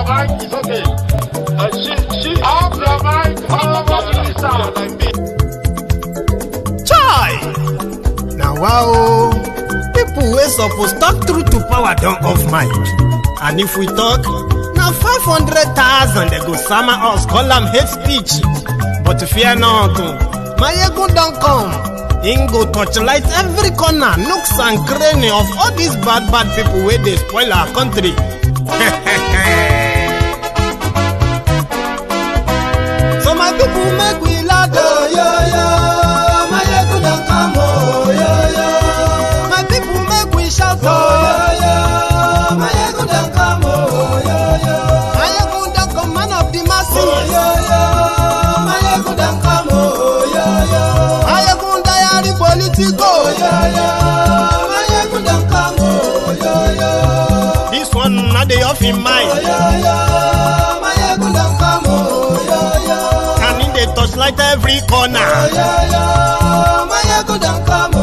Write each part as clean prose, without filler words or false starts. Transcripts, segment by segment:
your mic, it's okay. Off your mic, Chai! Now wow, people wey supposed talk truth to power don't off mic. And if we talk, now 500,000 they go summer us, call them hate speech. But fear not, Maiyegun don't come. Him go torchlight every corner, nooks and cranny of all these bad people where they spoil our country. So my people make we laugh, oh yo yo. Maiyegun don't come, oh yo yo. My people make we shout, oh yo yo. Maiyegun don't come, oh yo yo. Maiyegun don't come, man of the masses, oh yo yo. Maiyegun don't come, oh yo yo. Maiyegun diary Politico, oh yo yo. Maiyegun don't come, oh yo yo. This one not the off in mind, oh yo yo. Maiyegun don't come, oh yo yo. Can in the touchlight every corner, oh yo yo. Maiyegun don't come, oh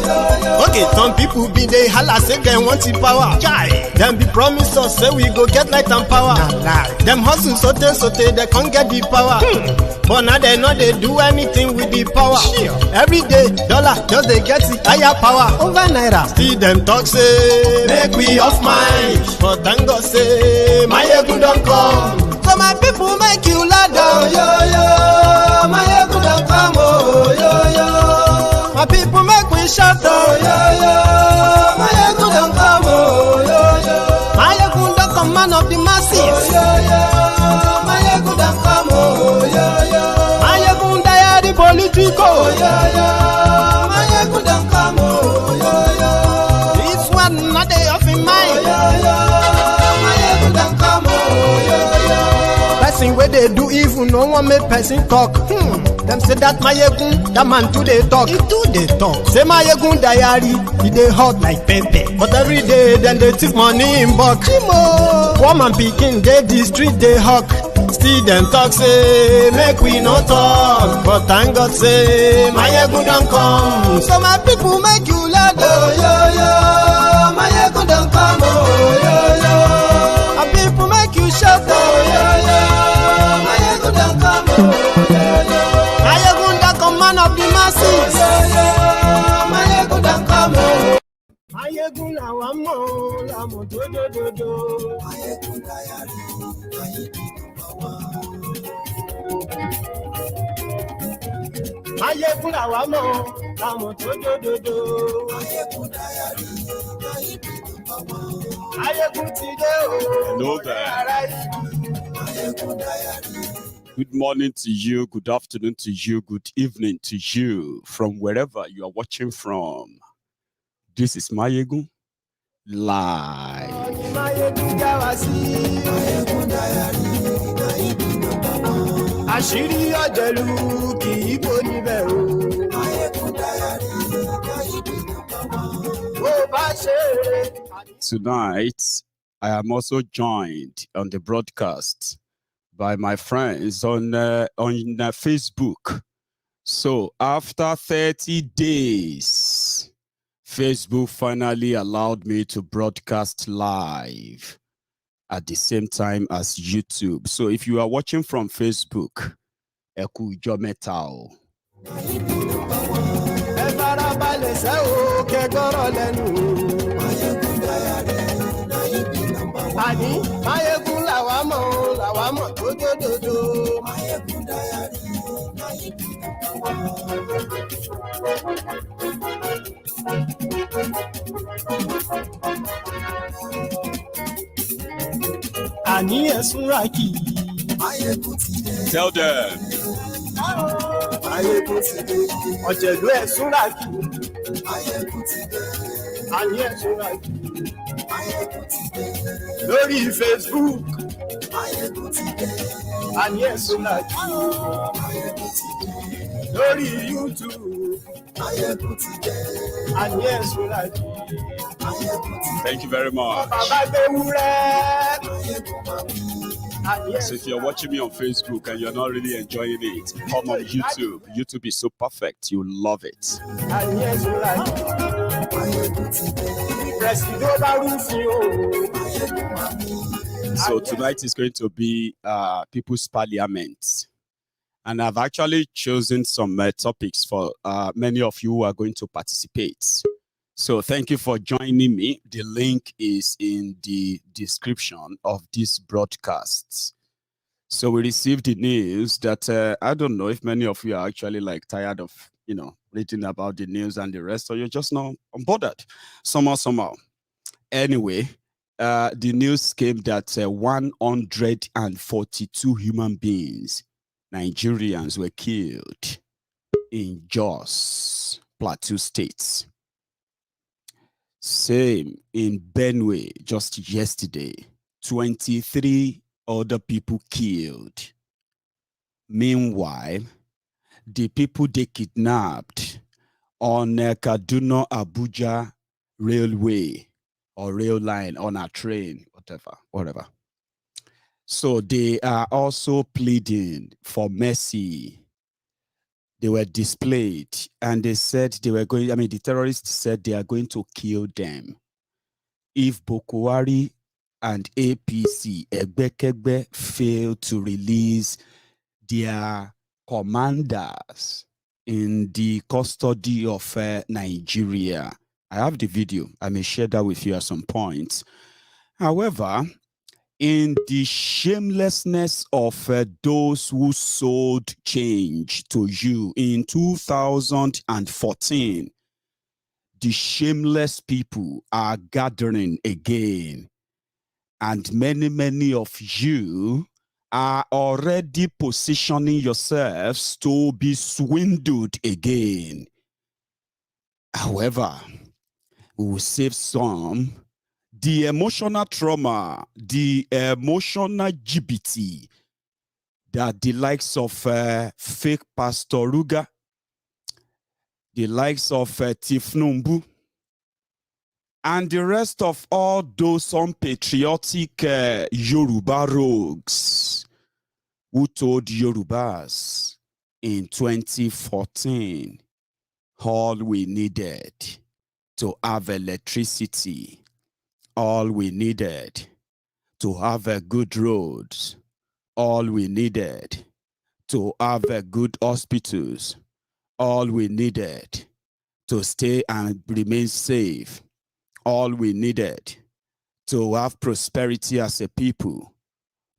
yo yo. Okay, some people be they holla say they want the power. Chai, them be promise us say we go get light and power. Nah. Them hustle so they can't get the power. But now they know they do anything with the power. Sure. Every day, dollar just they get the higher power over naira. See them talk say make we off mind. But thank God say Maiyegun don't come. So my people make you laugh, oh yo yo. Maiyegun don't come, oh yo yo. My people make we shout, oh yo yo. Maiyegun don't come, oh yo yo. Maiyegun don't come, man of the masses, oh yo yo. Maiyegun don't come, oh yo yo. Maiyegun diary Politico, oh yo yo. Maiyegun don't come, oh yo yo. This one not they off in mind, oh yo yo. Maiyegun don't come, oh yo yo. Person where they do evil, no one make person talk. Them say that Maiyegun, that man too they talk. He too they talk. Say Maiyegun diary, he they hot like pepper. But every day then they take money in bulk. Poor man picking, they the street they hawk. Still them talk say make we no talk. But thank God say Maiyegun don't come. So my people make you laugh, oh yo yo. Maiyegun don't come, oh yo yo. My people make you shout, oh yo yo. Maiyegun don't come, oh yo yo. Maiyegun don't come, man of the masses, oh yo yo. Maiyegun don't come, oh. Maiyegun la wa mo, la mo do do do do. Maiyegun diary, Maiyegun la wa mo, la mo do do do do. Maiyegun diary, Maiyegun ti de o. Hello there. Good morning to you, good afternoon to you, good evening to you, from wherever you are watching from. This is Maiyegun live. Tonight, I am also joined on the broadcast by my friends on Facebook. So after 30 days, Facebook finally allowed me to broadcast live at the same time as YouTube. So if you are watching from Facebook, Eku Jometao. Tell them. Lórí Facebook. Lórí YouTube. Thank you very much. So if you're watching me on Facebook and you're not really enjoying it, come on YouTube. YouTube is so perfect. You love it. So tonight is going to be People's Parliament. And I've actually chosen some topics for many of you who are going to participate. So thank you for joining me. The link is in the description of this broadcast. So we received the news that I don't know if many of you are actually like tired of, reading about the news and the rest, or you're just not unbothered somehow. Anyway, the news came that 142 human beings, Nigerians, were killed in Jos, Plateau State. Same in Benue just yesterday, 23 other people killed. Meanwhile, the people they kidnapped on Kaduna Abuja railway or rail line, on a train, whatever. So they are also pleading for mercy. They were displayed and they said they were going, the terrorists said they are going to kill them if Buhari and APC, Egbekegbe, fail to release their commanders in the custody of Nigeria. I have the video. I may share that with you at some point. However, in the shamelessness of those who sold change to you in 2014, the shameless people are gathering again. And many of you are already positioning yourselves to be swindled again. However, we will save some. The emotional trauma, the emotional GBT that the likes of fake Pastor Ruga, the likes of Tifnumbu, and the rest of all those unpatriotic Yoruba rogues who told Yorubas in 2014 all we needed to have electricity, all we needed to have a good roads, all we needed to have a good hospitals, all we needed to stay and remain safe, all we needed to have prosperity as a people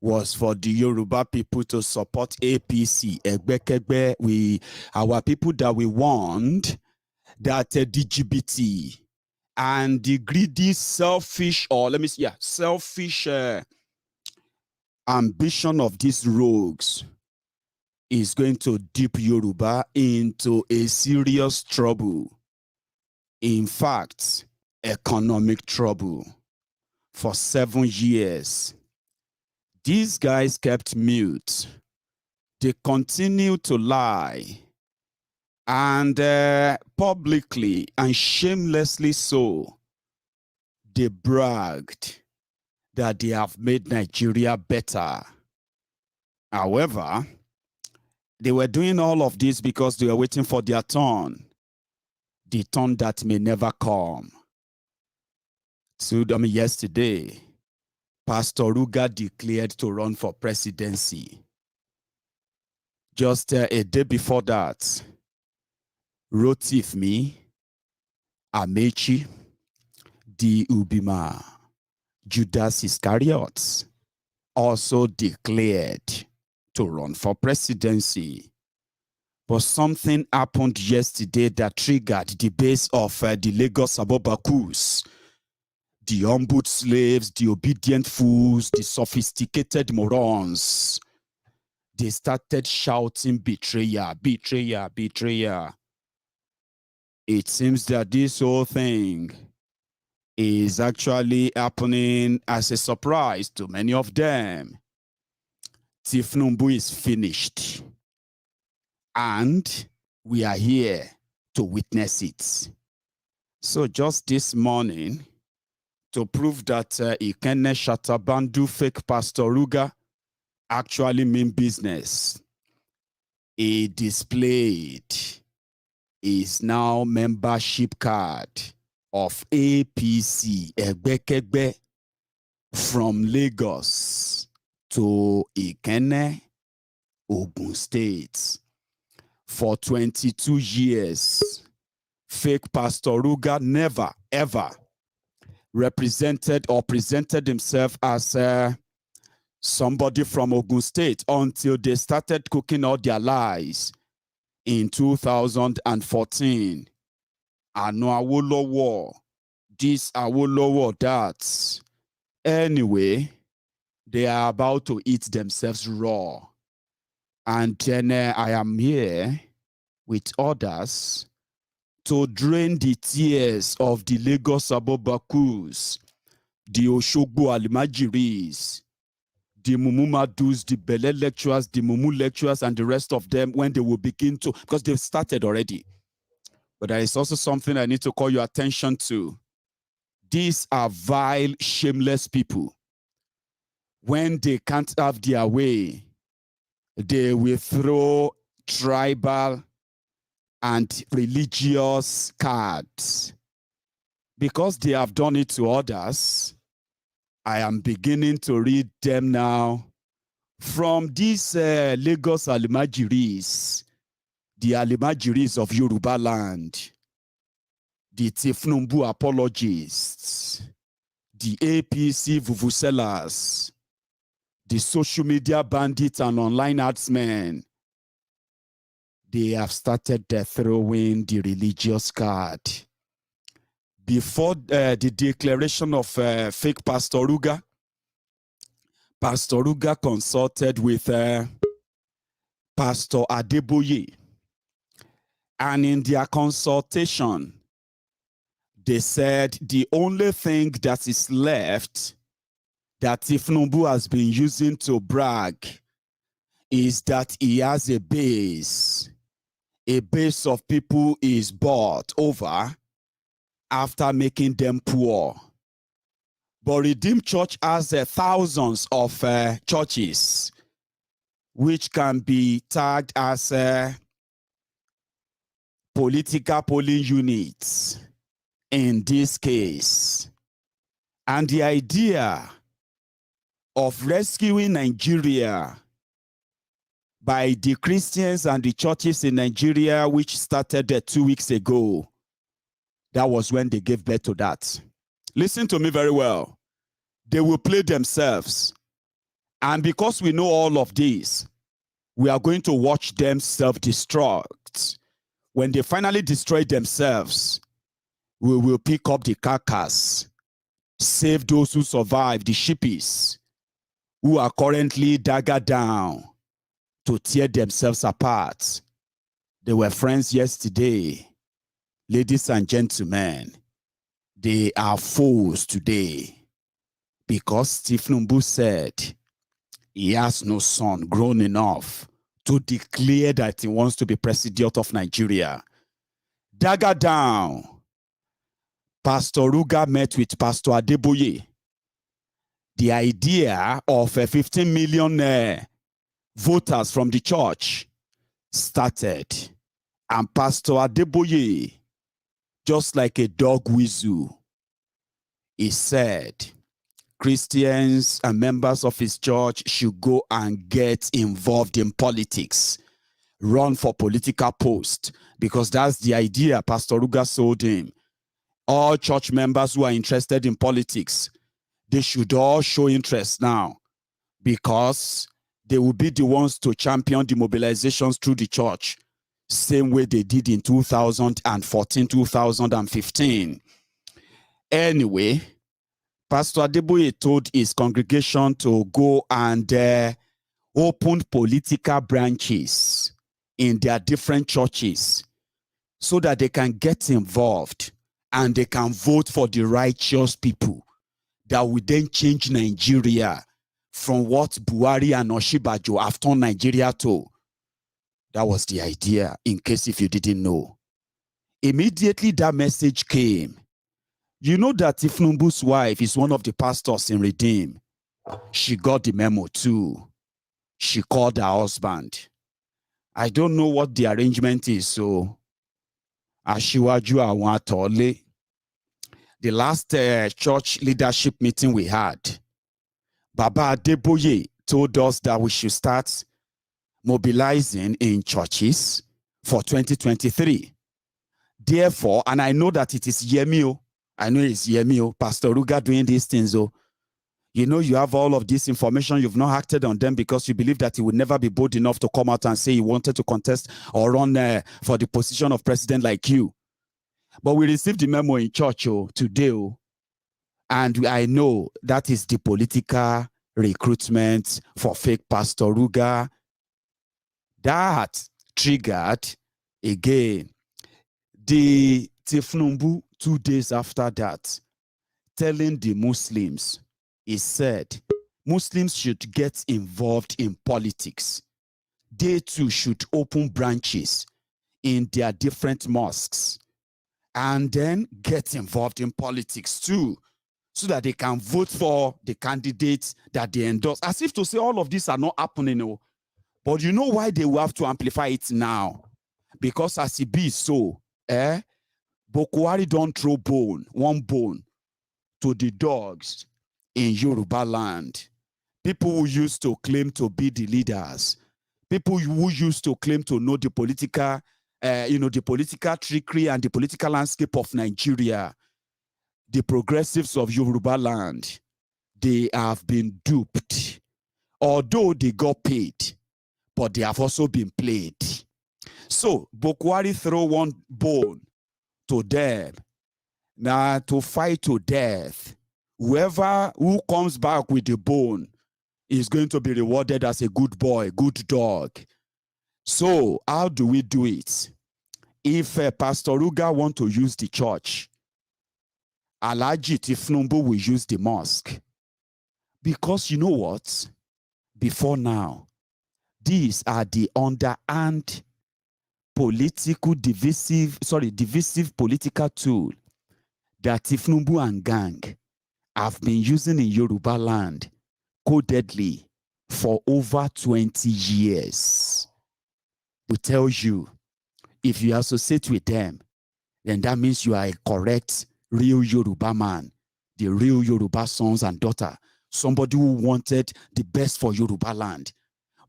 was for the Yoruba people to support APC, Egbekegbe, our people that we want, that DGBT and the greedy, selfish, or selfish ambition of these rogues is going to dip Yoruba into a serious trouble. In fact, economic trouble. For 7 years, these guys kept mute. They continued to lie. And publicly and shamelessly so, they bragged that they have made Nigeria better. However, they were doing all of this because they were waiting for their turn. The turn that may never come. So, yesterday, Pastor Ruga declared to run for presidency. Just a day before that, Rotifmi, Amaechi, the Ubima, Judas Iscariot also declared to run for presidency. But something happened yesterday that triggered the base of the Lagos Abobakus, the humbled slaves, the obedient fools, the sophisticated morons. They started shouting, betrayer, betrayer, betrayer. It seems that this whole thing is actually happening as a surprise to many of them. Tifnumbu is finished. And we are here to witness it. So just this morning, to prove that Ikenne Shatabandu fake Pastor Ruga actually mean business, he displayed his now membership card of APC, Egbekegbe, from Lagos to Ikenne, Ogun State. For 22 years, fake Pastor Ruga never, ever represented or presented himself as somebody from Ogun State until they started cooking out their lies in 2014. Ano Awolowo, this Awolowo, that. Anyway, they are about to eat themselves raw. And then I am here with others to drain the tears of the Lagos Abobakus, the Oshogbo Alimajiris, the Mumumadus, the Bele lecturers, the Mumu lecturers, and the rest of them when they will begin to, because they've started already. But there is also something I need to call your attention to. These are vile, shameless people. When they can't have their way, they will throw tribal and religious cards. Because they have done it to others, I am beginning to read them now from these Lagos Alimajiris, the Alimajiris of Yorubaland, the Tifnumbu apologists, the APC vuvuzelas, the social media bandits and online artsmen. They have started throwing the religious card. Before the declaration of fake Pastor Ruga consulted with Pastor Adeboye. And in their consultation, they said the only thing that is left that Tinubu has been using to brag is that he has a base of people he is bought over after making them poor. But Redeemed Church has thousands of churches which can be tagged as political polling units in this case. And the idea of rescuing Nigeria by the Christians and the churches in Nigeria, which started 2 weeks ago, that was when they gave birth to that. Listen to me very well. They will play themselves. And because we know all of this, we are going to watch them self-destruct. When they finally destroy themselves, we will pick up the carcass, save those who survive, the sheepies, who are currently daggered down to tear themselves apart. They were friends yesterday. Ladies and gentlemen, they are foes today because Tinubu said he has no son grown enough to declare that he wants to be president of Nigeria. Dagger down. Pastor Ruga met with Pastor Adeboye. The idea of 15 million voters from the church started. And Pastor Adeboye, just like a dog whistle, he said Christians and members of his church should go and get involved in politics, run for political post, because that's the idea Pastor Ruga sold him. All church members who are interested in politics, they should all show interest now, because they will be the ones to champion the mobilizations through the church, same way they did in 2014, 2015. Anyway, Pastor Adeboye told his congregation to go and open political branches in their different churches so that they can get involved and they can vote for the righteous people that will then change Nigeria from what Buhari and Osinbajo have turned Nigeria to. That was the idea, in case if you didn't know. Immediately that message came. You know that Tinubu's wife is one of the pastors in Redeem. She got the memo too. She called her husband. I don't know what the arrangement is, so Ashiwaju Awon. The last church leadership meeting we had, Baba Adeboye told us that we should start mobilizing in churches for 2023. Therefore, and I know that it is Yemio. I know it's Yemio, Pastor Ruga doing these things. Oh, you know, you have all of this information. You've not acted on them because you believe that he would never be bold enough to come out and say he wanted to contest or run for the position of president like you. But we received the memo in church today. And I know that is the political recruitment for fake Pastor Ruga. That triggered again the Tifnumbu 2 days after that, telling the Muslims, he said, Muslims should get involved in politics. They too should open branches in their different mosques and then get involved in politics too, so that they can vote for the candidates that they endorse. As if to say all of these are not happening. But you know why they will have to amplify it now? Because as it be so, Buhari don't throw one bone to the dogs in Yorubaland. People who used to claim to be the leaders, people who used to claim to know the political, the political trickery and the political landscape of Nigeria, the progressives of Yorubaland, they have been duped. Although they got paid, but they have also been played. So Buhari throw one bone to them. Now to fight to death. Who comes back with the bone is going to be rewarded as a good boy, good dog. So how do we do it? If Pastor Ruga want to use the church, Alhaji Tifnumbu will use the mosque. Because you know what? Before now, these are the underhand divisive political tool that Tifnumbu and gang have been using in Yorubaland codedly for over 20 years. We tell you, if you associate with them, then that means you are a correct, real Yoruba man, the real Yoruba sons and daughter, somebody who wanted the best for Yorubaland.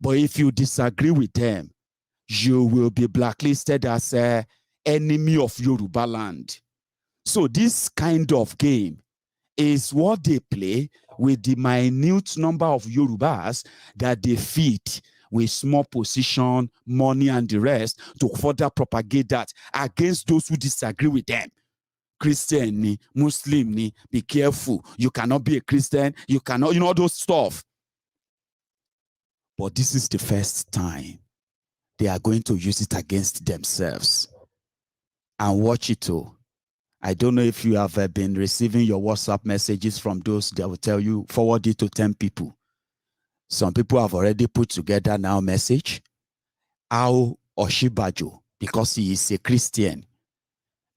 But if you disagree with them, you will be blacklisted as an enemy of Yorubaland. So this kind of game is what they play with the minute number of Yorubas that they feed with small position, money, and the rest to further propagate that against those who disagree with them. Christian, ni, Muslim, ni, be careful. You cannot be a Christian. You cannot, all those stuff. But this is the first time they are going to use it against themselves. And watch it too. I don't know if you have been receiving your WhatsApp messages from those that will tell you, forward it to 10 people. Some people have already put together now message. How Osinbajo, because he is a Christian,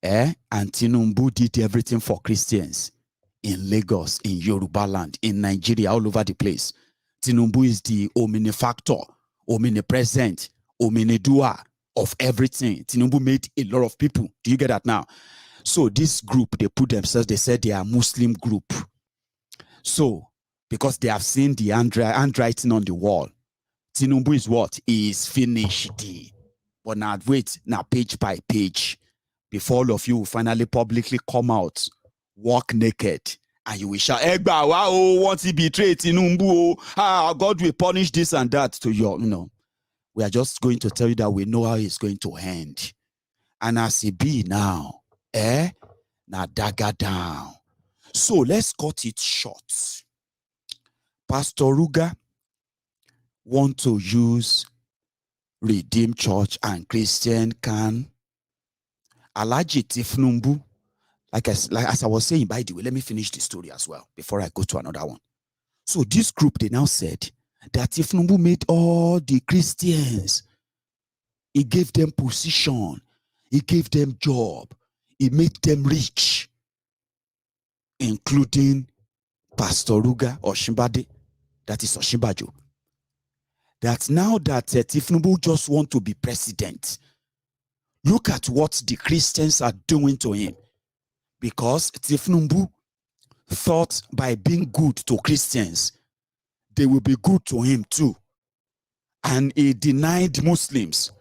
and Tinubu did everything for Christians in Lagos, in Yorubaland, in Nigeria, all over the place. Tinubu is the omnifactor, omnipresent, omnidoer of everything. Tinubu made a lot of people. Do you get that now? So this group, they put themselves, they said they are Muslim group. So, because they have seen the handwriting on the wall, Tinubu is what? He is finished. But now wait, now page by page, before all of you will finally publicly come out, walk naked, and you will shout, Egba, wow, once he betrayed Tinubu, God will punish this and that to you. We are just going to tell you that we know how it's going to end. And as it be now, now dagger down. So let's cut it short. Pastor Ruga want to use Redeemed Church and Christian can. Alhaji Tifnumbu, as I was saying, by the way, let me finish the story as well before I go to another one. So this group, they now said that Tifnumbu made all the Christians. He gave them position. He gave them job. He made them rich, including Pastor Ruga Osinbajo, that is Osinbajo. That now that Tifnumbu just want to be president, look at what the Christians are doing to him. Because Tifnumbu thought by being good to Christians, they will be good to him too. And he denied Muslims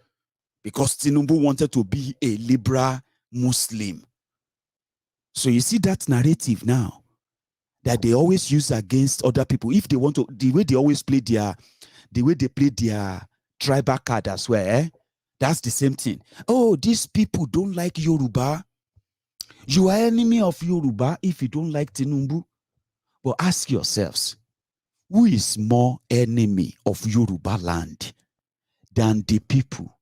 because Tinubu wanted to be a liberal Muslim. So you see that narrative now that they always use against other people. If they want to, the way they always play their tribal card as well, that's the same thing. Oh, these people don't like Yoruba. You are enemy of Yoruba if you don't like Tinubu. But ask yourselves, who is more enemy of Yoruba land than the people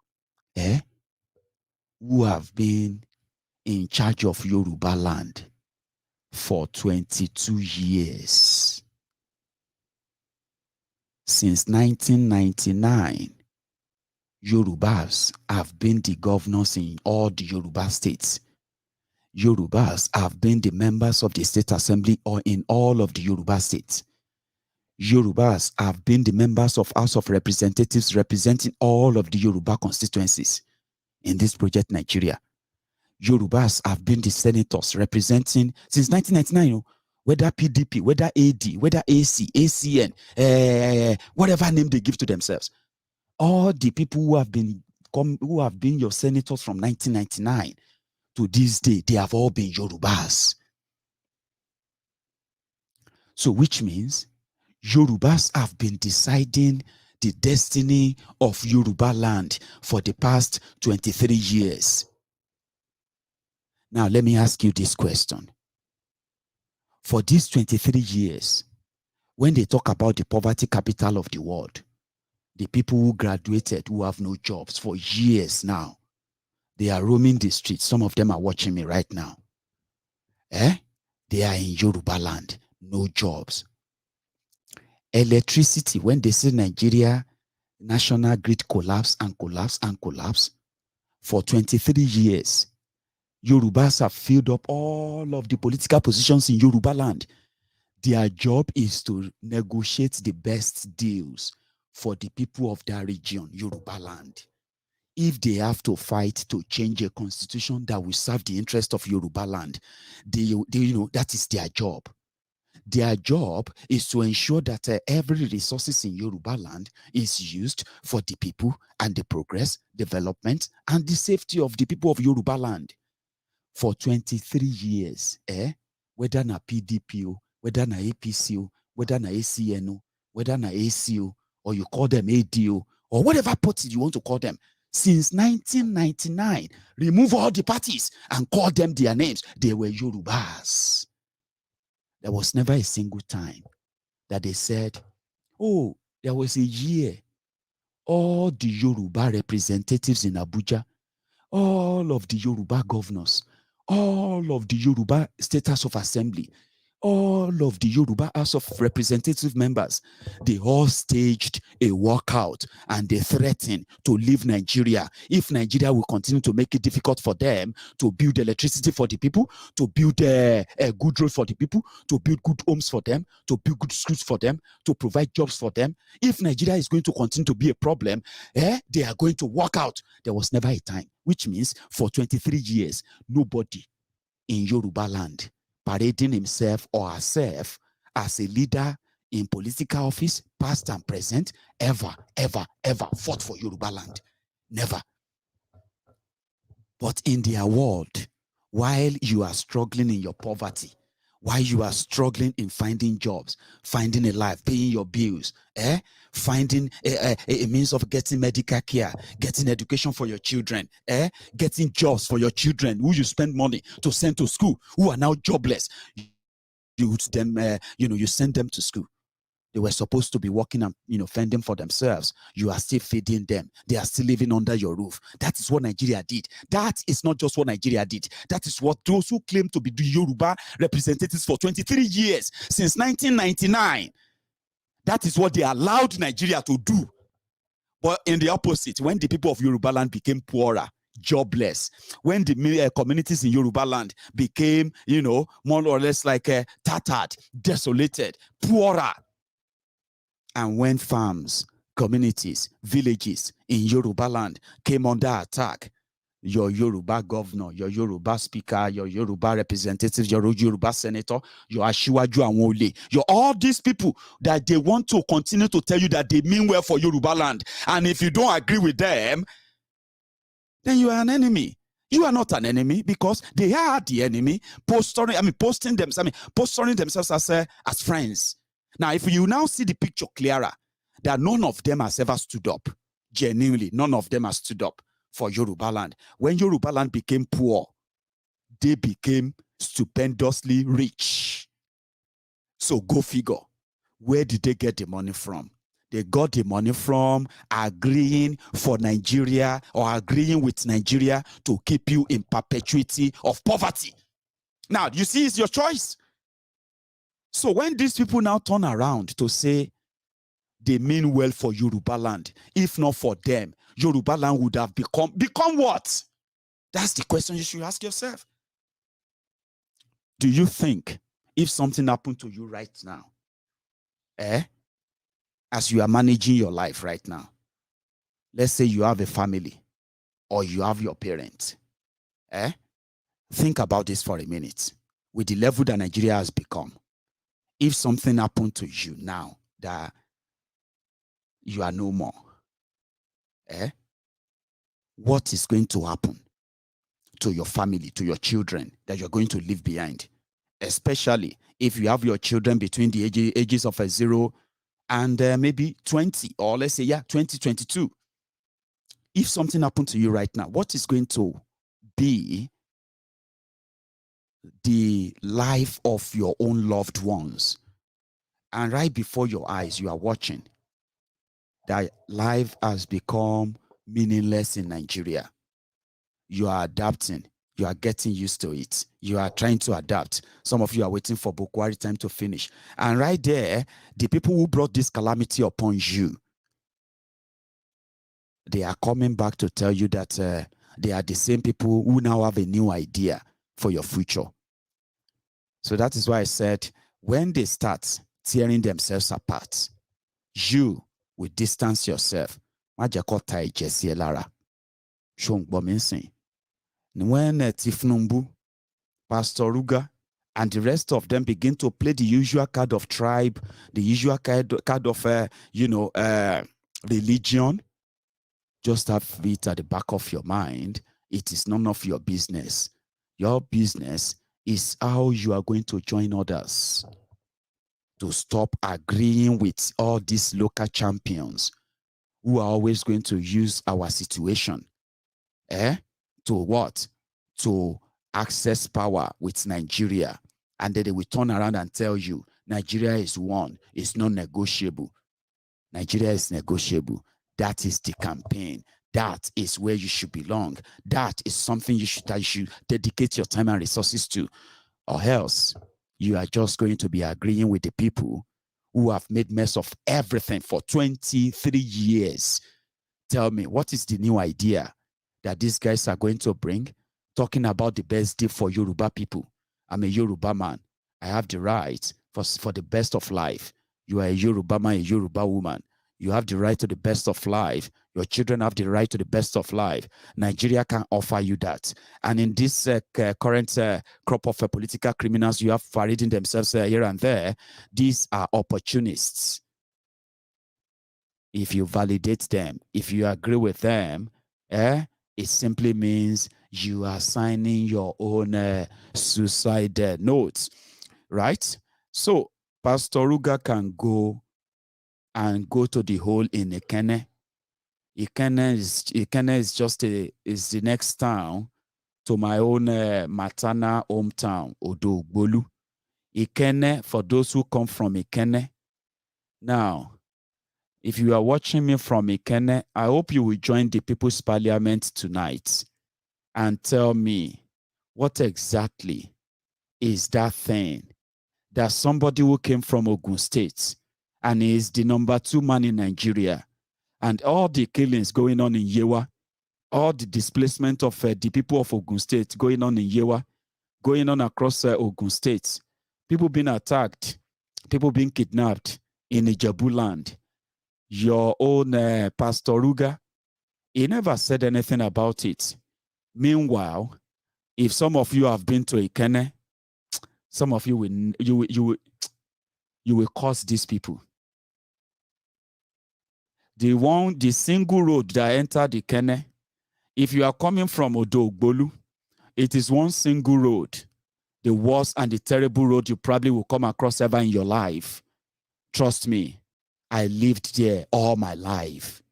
who have been in charge of Yoruba land for 22 years? Since 1999, Yorubas have been the governors in all the Yoruba states. Yorubas have been the members of the state assembly or in all of the Yoruba states. Yorubas have been the members of House of Representatives representing all of the Yoruba constituencies in this project Nigeria. Yorubas have been the senators representing since 1999, whether PDP, whether AD, whether AC, ACN, whatever name they give to themselves. All the people who have been your senators from 1999 to this day, they have all been Yorubas. So which means Yorubas have been deciding the destiny of Yoruba land for the past 23 years. Now, let me ask you this question. For these 23 years, when they talk about the poverty capital of the world, the people who graduated who have no jobs for years now, they are roaming the streets. Some of them are watching me right now. They are in Yorubaland, no jobs. Electricity, when they say Nigeria national grid collapse and collapse and collapse, for 23 years, Yorubas have filled up all of the political positions in Yorubaland. Their job is to negotiate the best deals for the people of that region, Yorubaland. If they have to fight to change a constitution that will serve the interest of Yorubaland, that is their job. Their job is to ensure that every resources in Yorubaland is used for the people and the progress, development, and the safety of the people of Yorubaland. For 23 years, whether na PDP, whether na APC, whether na ACN, whether na ACO, or you call them ADO, or whatever party you want to call them, since 1999, remove all the parties and call them their names. They were Yorubas. There was never a single time that they said, oh, there was a year, all the Yoruba representatives in Abuja, all of the Yoruba governors, all of the Yoruba State House of Assembly, all of the Yoruba House of Representative members, they all staged a walkout and they threatened to leave Nigeria if Nigeria will continue to make it difficult for them to build electricity for the people, to build a good road for the people, to build good homes for them, to build good schools for them, to provide jobs for them. If Nigeria is going to continue to be a problem, they are going to walk out. There was never a time, which means for 23 years, nobody in Yorubaland parading himself or herself as a leader in political office, past and present, ever fought for Yorubaland. Never. But in their world, while you are struggling in your poverty, while you are struggling in finding jobs, finding a life, paying your bills, finding a means of getting medical care, getting education for your children, getting jobs for your children who you spend money to send to school, who are now jobless, you send them to school. They were supposed to be working and fending for themselves. You are still feeding them. They are still living under your roof. That is what Nigeria did. That is not just what Nigeria did. That is what those who claim to be the Yoruba representatives for 23 years, since 1999, that is what they allowed Nigeria to do. But in the opposite, when the people of Yorubaland became poorer, jobless, when the communities in Yorubaland became, more or less like tattered, desolated, poorer, and when farms, communities, villages in Yorubaland came under attack, your Yoruba governor, your Yoruba speaker, your Yoruba representative, your Yoruba senator, your Ashiwaju Anwole, your all these people that they want to continue to tell you that they mean well for Yorubaland. And if you don't agree with them, then you are an enemy. You are not an enemy because they are the enemy, posturing themselves as friends. Now, if you now see the picture clearer, that none of them has ever stood up. Genuinely, none of them has stood up for Yorubaland. When Yorubaland became poor, they became stupendously rich. So go figure. Where did they get the money from? They got the money from agreeing for Nigeria or agreeing with Nigeria to keep you in perpetuity of poverty. Now, you see, it's your choice. So when these people now turn around to say they mean well for Yorubaland, if not for them, Yorubaland would have become what? That's the question you should ask yourself. Do you think if something happened to you right now, as you are managing your life right now, let's say you have a family or you have your parents, think about this for a minute. With the level that Nigeria has become, if something happened to you now that you are no more, what is going to happen to your family, to your children that you're going to leave behind? Especially if you have your children between the ages of 0 and maybe 20, or let's say, 2022. If something happened to you right now, what is going to be the life of your own loved ones? And right before your eyes, you are watching that life has become meaningless in Nigeria. You are adapting. You are getting used to it. You are trying to adapt. Some of you are waiting for Buhari time to finish. And right there, the people who brought this calamity upon you, they are coming back to tell you that they are the same people who now have a new idea for your future. So that is why I said, when they start tearing themselves apart, you will distance yourself. When Tinubu, Pastor Ruga, and the rest of them begin to play the usual card of tribe, the usual card of, religion, just have it at the back of your mind. It is none of your business. Your business is how you are going to join others to stop agreeing with all these local champions who are always going to use our situation to what? To access power with Nigeria. And then they will turn around and tell you, Nigeria is one, it's not negotiable. Nigeria is negotiable. That is the campaign. That is where you should belong. That is something you should dedicate your time and resources to. Or else, you are just going to be agreeing with the people who have made mess of everything for 23 years. Tell me, what is the new idea that these guys are going to bring? Talking about the best deal for Yoruba people. I'm a Yoruba man. I have the right for the best of life. You are a Yoruba man, a Yoruba woman. You have the right to the best of life. Your children have the right to the best of life. Nigeria can offer you that. And in this current crop of political criminals you have parading themselves here and there, these are opportunists. If you validate them, if you agree with them, it simply means you are signing your own suicide notes, right? So Pastor Ruga can go to the hole in Ikenne. Ikenne is just the next town to my own maternal hometown, Odogbolu. Ikenne, for those who come from Ikenne. Now, if you are watching me from Ikenne, I hope you will join the People's Parliament tonight and tell me what exactly is that thing that somebody who came from Ogun State and is the #2 man in Nigeria, and all the killings going on in Yewa, all the displacement of the people of Ogun State going on in Yewa, going on across Ogun State, people being attacked, people being kidnapped in Ijebu land. Your own Pastor Ruga, he never said anything about it. Meanwhile, if some of you have been to Ikenne, some of you will curse these people. The single road that entered Ikenne, if you are coming from Odogbolu, it is one single road, the worst and the terrible road you probably will come across ever in your life. Trust me, I lived there all my life.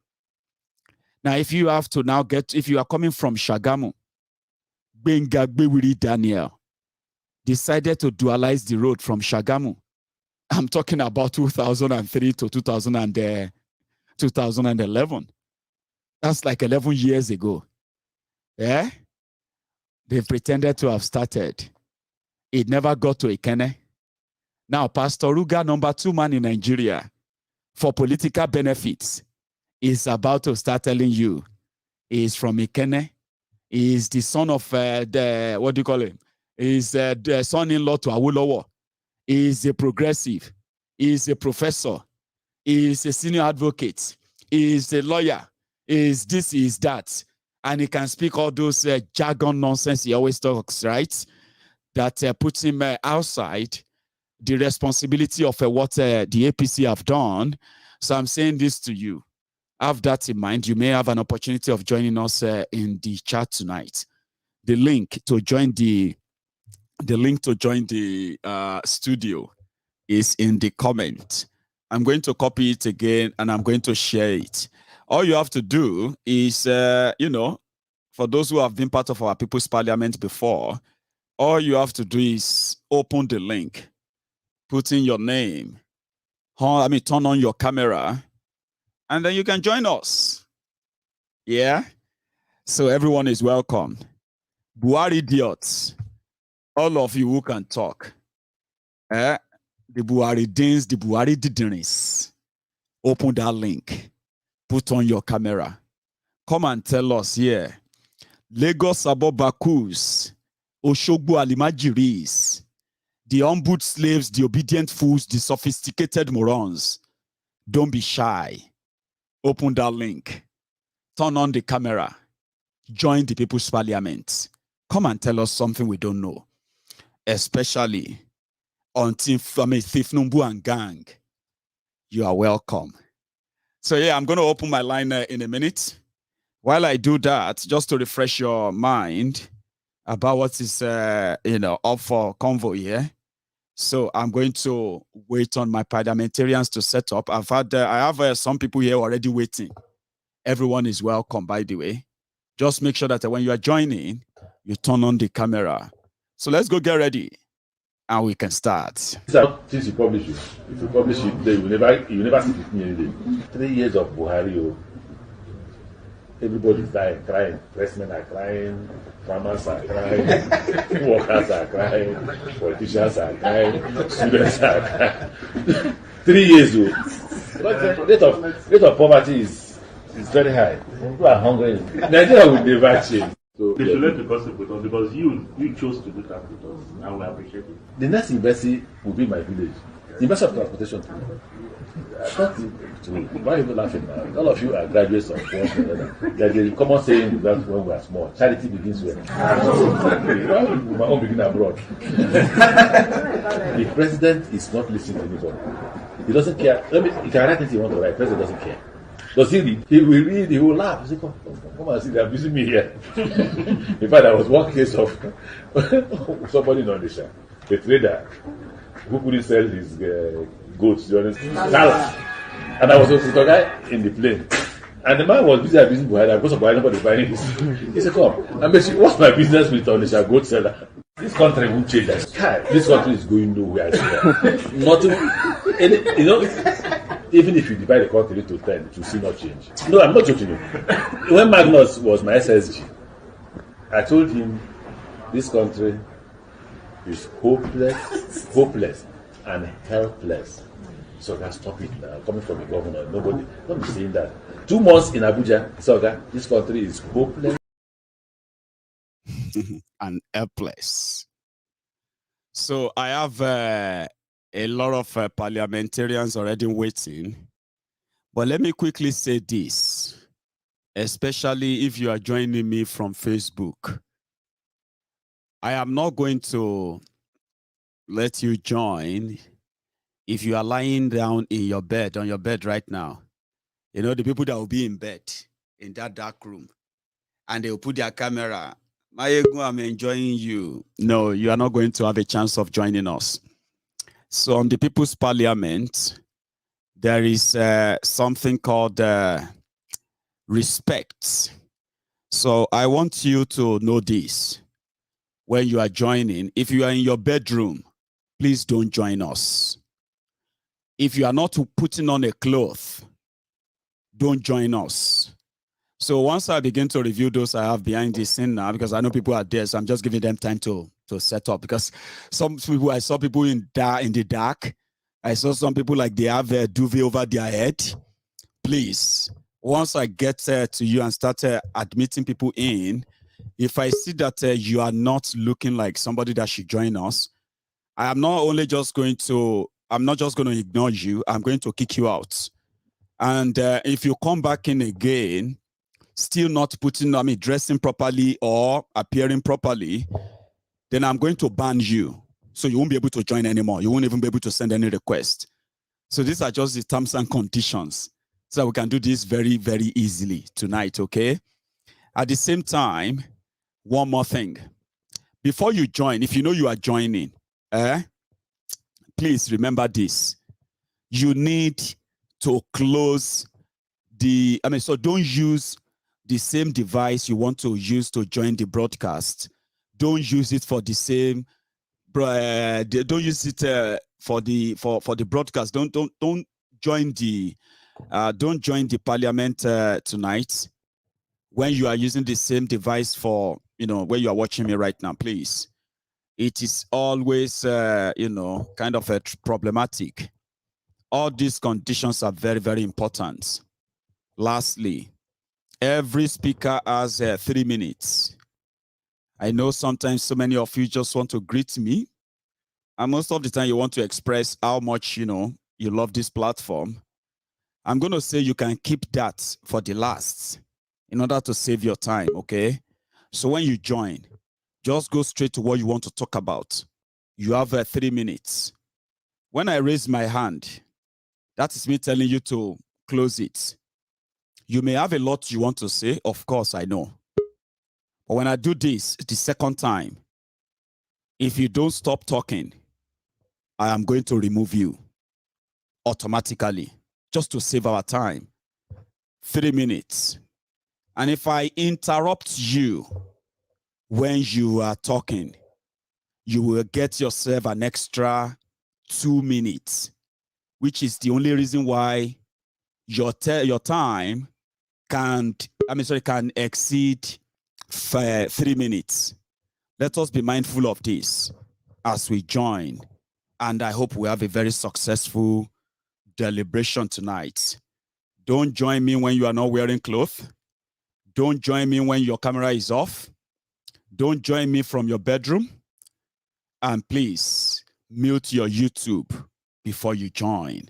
Now, if you have to now if you are coming from Shagamu, Benga Bewiri Daniel decided to dualize the road from Shagamu. I'm talking about 2003 to 2011. That's like 11 years ago. Yeah? They pretended to have started. It never got to Ikenne. Now, Pastor Ruga, number 2 man in Nigeria, for political benefits, is about to start telling you he is from Ikenne. He is the son of what do you call him? He is the son-in-law to Awolowo. He is a progressive. He is a professor. He is a senior advocate. He is a lawyer. He is this, he is that. And he can speak all those jargon nonsense he always talks, right? That puts him outside the responsibility of what the APC have done. So I'm saying this to you. Have that in mind. You may have an opportunity of joining us in the chat tonight. The link to join the studio is in the comment. I'm going to copy it again and I'm going to share it. All you have to do is, for those who have been part of our People's Parliament before, all you have to do is open the link, put in your name, turn on your camera, and then you can join us. Yeah? So everyone is welcome. Buhari idiots, all of you who can talk. The Buhari Dins, the Buhari Didinis. Open that link. Put on your camera. Come and tell us here. Lagos Abobakus, Oshogbo Alimajiris, the humbled slaves, the obedient fools, the sophisticated morons. Don't be shy. Open that link. Turn on the camera. Join the People's Parliament. Come and tell us something we don't know. Especially on Thief Numbu and gang. You are welcome. So yeah, I'm going to open my line in a minute. While I do that, just to refresh your mind about what is up for convo here. So I'm going to wait on my parliamentarians to set up. I have some people here already waiting. Everyone is welcome, by the way. Just make sure that when you are joining, you turn on the camera. So let's go get ready, and we can start. Since you publish it, if you publish it, you will never see it any day. 3 years of Buhari, everybody's dying, crying. Pressmen are crying, farmers are crying, workers are crying, politicians are crying, students are crying. 3 years, though. Rate of poverty is very high. People are hungry. Nigeria will never change. So they should let the gossip with us because you chose to do that with us, and we appreciate it. The next university will be my village. University of Transportation. Why are you laughing now? All of you are graduates of one another. There's a common saying that when we are small, charity begins when. My own begin abroad. The president is not listening to anybody. He doesn't care. He can write anything he wants to write. The president doesn't care. Does he read? He will read, he will laugh. He say, come and see, they are abusing me here. In fact, there was one case of somebody in Odisha, a trader who couldn't sell his goods during Salah. And I was with a guy in the plane. And the man was busy abusing Buhari because of Buhari, nobody buying this. He said, come, what's my business with Odisha goat seller? This country won't change. This country is going nowhere. Nothing. Even if you divide the country to 10, it will still not change. No, I'm not joking you. When Magnus was my SSG, I told him this country is hopeless and helpless. So guys, stop it now. Coming from the governor, nobody, don't be saying that. 2 months in Abuja, so guys, this country is hopeless and helpless. So I have a lot of parliamentarians already waiting. But let me quickly say this. especially if you are joining me from Facebook. I am not going to let you join if you are lying down in your bed, on your bed right now. You know, the people that will be in bed in that dark room and they will put their camera. Maiyegun, I'm enjoying you. No, you are not going to have a chance of joining us. So on the People's Parliament, there is something called respect. So I want you to know this. When you are joining, if you are in your bedroom, please don't join us. If you are not putting on a cloth, don't join us. So once I begin to review those I have behind the scene now, because I know people are there, so I'm just giving them time to set up. Because some people, I saw people in the dark. I saw some people like they have a duvet over their head. Please, once I get to you and start admitting people in, if I see that you are not looking like somebody that should join us, I'm not just going to ignore you. I'm going to kick you out. And if you come back in again, still not dressing properly or appearing properly, then I'm going to ban you. So you won't be able to join anymore. You won't even be able to send any request. So these are just the terms and conditions. So that we can do this very, very easily tonight, okay? At the same time, one more thing. Before you join, if you know you are joining, please remember this. You need to close so don't use the same device you want to use to join the broadcast. Don't use it for the same, don't use it for the broadcast. Don't join the parliament tonight when you are using the same device for, where you are watching me right now, please. It is always, kind of problematic. All these conditions are very, very important. Lastly, every speaker has 3 minutes. I know sometimes so many of you just want to greet me, and most of the time you want to express how much, you love this platform. I'm going to say you can keep that for the last in order to save your time, okay? So when you join, just go straight to what you want to talk about. You have 3 minutes. When I raise my hand, that is me telling you to close it. You may have a lot you want to say, of course, I know. But when I do this the second time, if you don't stop talking, I am going to remove you automatically, just to save our time. 3 minutes. And if I interrupt you when you are talking, you will get yourself an extra 2 minutes, which is the only reason why your time can exceed 3 minutes. Let us be mindful of this as we join. And I hope we have a very successful deliberation tonight. Don't join me when you are not wearing clothes. Don't join me when your camera is off. Don't join me from your bedroom. And please mute your YouTube before you join.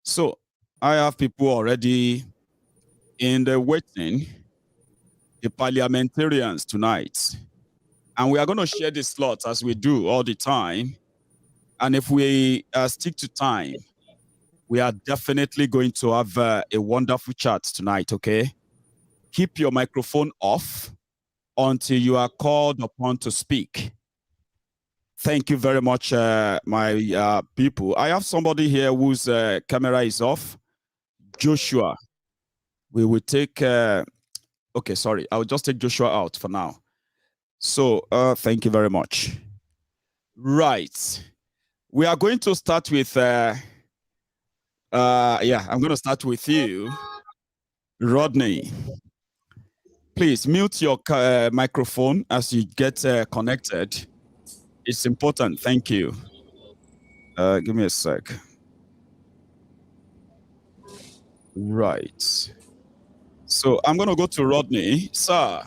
So I have people already in the waiting, the parliamentarians tonight. And we are going to share the slots as we do all the time. And if we stick to time, we are definitely going to have a wonderful chat tonight, okay? Keep your microphone off until you are called upon to speak. Thank you very much, my people. I have somebody here whose camera is off. Joshua. We will take, okay, sorry. I'll just take Joshua out for now. So thank you very much. Right. We are going to start with, I'm going to start with you, Rodney. Please mute your microphone as you get connected. It's important. Thank you. Give me a sec. Right. So I'm going to go to Rodney. Sir,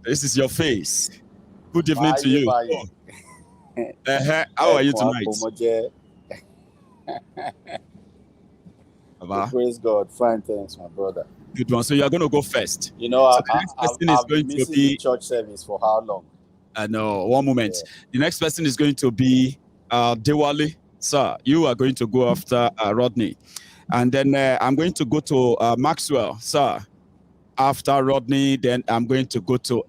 this is your face. Good evening to you. How are you tonight? Baba? Praise God. Fine, thanks, my brother. Good one. So you are going to go first. You know, So the next person is I've been going to missing be. the church service for how long? No, one moment. Yeah. The next person is going to be Dewale. Sir, you are going to go after Rodney. And then I'm going to go to Maxwell, sir. After Rodney, then I'm going to go to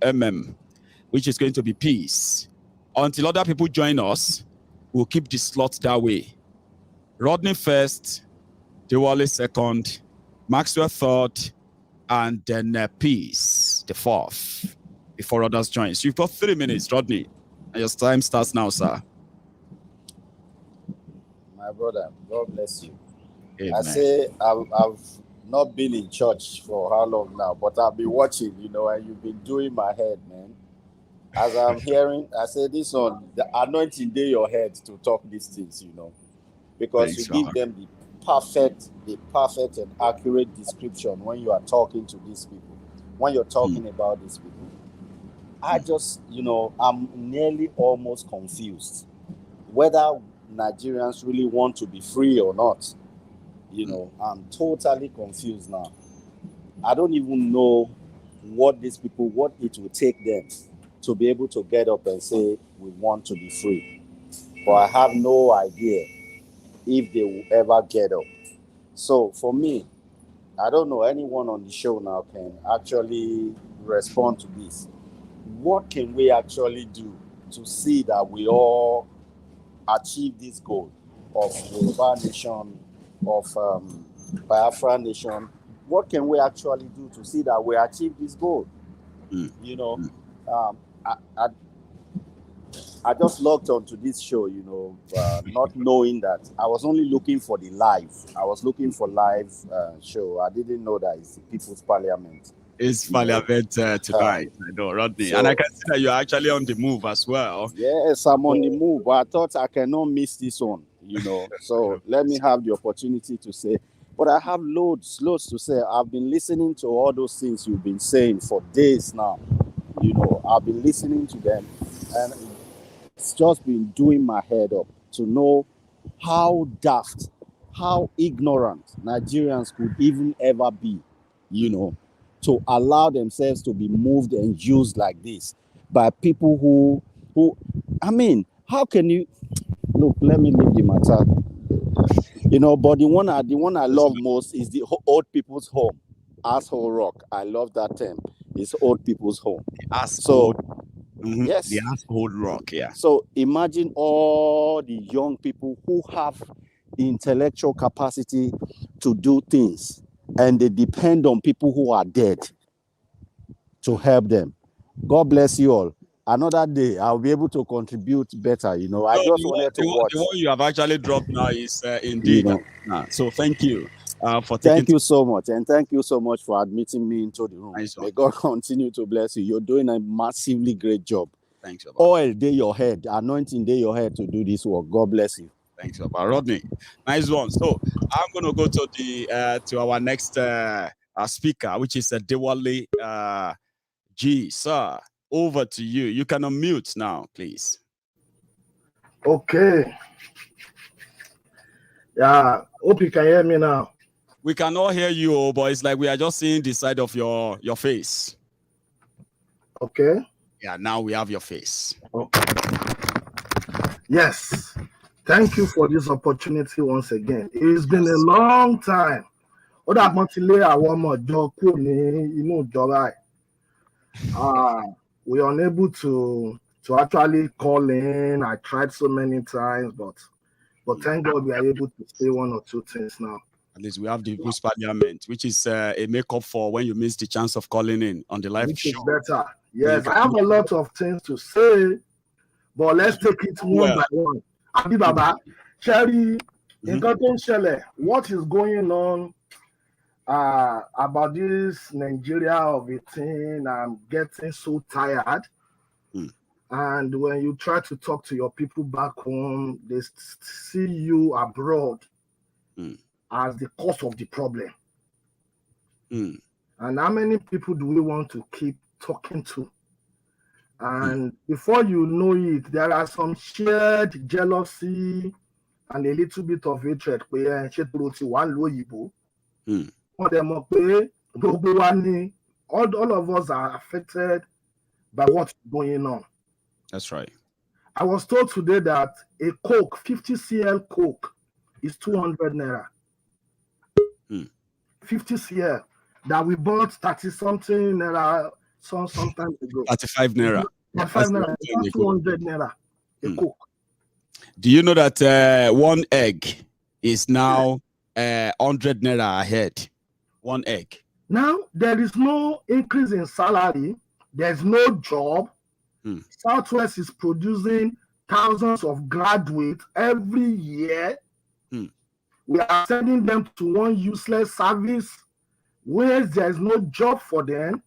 which is going to be Peace. Until other people join us, we'll keep the slot that way. Rodney first, Dewale second, Maxwell third, and then Peace, the fourth, before others join. So you've got 3 minutes, Rodney. And your time starts now, sir. My brother, God bless you. Amen. I say I've not been in church for how long now, but I've been watching, you know, and you've been doing my head, man. As I'm hearing, I say this one, the anointing day your head to talk these things, you know, because Thanks, you give them the perfect and accurate description when you are talking to these people, when you're talking about these people. I just, you know, I'm nearly almost confused whether Nigerians really want to be free or not. You know, I'm totally confused now. I don't even know what it will take them to be able to get up and say, we want to be free. But I have no idea if they will ever get up. So for me, I don't know, anyone on the show now can actually respond to this. What can we actually do to see that we all achieve this goal of Yoruba Nation, of Biafra Nation? What can we actually do to see that we achieve this goal? You know, I just logged onto this show, you know, not knowing that I was only looking for the live. I was looking for live show. I didn't know that it's the People's Parliament. It's Parliament tonight, I know, Rodney. So, and I can see that you're actually on the move as well. Yes, I'm on the move, but I thought I cannot miss this one, you know. So let me have the opportunity to say. But I have loads to say. I've been listening to all those things you've been saying for days now. You know, I've been listening to them, and it's just been doing my head up to know how daft, how ignorant Nigerians could even ever be, you know, to allow themselves to be moved and used like this by people who I mean, how can you look? Let me leave the matter. You know, but the one I love most is the old people's home. Asshole Rock. I love that term. It's old people's home. Asshole. Yes. The Asshole Rock, yeah. So imagine all the young people who have the intellectual capacity to do things, and they depend on people who are dead to help them. God bless you all. Another day, I'll be able to contribute better. You know, I just wanted to watch. The one you have actually dropped now is indeed. You know. So thank you for taking. Thank you so much, and thank you so much for admitting me into the room. Nice. May God continue to bless you. You're doing a massively great job. Thanks, Baba. Oil day your head, anointing day your head to do this work. God bless you. Thanks, Baba. Rodney. Nice one. So I'm going to go to the to our next speaker, which is Dewale G. Sir, over to you. You can unmute now, please. Okay. Yeah, hope you can hear me now. We cannot hear you, but it's like we are just seeing the side of your face. Okay. Yeah, now we have your face. Okay. Yes. Thank you for this opportunity once again. It's been a long time. We are unable to actually call in. I tried so many times, but thank God we are able to say one or two things now. At least we have the People's Parliament, which is a make-up for when you miss the chance of calling in on the live show. Which is better. Yes, I have a lot of things to say, but let's take it one by one. Abi Baba, Sherry, what is going on about this Nigeria of a thing? I'm getting so tired. And when you try to talk to your people back home, they see you abroad as the cause of the problem. And how many people do we want to keep talking to? And before you know it, there are some shared jealousy and a little bit of hatred. All of us are affected by what's going on. That's right. I was told today that a Coke, 50 cl Coke, is 200 naira. 50 cl that we bought 30 something naira some time ago. 35 naira. 35 naira, 200 naira. A Coke. Do you know that one egg is now 100 naira ahead? One egg. Now there is no increase in salary. There's no job. Southwest is producing thousands of graduates every year. We are sending them to one useless service where there's no job for them.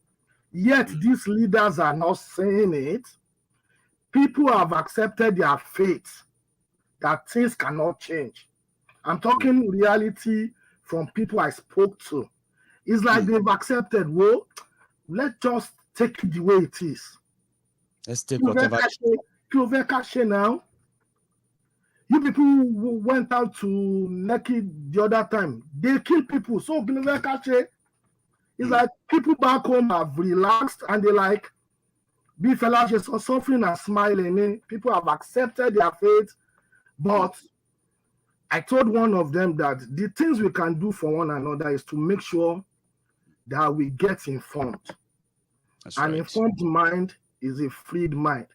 Yet these leaders are not saying it. People have accepted their fate that things cannot change. I'm talking reality from people I spoke to. It's like they've accepted, well, let's just take it the way it is. Let's take whatever. Now, you people who went out to Naked the other time, they kill people. So it's like people back home have relaxed and they like be fellas suffering and smiling. People have accepted their fate, but I told one of them that the things we can do for one another is to make sure that we get informed. An informed mind is a freed mind.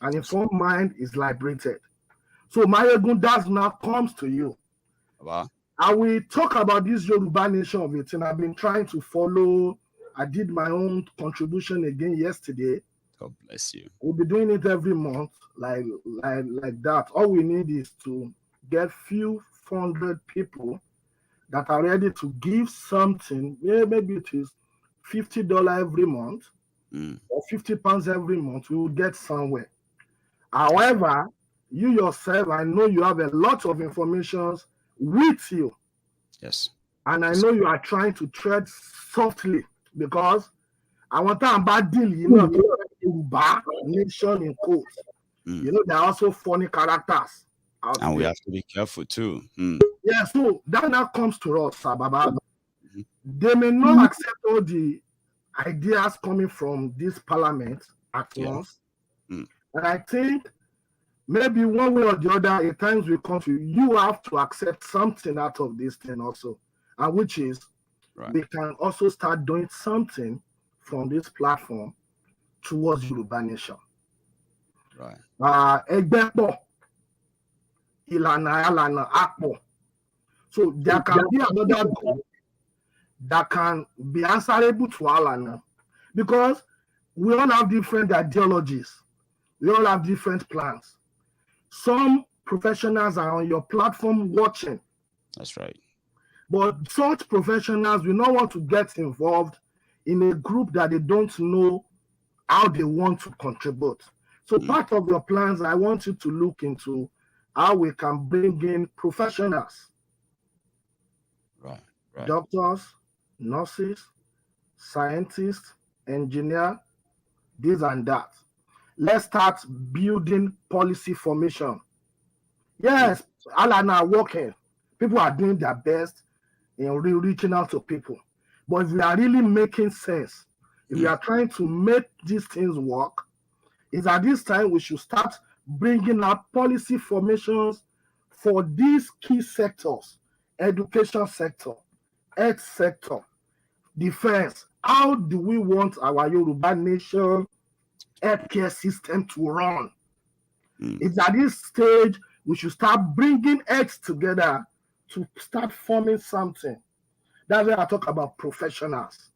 An informed mind is liberated. So Maiyegun, that now comes to you. Wow. I will talk about this Yoruba Nation of it, and I've been trying to follow. I did my own contribution again yesterday. God bless you. We'll be doing it every month, like that. All we need is to get few hundred people that are ready to give something. Yeah, maybe it is $50 every month or £50 every month. We will get somewhere. However, you yourself, I know you have a lot of information with you. Yes. And I know you are trying to tread softly because I want to bad deal, Yoruba Nation in quotes. There are also funny characters. And we have to be careful too. Yeah, so that now comes to us, Sababa. They may not accept all the ideas coming from this parliament at once. And I think maybe one way or the other, at times we come to you have to accept something out of this thing also, and which is we can also start doing something from this platform towards Yoruba Nation. Egbepo, Ilana Akpo. So there can be another goal that can be answerable to Alana, because we all have different ideologies. We all have different plans. Some professionals are on your platform watching. That's right. But such professionals will not want to get involved in a group that they don't know how they want to contribute. So part of your plans, I want you to look into how we can bring in professionals. Right. Doctors, nurses, scientists, engineers, this and that. Let's start building policy formation. Yes, Alana are working. People are doing their best in reaching out to people. But if we are really making sense, if we are trying to make these things work, it's at this time we should start bringing up policy formations for these key sectors: education sector, health sector, defense. How do we want our Yoruba Nation healthcare system to run? It's at this stage we should start bringing heads together to start forming something. That's why I talk about professionals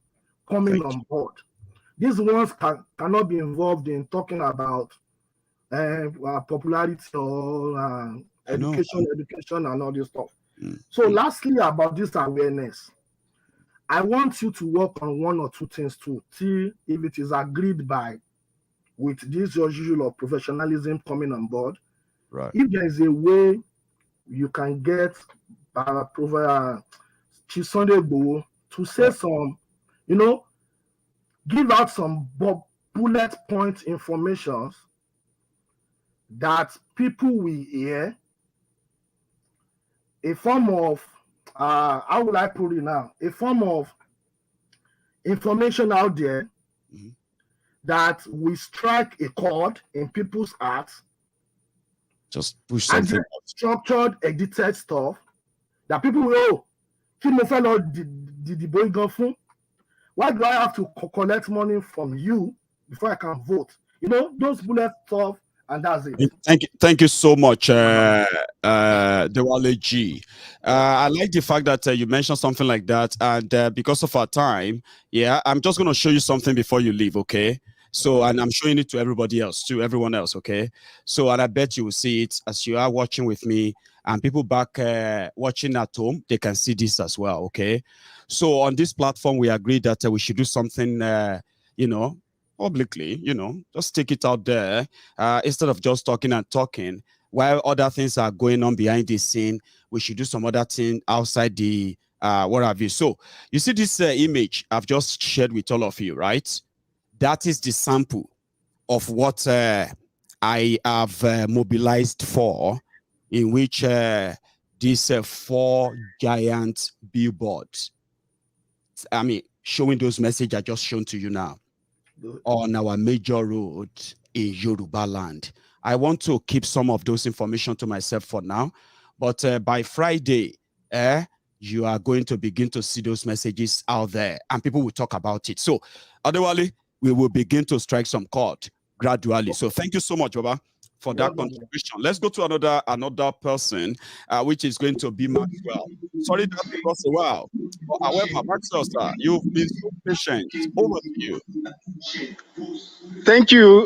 coming on board. These ones cannot be involved in talking about popularity or education and all this stuff. So lastly, about this awareness, I want you to work on one or two things to see if it is agreed by with this usual of professionalism coming on board. Right. If there is a way you can get Chief Sunday Igboho to say some, give out some bullet point information that people will hear, a form of how will I put it now? A form of information out there that we strike a chord in people's hearts. Just push something. And structured, edited stuff that people will, why do I have to collect money from you before I can vote? You know, those bullet stuff, and that's it. Thank you so much, Dewale G. I like the fact that you mentioned something like that, and because of our time, I'm just going to show you something before you leave, okay? So, and I'm showing it to everybody else, to everyone else, okay? So, and I bet you will see it as you are watching with me, and people back watching at home, they can see this as well, okay? So, on this platform, we agreed that we should do something, you know, publicly, you know, just take it out there instead of just talking and talking. While other things are going on behind the scene, we should do some other thing outside the what have you. So, you see this image I've just shared with all of you, right? That is the sample of what I have mobilized for, in which these 4 giant billboards, I mean, showing those messages I just shown to you now on our major road in Yorubaland. I want to keep some of those information to myself for now, but by Friday, you are going to begin to see those messages out there, and people will talk about it. So, Adewale, we will begin to strike some chord gradually. So thank you so much, Baba, for that contribution. Let's go to another person, which is going to be Maxwell. Sorry that took us a while. However, Maxwell, sir, you've been so patient. Over to you. Thank you.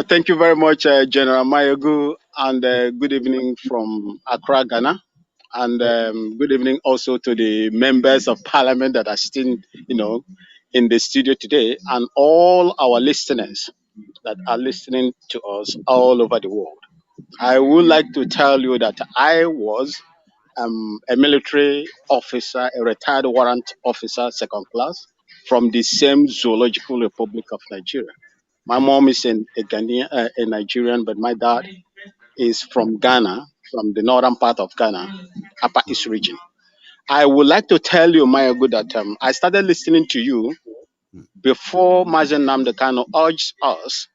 Thank you very much, General Maiyegun, and good evening from Accra, Ghana. And good evening also to the members of parliament that are still, you know, in the studio today, and all our listeners that are listening to us all over the world. I would like to tell you that I was a military officer, a retired warrant officer, second class, from the same Zoological Republic of Nigeria. My mom is a Nigerian, but my dad is from Ghana, from the northern part of Ghana, Upper East region. I would like to tell you, Maiyegun, that I started listening to you before Mazen Nnamdi Kanu urged us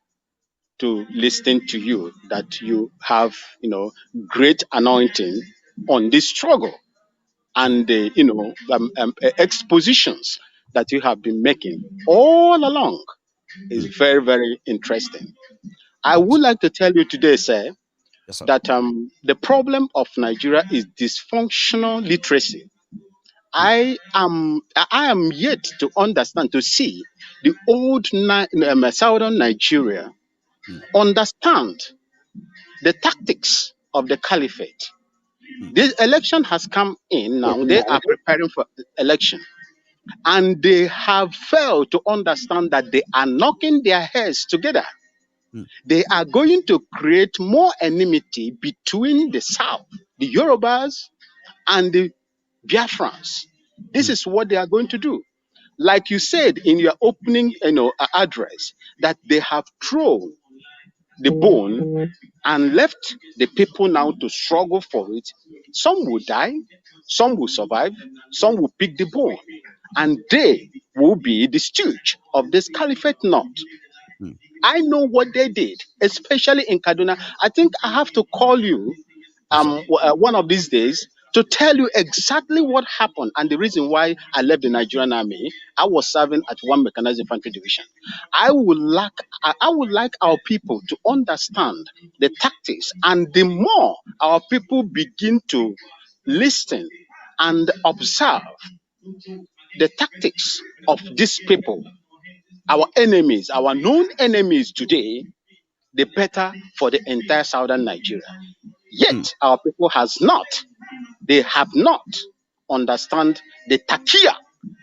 to listen to you, that you have, you know, great anointing on this struggle, and the, you know, expositions that you have been making all along is very, very interesting. I would like to tell you today, sir, Yes, sir. that the problem of Nigeria is dysfunctional literacy. I am yet to understand, to see the old southern Nigeria understand the tactics of the caliphate. This election has come in now. They are preparing for election, and they have failed to understand that they are knocking their heads together. They are going to create more enmity between the South, the Yorubas, and the Biafrans. This is what they are going to do. Like you said in your opening, address, that they have thrown the bone and left the people now to struggle for it. Some will die, some will survive, some will pick the bone, and they will be the stooge of this caliphate knot. I know what they did, especially in Kaduna. I think I have to call you one of these days to tell you exactly what happened and the reason why I left the Nigerian army. I was serving at 1 Mechanized Infantry Division. I would like our people to understand the tactics, and the more our people begin to listen and observe the tactics of these people, our enemies, our known enemies today, the better for the entire southern Nigeria. Yet our people they have not understand the takia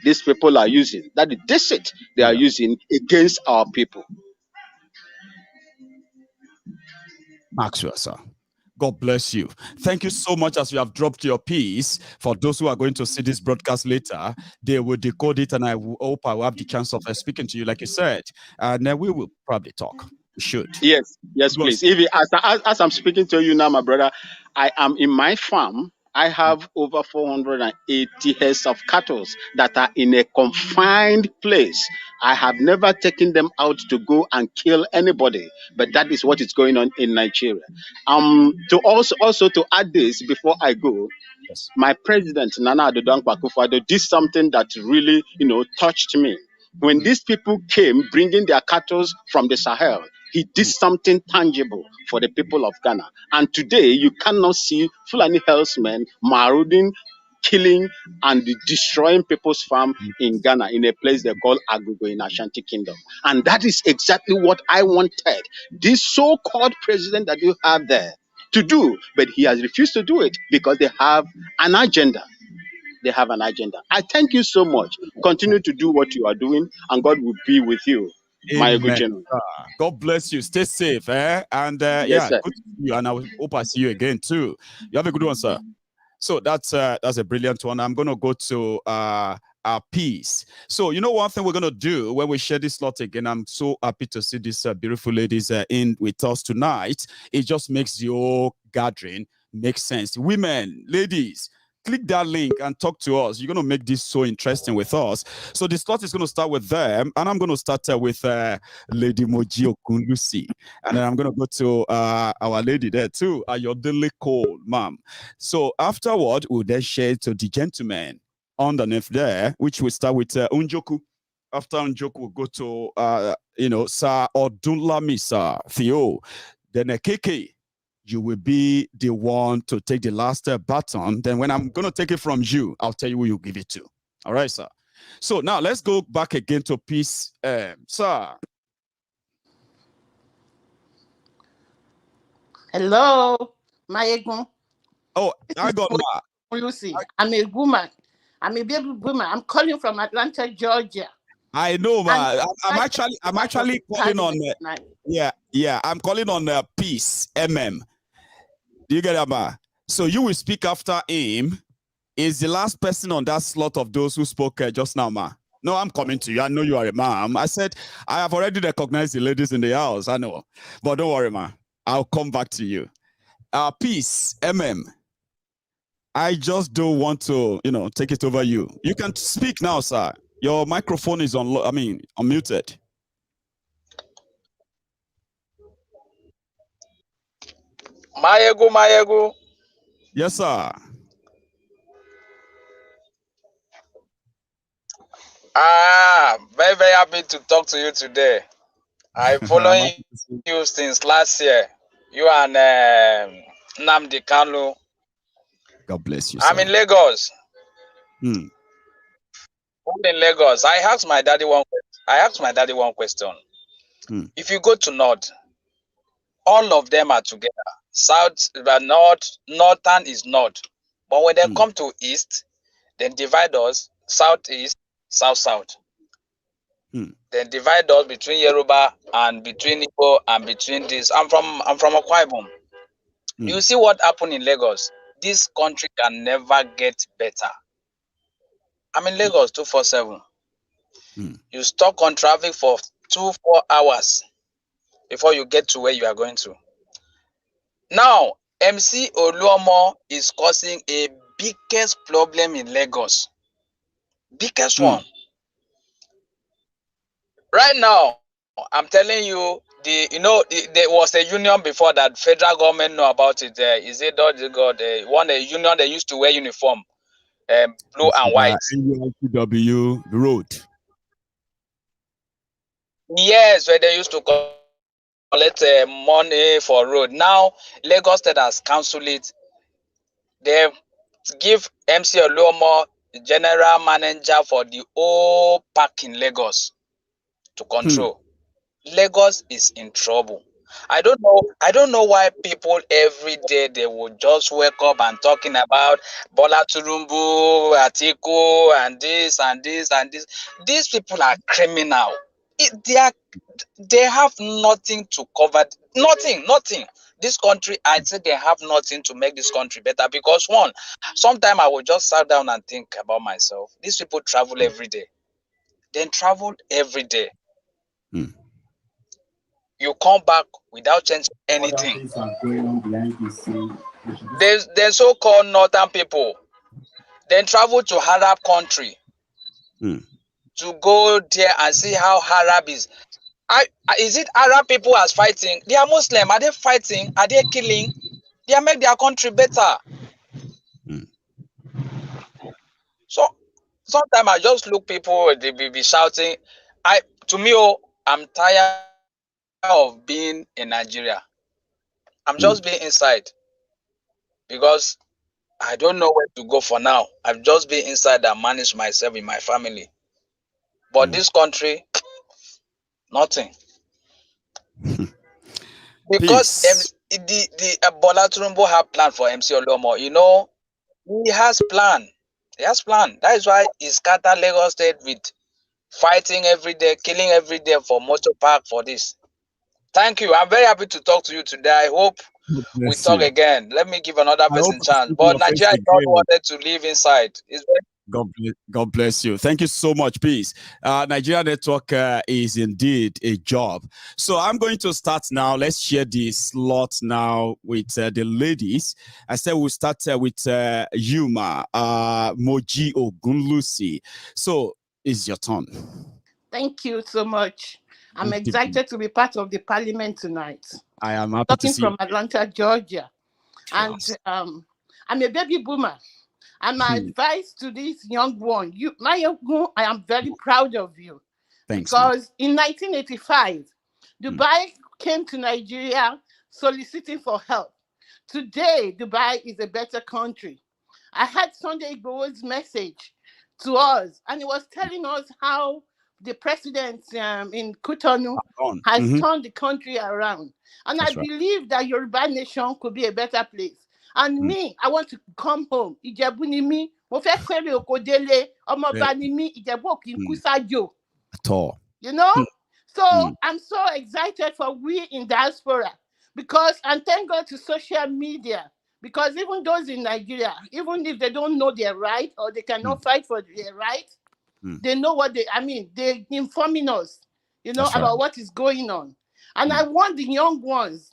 these people are using, that the deceit they are using against our people. Maxwell, sir. God bless you. Thank you so much. As you have dropped your piece, for those who are going to see this broadcast later, they will decode it, and I hope I will have the chance of speaking to you, like you said, and then we will probably talk. We should. Yes, please. If as I'm speaking to you now, my brother, I am in my farm I have over 480 heads of cattle that are in a confined place. I have never taken them out to go and kill anybody, but that is what is going on in Nigeria. To also to add this before I go, Yes. my president Nana Addo Dankwa Akufo-Addo did something that really, touched me. When these people came bringing their cattle from the Sahel, he did something tangible for the people of Ghana. And today, you cannot see Fulani herdsmen marauding, killing, and destroying people's farm in Ghana, in a place they call Agogo in Ashanti Kingdom. And that is exactly what I wanted this so-called president that you have there to do. But he has refused to do it because they have an agenda. They have an agenda. I thank you so much. Continue to do what you are doing, and God will be with you, my good Amen. general. God bless you. Stay safe, And Yes, yeah, sir. good to see you. And I hope I see you again too. You have a good one, sir. So that's a brilliant one. I'm gonna go to our piece. So one thing we're gonna do when we share this slot again. I'm so happy to see these beautiful ladies in with us tonight. It just makes the whole gathering make sense. Women, ladies, click that link and talk to us. You're going to make this so interesting with us. So the slot is going to start with them, and I'm going to start with Lady Moji Okunlusi, and then I'm going to go to our lady there too, Ayodele Cole, ma'am. So afterward, we'll then share to the gentlemen underneath there, which will start with Unjoku. After Unjoku, we'll go to Sir Odunlami, Sir Theo, then KK. You will be the one to take the last baton. Then when I'm going to take it from you, I'll tell you who you give it to. All right, sir. So now let's go back again to peace. Sir. Hello, Maiyegun. Oh, I got Lucy. I'm a woman. I'm a baby woman. I'm calling from Atlanta, Georgia. I know, man. I'm actually calling on. I'm calling on Peace MM. Do you get that, ma? So you will speak after him. Is the last person on that slot of those who spoke just now, ma? No, I'm coming to you. I know you are a ma'am. I said I have already recognized the ladies in the house. I know, but don't worry, ma. I'll come back to you. Peace, I just don't want to, take it over you. You can speak now, sir. Your microphone is unmuted. Maiyegun. Yes, sir. Very, very happy to talk to you today. I following you since last year. You and Nnamdi Kanu. God bless you, I'm sir. in Lagos. I'm in Lagos. I asked my daddy one question. If you go to North, all of them are together. South, but Northern is North. But when they come to East, they divide us, Southeast, South. Then divide us between Yoruba and between Igbo and between this. I'm from Akwa Ibom. You see what happened in Lagos? This country can never get better. I'm in Lagos 247. You stuck on traffic for 2-4 hours before you get to where you are going to. Now, MC Oluomo is causing a biggest problem in Lagos. Biggest one. Right now, I'm telling you, there was a union before that federal government know about it. Is it a union they used to wear uniform, blue and white? NURTW road. Yes, where they used to collect money for road. Now Lagos State has cancelled it. They give MC Oluomo general manager for the whole park in Lagos to control. Lagos is in trouble. I don't know why people every day they would just wake up and talking about Bola Tinubu, Atiku, and this and this and this. These people are criminal. They have nothing to cover. Nothing. This country, I'd say they have nothing to make this country better because sometimes I will just sit down and think about myself. These people travel every day. They travel every day. You come back without changing anything. Other things are going on behind the scene. the so-called northern people, then travel to Arab country to go there and see how Arab is. Is it Arab people as fighting? They are Muslim. Are they fighting? Are they killing? They make their country better. So sometimes I just look people, they be shouting. I'm tired of being in Nigeria. I'm just being inside because I don't know where to go for now. I've just been inside and manage myself in my family. But this country, nothing. Because the Bola Tinubu have plan for MC Olomo. You know, he has plan. He has plan. That is why he scattered Lagos State with fighting every day, killing every day for motor park for this. Thank you. I'm very happy to talk to you today. I hope we talk again. Let me give another person chance. But Nigeria is not wanted to live inside. God bless you. Thank you so much. Peace. Nigeria Network is indeed a job. So I'm going to start now. Let's share the slot now with the ladies. I said we'll start with Yuma, Moji Ogunlusi. So it's your turn. Thank you so much. I'm excited to be part of the parliament tonight. I am happy to see you. Talking from Atlanta, Georgia. And I'm a baby boomer. And my advice to this young one, Maiyegun, I am very proud of you. Thanks. Because in 1985, Dubai came to Nigeria soliciting for help. Today, Dubai is a better country. I had Sunday Igboho's message to us, and he was telling us how the president in Cotonou has turned the country around. And I believe that Yoruba Nation could be a better place. And me, I want to come home. Ìjẹ̀bú ni mí, mo fẹ́ fẹ́rẹ̀ oko délé, ọmọọba ni mí, Ìjẹ̀bú ò kì í kú sájò. At all. You know? So I'm so excited for we in diaspora because, and thank God to social media, because even those in Nigeria, even if they don't know their right or they cannot fight for their right, they know what they're informing us, you know, about what is going on. And I want the young ones,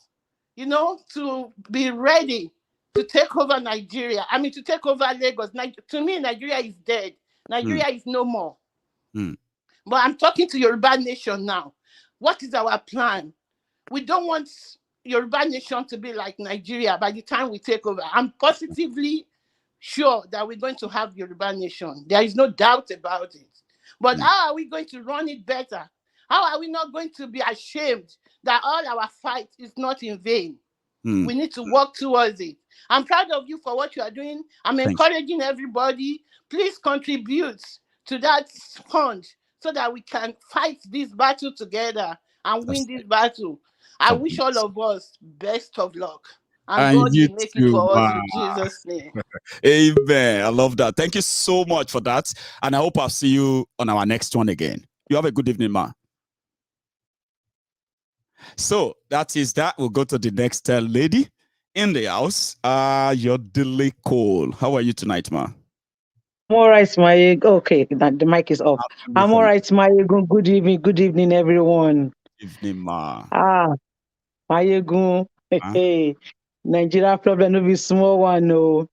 you know, to be ready to take over Nigeria. To take over Lagos. To me, Nigeria is dead. Nigeria is no more. But I'm talking to Yoruba Nation now. What is our plan? We don't want Yoruba Nation to be like Nigeria by the time we take over. I'm positively sure that we're going to have Yoruba Nation. There is no doubt about it. But how are we going to run it better? How are we not going to be ashamed that all our fight is not in vain? We need to work towards it. I'm proud of you for what you are doing. I'm encouraging everybody. Please contribute to that fund so that we can fight this battle together and win this battle. I wish all of us best of luck. And God will make it for us in Jesus' name. Amen. I love that. Thank you so much for that. And I hope I'll see you on our next one again. You have a good evening, ma. So that is that. We'll go to the next lady in the house. Your delay call. How are you tonight, ma? I'm all right, Maiyegun. Okay, the mic is off. I'm all right, Maiyegun. Good evening, everyone. Good evening, ma. Maiyegun. Hey, Nigeria problem will be small one, no.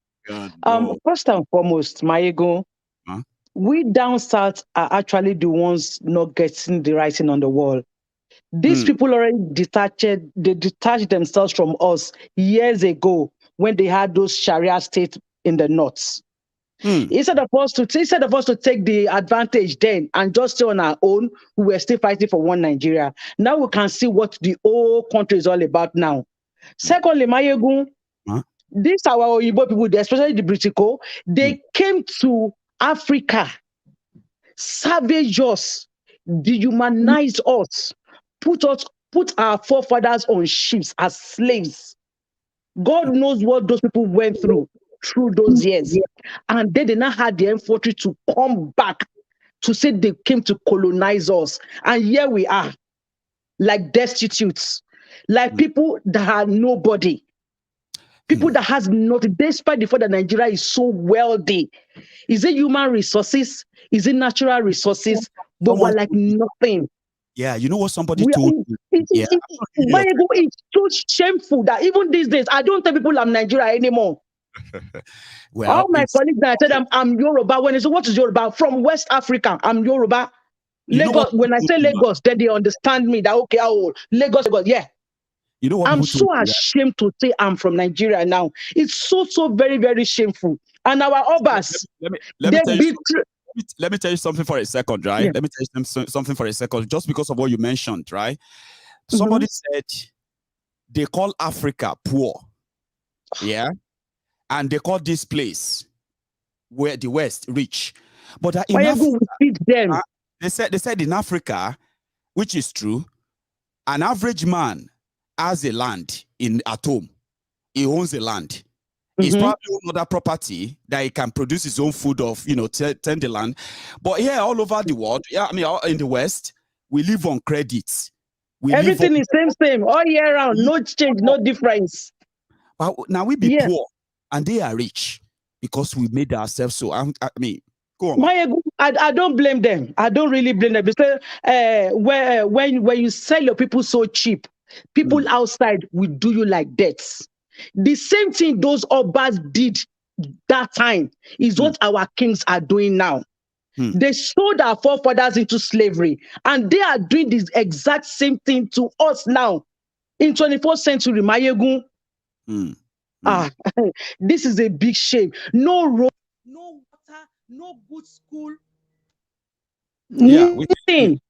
First and foremost, Maiyegun, we down south are actually the ones not getting the writing on the wall. These people already detached themselves from us years ago when they had those Sharia states in the north. Instead of us to take the advantage then and just stay on our own, we were still fighting for one Nigeria. Now we can see what the whole country is all about now. Secondly, Maiyegun, these our Oyibo people, especially the Politico, they came to Africa, savage us, dehumanize us, put our forefathers on ships as slaves. God knows what those people went through those years. And then they now had the infantry to come back to say they came to colonize us. And here we are, like destitutes, like people that are nobody, people that has nothing, despite the fact that Nigeria is so wealthy. Is it human resources? Is it natural resources? But we're like nothing. Yeah, you know what somebody told me? Yeah, It's so shameful that even these days, I don't tell people I'm Nigeria anymore. Well, all my colleagues, I said I'm Yoruba. When they say, what is Yoruba? From West Africa, I'm Yoruba. Lagos, when I say Lagos, then they understand me that, okay, Lagos, yeah. You know what I'm so ashamed to say I'm from Nigeria now. It's so very, very shameful. And our Obas, let me tell you something for a second, right? Yeah. Let me tell you something for a second, just because of what you mentioned, right? Somebody said they call Africa poor, yeah, and they call this place where the West rich. But in Africa, feed them. They said in Africa, which is true, an average man has a land at home. He owns a land. It's probably another property that he can produce his own food of, tend the land. But here, all over the world, in the West, we live on credit. Everything is same, all year round, no change, no difference. But now we be poor, and they are rich because we made ourselves so. I mean, go on. Maiyegun, I don't blame them. I don't really blame them because when you sell your people so cheap, people outside will do you like that. The same thing those Obas did that time is what our kings are doing now. They sold our forefathers into slavery, and they are doing this exact same thing to us now in 21st century. Maiyegun, this is a big shame. No road, no water, no good school. Nothing.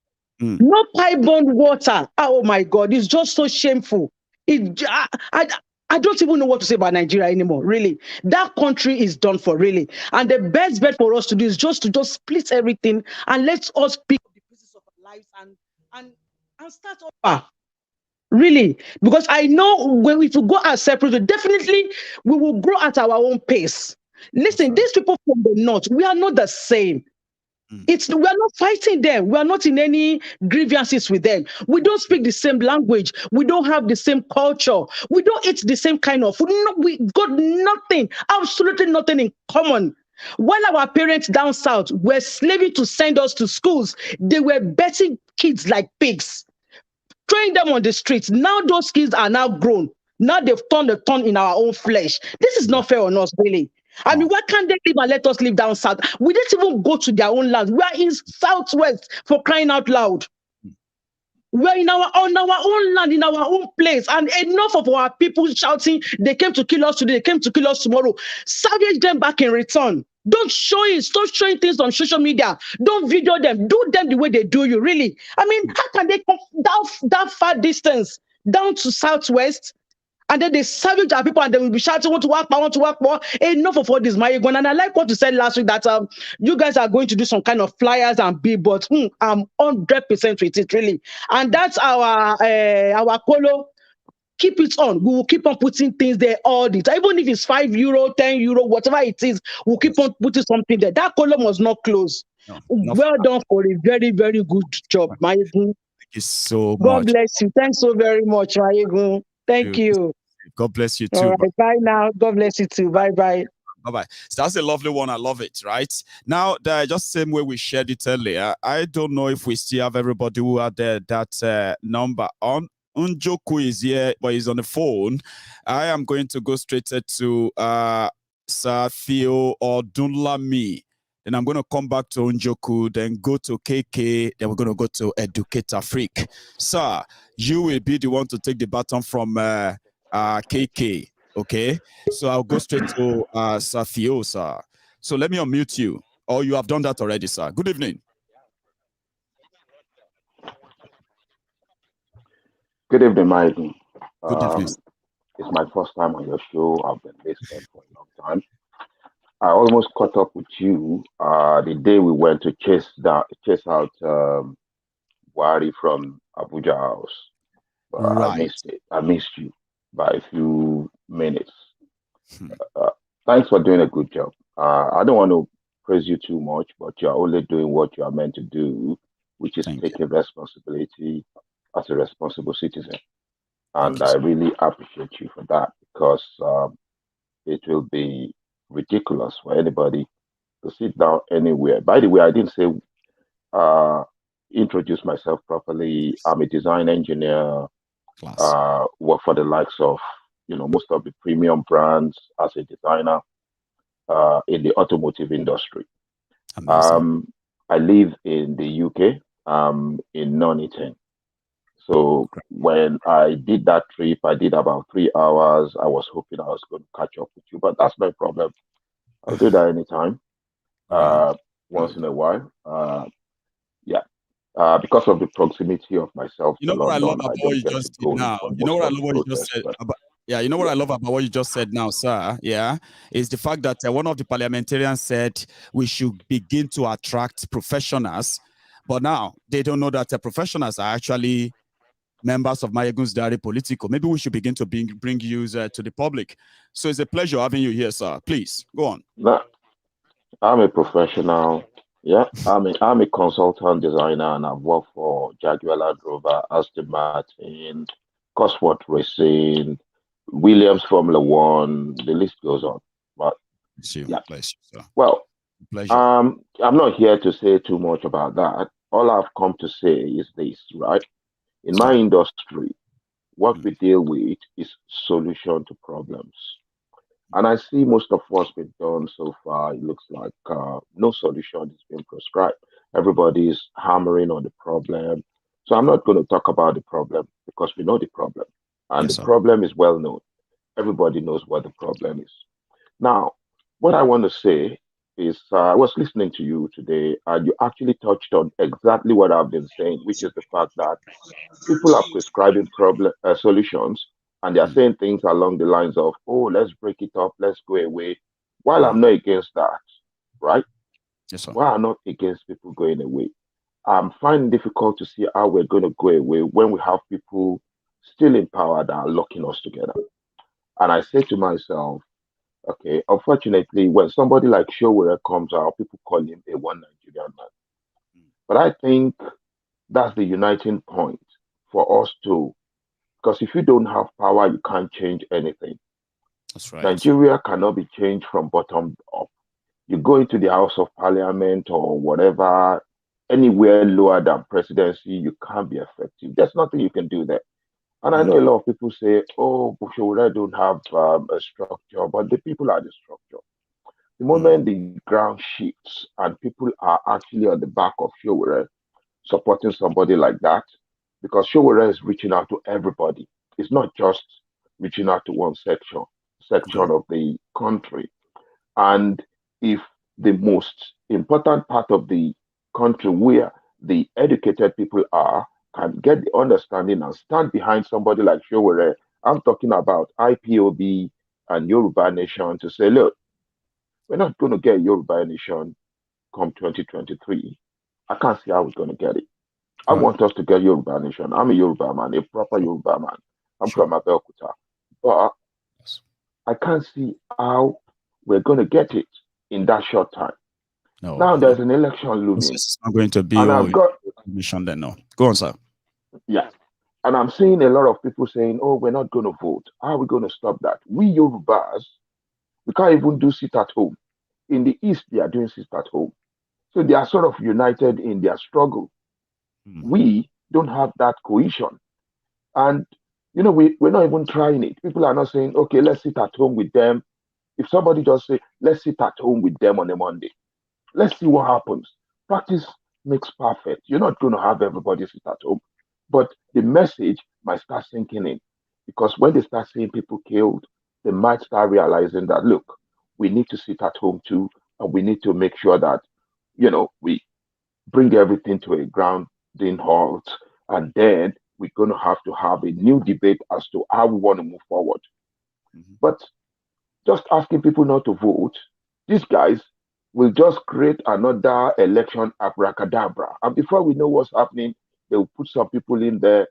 No pipe-borne water. Oh my God, it's just so shameful. I don't even know what to say about Nigeria anymore, really. That country is done for, really. And the best bet for us to do is just to split everything and let us pick up the pieces of our lives and start over. Really. Because I know if we go as separate, definitely we will grow at our own pace. Listen, these people from the north, we are not the same. We are not fighting them. We are not in any grievances with them. We don't speak the same language. We don't have the same culture. We don't eat the same kind of food. No, we got nothing, absolutely nothing in common. While our parents down south were slaving to send us to schools, they were betting kids like pigs, throwing them on the streets. Now those kids are now grown. Now they've turned the turn in our own flesh. This is not fair on us, really. I mean, why can't they live and let us live down south? We didn't even go to their own land. We are in southwest, for crying out loud. We're on our own land, in our own place. And enough of our people shouting, they came to kill us today, they came to kill us tomorrow. Savage them back in return. Don't show it. Stop showing things on social media. Don't video them. Do them the way they do you, really. I mean, how can they come that far distance down to southwest? And then they savage our people and they will be shouting, want to work more. Enough of all this, Maiyegun. And I like what you said last week that you guys are going to do some kind of flyers and billboards. I'm 100% with it, really. And that's our colo. Keep it on. We will keep on putting things there all the time. Even if it's €5, €10, whatever it is, we'll keep on putting something there. That column must not close. No, well done for a very, very good job, Maiyegun. Thank you so much. God bless you. Thanks so very much, Maiyegun. Thank you. God bless you too. All right, bye now. God bless you too. Bye. Bye-bye. So that's a lovely one. I love it, right? Now, just the same way we shared it earlier, I don't know if we still have everybody who had that number on. Njoku is here, but he's on the phone. I am going to go straight to Sir Theo or Dunlami. Then I'm going to come back to Njoku, then go to KK, then we're going to go to Educator Freak. Sir, you will be the one to take the baton from KK, okay? So I'll go straight to Sir Theo, sir. So let me unmute you. Or you have done that already, sir. Good evening. Good evening, Maiyegun. Good evening. It's my first time on your show. I've been listening for a long time. I almost caught up with you the day we went to chase out Buhari from Abuja House. Right. I missed you by a few minutes. Thanks for doing a good job. I don't want to praise you too much, but you're only doing what you are meant to do, which is taking responsibility as a responsible citizen. And I really appreciate you for that, because it will be ridiculous for anybody to sit down anywhere. By the way, I didn't say introduce myself properly. I'm a design engineer. Work for the likes of, most of the premium brands as a designer in the automotive industry. I live in the UK, in Nuneaton. So when I did that trip, I did about 3 hours. I was hoping I was going to catch up with you, but that's no problem. I'll do that anytime, once in a while. Because of the proximity of myself to what I love London, about I what don't you get just to said go now. for You know most what I of love the what you just protests. said But about. Yeah, you know what I love about what you just said now, sir. Yeah, is the fact that one of the parliamentarians said we should begin to attract professionals, but now they don't know that the professionals are actually members of Maiyegun's Diary Politico. Maybe we should begin to bring you to the public. So it's a pleasure having you here, sir. Please go on. no, I'm a professional. Yeah, I'm a consultant designer, and I've worked for Jaguar Land Rover, Aston Martin, Cosworth Racing, Williams Formula One. The list goes on. But yeah, bless you, sir. Well, pleasure. I'm not here to say too much about that. All I've come to say is this, right? In my industry, what we deal with is solution to problems. And I see most of what's been done so far, it looks like no solution is being prescribed. Everybody's hammering on the problem. So I'm not going to talk about the problem because we know the problem. And the problem is well known. Everybody knows what the problem is. Now, what I want to say is I was listening to you today, and you actually touched on exactly what I've been saying, which is the fact that people are prescribing solutions, and they are saying things along the lines of, "Oh, let's break it up, let's go away." While I'm not against that, right? Yes, sir. While I'm not against people going away, I'm finding difficult to see how we're going to go away when we have people still in power that are locking us together. And I say to myself, okay, unfortunately, when somebody like Showore comes out, people call him a one Nigerian man. But I think that's the uniting point for us to, because if you don't have power, you can't change anything. That's right. Nigeria cannot be changed from bottom up. You go into the House of Parliament or whatever, anywhere lower than presidency, you can't be effective. There's nothing you can do there. And I know a lot of people say, oh, Bushore don't have a structure, but the people are the structure. The moment the ground shifts and people are actually on the back of Showore supporting somebody like that, because Showore is reaching out to everybody. It's not just reaching out to one section of the country. And if the most important part of the country where the educated people are can get the understanding and stand behind somebody like Showore, I'm talking about IPOB and Yoruba Nation, to say, look, we're not going to get Yoruba Nation come 2023. I can't see how we're going to get it. I want us to get Yoruba Nation. I'm a Yoruba man, a proper Yoruba man. I'm from Abeokuta. But I can't see how we're going to get it in that short time. Now there's an election looming. It's not going to be and I've got mission then, no. Go on, sir. Yeah. And I'm seeing a lot of people saying, oh, we're not going to vote. How are we going to stop that? We Yorubas, we can't even do sit at home. In the East, they are doing sit at home. So they are sort of united in their struggle. We don't have that cohesion. And, we're not even trying it. People are not saying, okay, let's sit at home with them. If somebody just say, let's sit at home with them on a Monday, let's see what happens. Practice makes perfect. You're not going to have everybody sit at home. But the message might start sinking in. Because when they start seeing people killed, they might start realizing that, look, we need to sit at home too. And we need to make sure that, we bring everything to a grounding halt. And then we're going to have a new debate as to how we want to move forward. But just asking people not to vote, these guys will just create another election abracadabra. And before we know what's happening, they will put some people in there.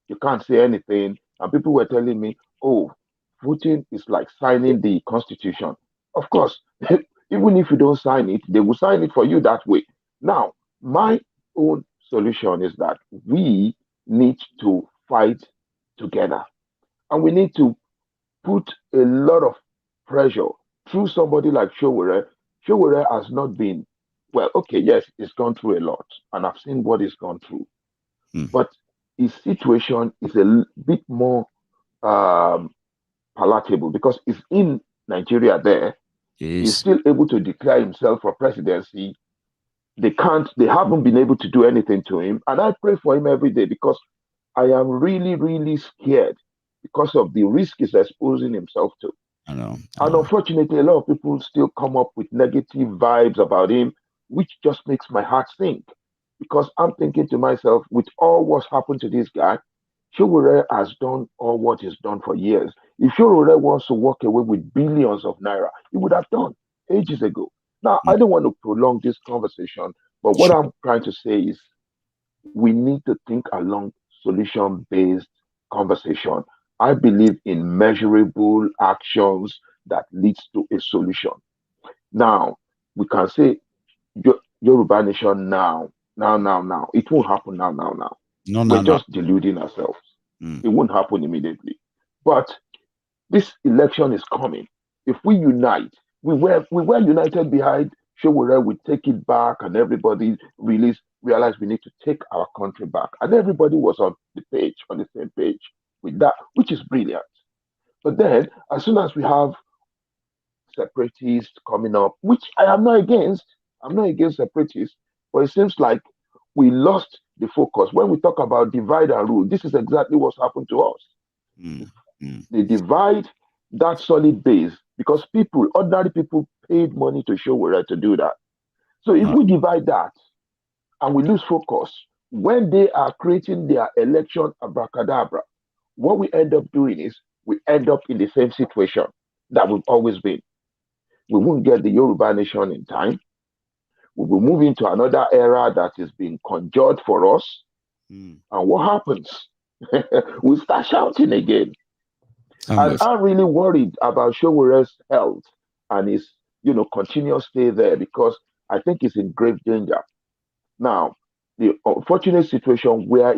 You can't say anything. And people were telling me, oh, voting is like signing the constitution. Of course, even if you don't sign it, they will sign it for you that way. Now, my own solution is that we need to fight together. And we need to put a lot of pressure through somebody like Showore. Showore has not been well, okay, yes, he's gone through a lot, and I've seen what he's gone through. But his situation is a bit more palatable because he's in Nigeria there. He's still able to declare himself for presidency. They haven't been able to do anything to him. And I pray for him every day because I am really, really scared because of the risk he's exposing himself to. I know. And unfortunately, a lot of people still come up with negative vibes about him, which just makes my heart sink. Because I'm thinking to myself, with all what's happened to this guy, Showore has done all what he's done for years. If Showore wants to walk away with billions of naira, he would have done ages ago. Now, I don't want to prolong this conversation, but what I'm trying to say is we need to think along solution-based conversation. I believe in measurable actions that leads to a solution. Now, we can say Yoruba Nation now. It won't happen now. We're just deluding ourselves. It won't happen immediately. But this election is coming. If we unite, we were united behind Showore, we take it back, and everybody realized we need to take our country back. And everybody was on the same page with that, which is brilliant. But then, as soon as we have separatists coming up, which I am not against, separatists, but it seems like we lost the focus. When we talk about divide and rule, this is exactly what's happened to us. They divide that solid base because ordinary people paid money to Showore to do that. So if we divide that and we lose focus, when they are creating their election abracadabra, what we end up doing is we end up in the same situation that we've always been. We won't get the Yoruba Nation in time. We will move into another era that is being conjured for us. And what happens? We start shouting again. And I'm really worried about Showore's health and his, continuous stay there because I think he's in grave danger. Now, the unfortunate situation why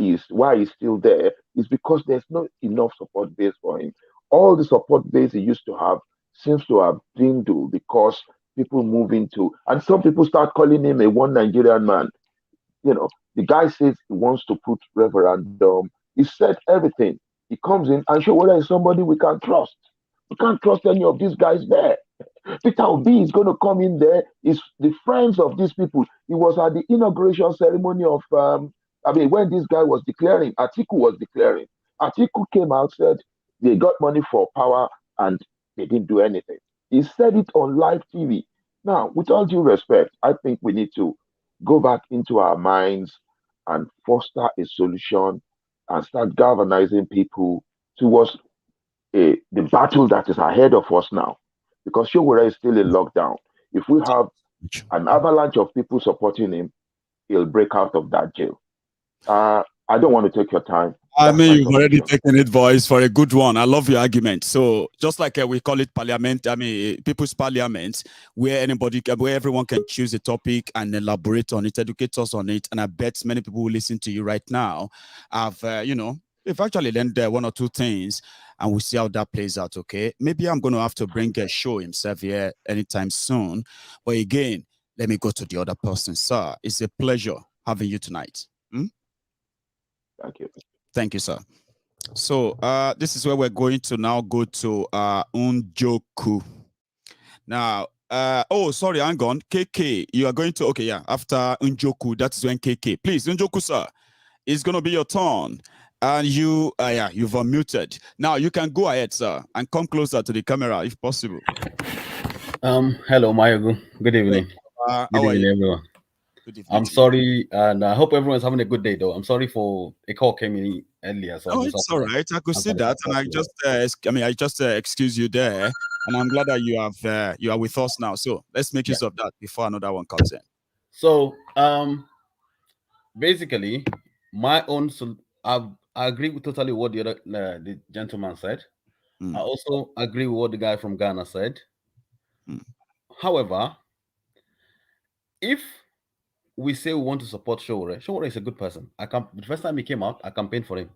he's still there is because there's not enough support base for him. All the support base he used to have seems to have dwindled because people move into, and some people start calling him a one Nigerian man. The guy says he wants to put referendum. He said everything. He comes in and Showore is somebody we can trust. We can't trust any of these guys there. Peter Obi is going to come in there. Is the friends of these people. He was at the inauguration ceremony of, when this guy was declaring, Atiku was declaring. Atiku came out, said they got money for power and they didn't do anything. He said it on live TV. Now, with all due respect, I think we need to go back into our minds and foster a solution and start galvanizing people towards the battle that is ahead of us now. Because Showore is still in lockdown. If we have an avalanche of people supporting him, he'll break out of that jail. I don't want to take your time. You've already taken it, voice, for a good one. I love your argument. So just like we call it parliament, people's parliament, where everyone can choose a topic and elaborate on it, educate us on it. And I bet many people who listen to you right now have, they've actually learned one or two things, and we'll see how that plays out, okay? Maybe I'm going to have to bring a show himself here anytime soon. But again, let me go to the other person. Sir, it's a pleasure having you tonight. Thank you. Thank you, sir. So this is where we're going to now go to Njoku. Now, sorry, hang on. KK, you are going to, okay, yeah, after Njoku, that's when KK. Please, Njoku, sir, it's going to be your turn. And you've unmuted. Now you can go ahead, sir, and come closer to the camera if possible. Hello, Maiyegun. Good evening. Good evening, everyone. I'm sorry, and I hope everyone's having a good day, though. I'm sorry for a call came in earlier. So it's all right. I could see that, and I just excuse you there, and I'm glad that you are with us now. So let's make use of that before another one comes in. So, basically, my own. I agree with totally what the gentleman said. I also agree with what the guy from Ghana said. However, if we say we want to support Showore is a good person. The first time he came out, I campaigned for him.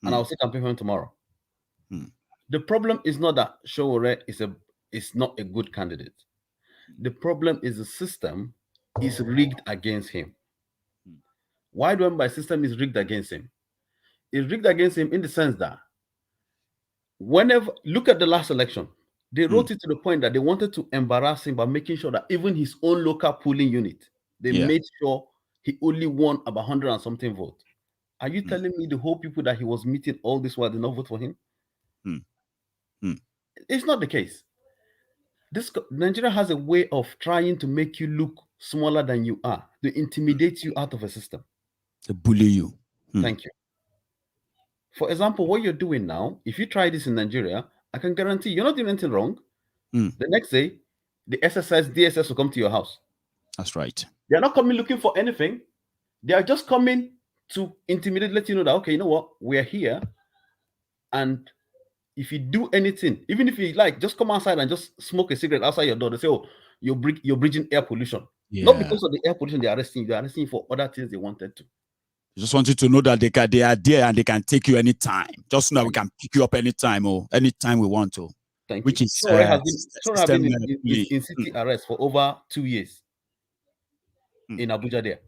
And I'll still campaign for him tomorrow. The problem is not that Showore is not a good candidate. The problem is the system is rigged against him. Why do I mean by system is rigged against him? It's rigged against him in the sense that whenever, look at the last election, they wrote it to the point that they wanted to embarrass him by making sure that even his own local polling unit, they made sure he only won about 100 and something votes. Are you telling me the whole people that he was meeting all this while did not vote for him? It's not the case. Nigeria has a way of trying to make you look smaller than you are, to intimidate you out of a system. To bully you. Thank you. For example, what you're doing now, if you try this in Nigeria, I can guarantee you're not doing anything wrong. The next day, the SSS, DSS will come to your house. That's right. They're not coming looking for anything. They are just coming to intimidate, let you know that, okay, you know what, we're here. And if you do anything, even if you like, just come outside and just smoke a cigarette outside your door, they say, oh, you're bridging air pollution. Not because of the air pollution they're arresting you, they're arresting you for other things they wanted to. I just want you to know that they are there and they can take you anytime. Just so that we can pick you up anytime or anytime we want to. Thank which you. is I've been in city arrest for over 2 years in Abuja there.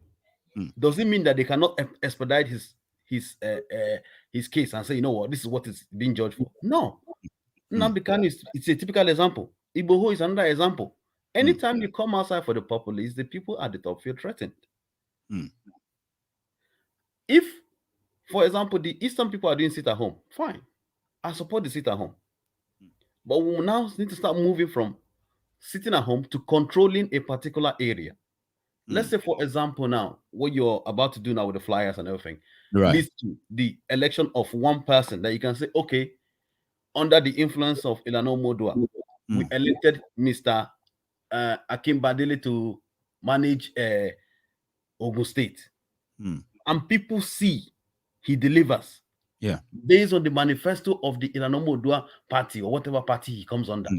Does it mean that they cannot expedite his case and say, you know what, this is what is being judged for? No. Nnamdi Kanu it's a typical example. Igboho is another example. Anytime you come outside for the populace, the people at the top feel threatened. If, for example, the Eastern people are doing sit at home, fine. I support the sit at home. But we now need to start moving from sitting at home to controlling a particular area. Let's say, for example, now, what you're about to do now with the flyers and everything, leads to the election of one person that you can say, okay, under the influence of Ilana Modua, we elected Mr. Akimbadele to manage Ogun State. And people see he delivers. Based on the manifesto of the Ilana Modua party or whatever party he comes under.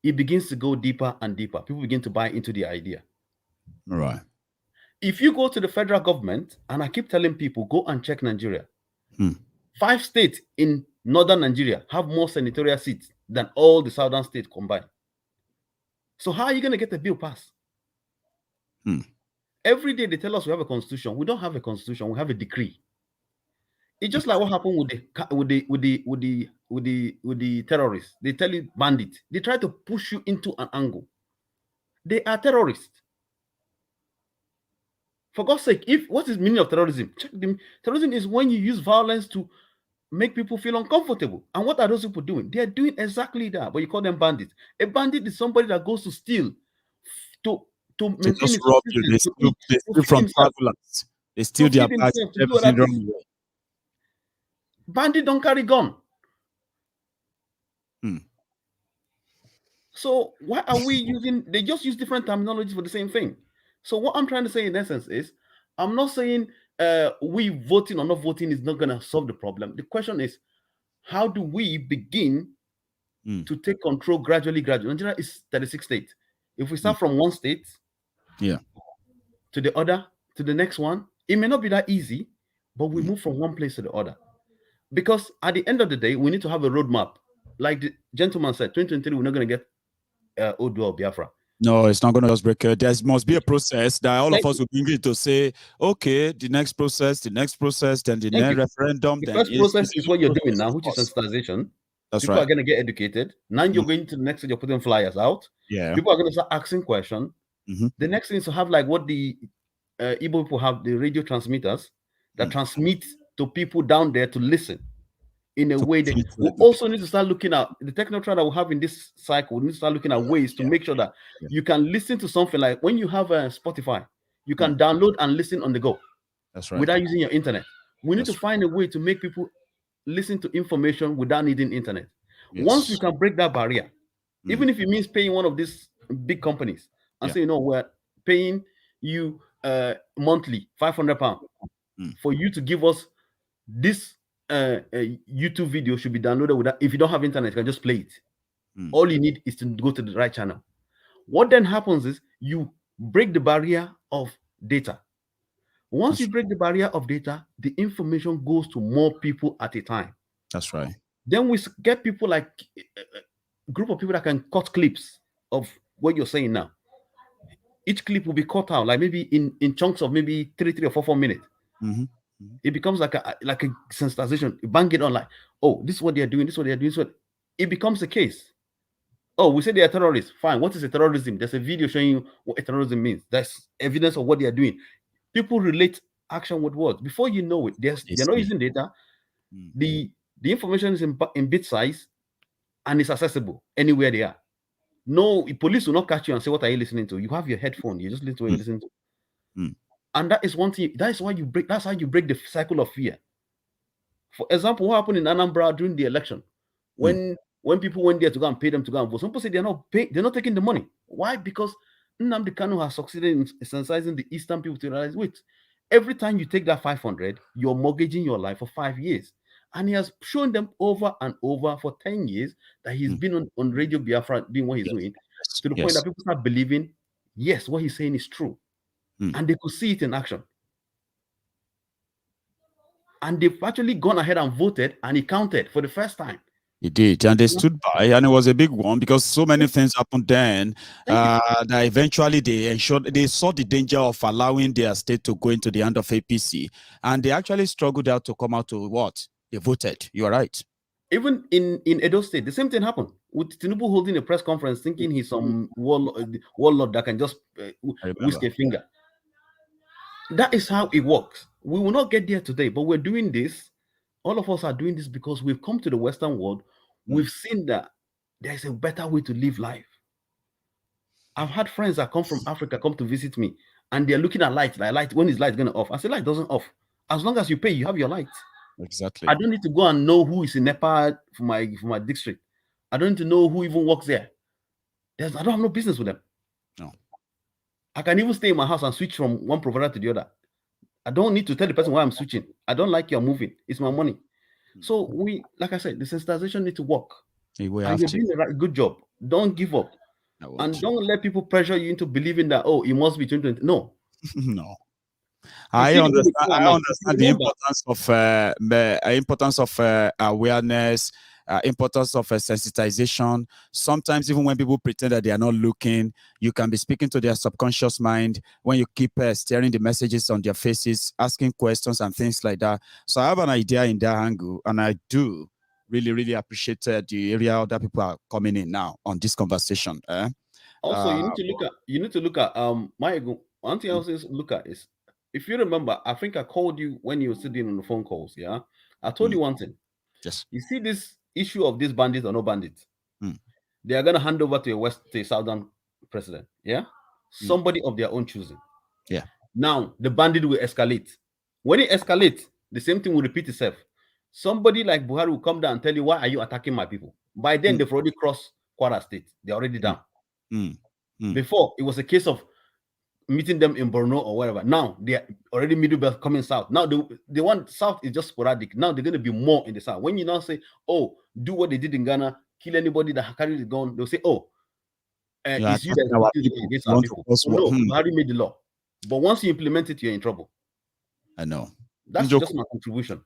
It begins to go deeper and deeper. People begin to buy into the idea. Right. If you go to the federal government, and I keep telling people, go and check Nigeria. 5 states in northern Nigeria have more senatorial seats than all the southern states combined. So how are you going to get the bill passed? Every day they tell us we have a constitution. We don't have a constitution. We have a decree. It's just like what happened with the terrorists. They tell you bandits. They try to push you into an angle. They are terrorists. For God's sake, what is the meaning of terrorism? Check them. Terrorism is when you use violence to make people feel uncomfortable. And what are those people doing? They are doing exactly that, but you call them bandits. A bandit is somebody that goes to steal to maintain his rob you. They steal from travelers. They steal their bags. Bandit don't carry gun. So why are we using? They just use different terminology for the same thing. So what I'm trying to say in essence is, I'm not saying we voting or not voting is not going to solve the problem. The question is, how do we begin to take control gradually? Nigeria is 36 states. If we start from one state, to the other, to the next one, it may not be that easy, but we move from one place to the other. Because at the end of the day, we need to have a roadmap. Like the gentleman said, 2023, we're not going to get Odua or Biafra. No, it's not going to just break it. There must be a process that all of us will begin to say, okay, the next process, then the next referendum. The first process is what you're doing now, which is sensitization. People are going to get educated. Now you're going to the next stage, you're putting flyers out. People are going to start asking questions. The next thing is to have like what the Igbo people have, the radio transmitters that transmit to people down there to listen in a way that we also need to start looking at the techno that we have in this cycle. We need to start looking at ways to make sure that you can listen to something like when you have a Spotify, you can download and listen on the go. That's right. Without using your internet. We need to find a way to make people listen to information without needing internet. Once you can break that barrier, even if it means paying one of these big companies and say, you know, we're paying you monthly £500 for you to give us this YouTube video should be downloaded without, if you don't have internet, you can just play it. All you need is to go to the right channel. What then happens is you break the barrier of data. Once you break the barrier of data, the information goes to more people at a time. That's right. Then we get people like a group of people that can cut clips of what you're saying now. each clip will be cut out, like maybe in chunks of maybe 3 or 4 minutes. It becomes like a sensitization. You bang it on like, oh, this is what they're doing, this is what they're doing. So it becomes a case. Oh, we say they are terrorists. Fine. What is a terrorism? There's a video showing you what a terrorism means. There's evidence of what they are doing. People relate action with words. Before you know it, they're not using data. The information is in bit size and it's accessible anywhere they are. No, police will not catch you and say, what are you listening to? You have your headphone. You just listen to what you're listening to. And that is one thing. That is why you break. That's how you break the cycle of fear. For example, what happened in Anambra during the election, when people went there to go and pay them to go and vote, some people say they're not taking the money. Why? Because Nnamdi Kanu has succeeded in sensitizing the Eastern people to realize, wait, every time you take that 500, you're mortgaging your life for 5 years. And he has shown them over and over for 10 years that he's been on Radio Biafra doing what he's doing, to the point that people start believing, yes, what he's saying is true. And they could see it in action. And they've actually gone ahead and voted, and he counted for the first time. He did, and they stood by, and it was a big one because so many things happened then that eventually they saw the danger of allowing their state to go into the hand of APC, and they actually struggled out to come out to what? They voted. You're right. Even in Edo State, the same thing happened with Tinubu holding a press conference thinking he's some warlord that can just whisk a finger. That is how it works. We will not get there today, but we're doing this. All of us are doing this because we've come to the Western world. We've seen that there's a better way to live life. I've had friends that come from Africa come to visit me, and they're looking at light. Like, light, when is light going to off? I say, light doesn't off. As long as you pay, you have your light. Exactly. I don't need to go and know who is in Nepal for my district. I don't need to know who even works there. I don't have no business with them. No. I can even stay in my house and switch from one provider to the other. I don't need to tell the person why I'm switching. I don't like you're moving. It's my money. So like I said, the sensitization need to work. And you're doing a good job. Don't give up. And don't let people pressure you into believing that, oh, it must be 2020. No. No. I understand the importance of awareness, importance of sensitization. Sometimes even when people pretend that they are not looking, you can be speaking to their subconscious mind when you keep staring the messages on their faces, asking questions and things like that. So I have an idea in that angle, and I do really, really appreciate the area that people are coming in now on this conversation. Also, you need to look at Maiyegun. One thing else is look at is, if you remember, I think I called you when you were sitting on the phone calls. Yeah, I told you one thing. Yes. You see this issue of these bandits or no bandits, they are gonna hand over to a southern president. Yeah, somebody of their own choosing. Yeah. Now the bandit will escalate. When it escalates, the same thing will repeat itself. Somebody like Buhari will come down and tell you, why are you attacking my people? By then they've already crossed Kwara State. They're already down. Before it was a case of meeting them in Borno or wherever. Now they are already middle belt coming south. Now the one south is just sporadic. Now they're going to be more in the south. When you now say, oh, do what they did in Ghana, kill anybody that carries the gun, they'll say, oh, it's you that is against our people. So no, Buhari made the law. But once you implement it, you're in trouble. I know. That's just my contribution.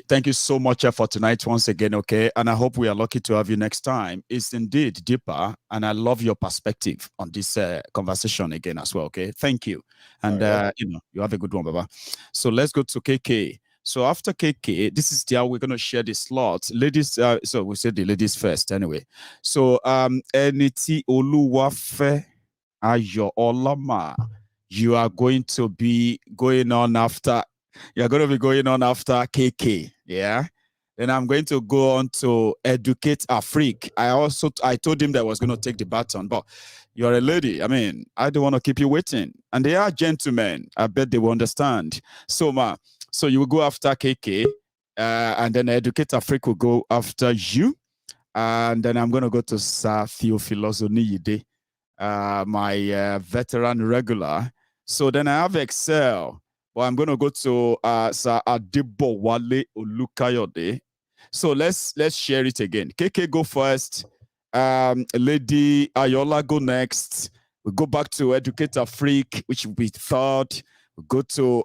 Thank you so much for tonight once again, okay? And I hope we are lucky to have you next time. It's indeed deeper, and I love your perspective on this conversation again as well, okay? Thank you. And, you have a good one, Baba. So let's go to KK. So after KK, this is how we're going to share the slots. Ladies, so we said the ladies first anyway. So, Eniti Oluwafe Ayo Olama, you are going to be going on after... You're going to be going on after KK, yeah? Then I'm going to go on to Educate Afrique. I told him that I was going to take the baton, but you're a lady. I mean, I don't want to keep you waiting. And they are gentlemen. I bet they will understand. So you will go after KK, and then Educate Afrique will go after you. And then I'm going to go to Sir Theophilus Oniyide, my veteran regular. So then I have Excel. Well, I'm going to go to Sir Adibowale Olukayode. So let's share it again. KK, go first. Lady Ayola, go next. We go back to Educate Afrique, which we thought. We go to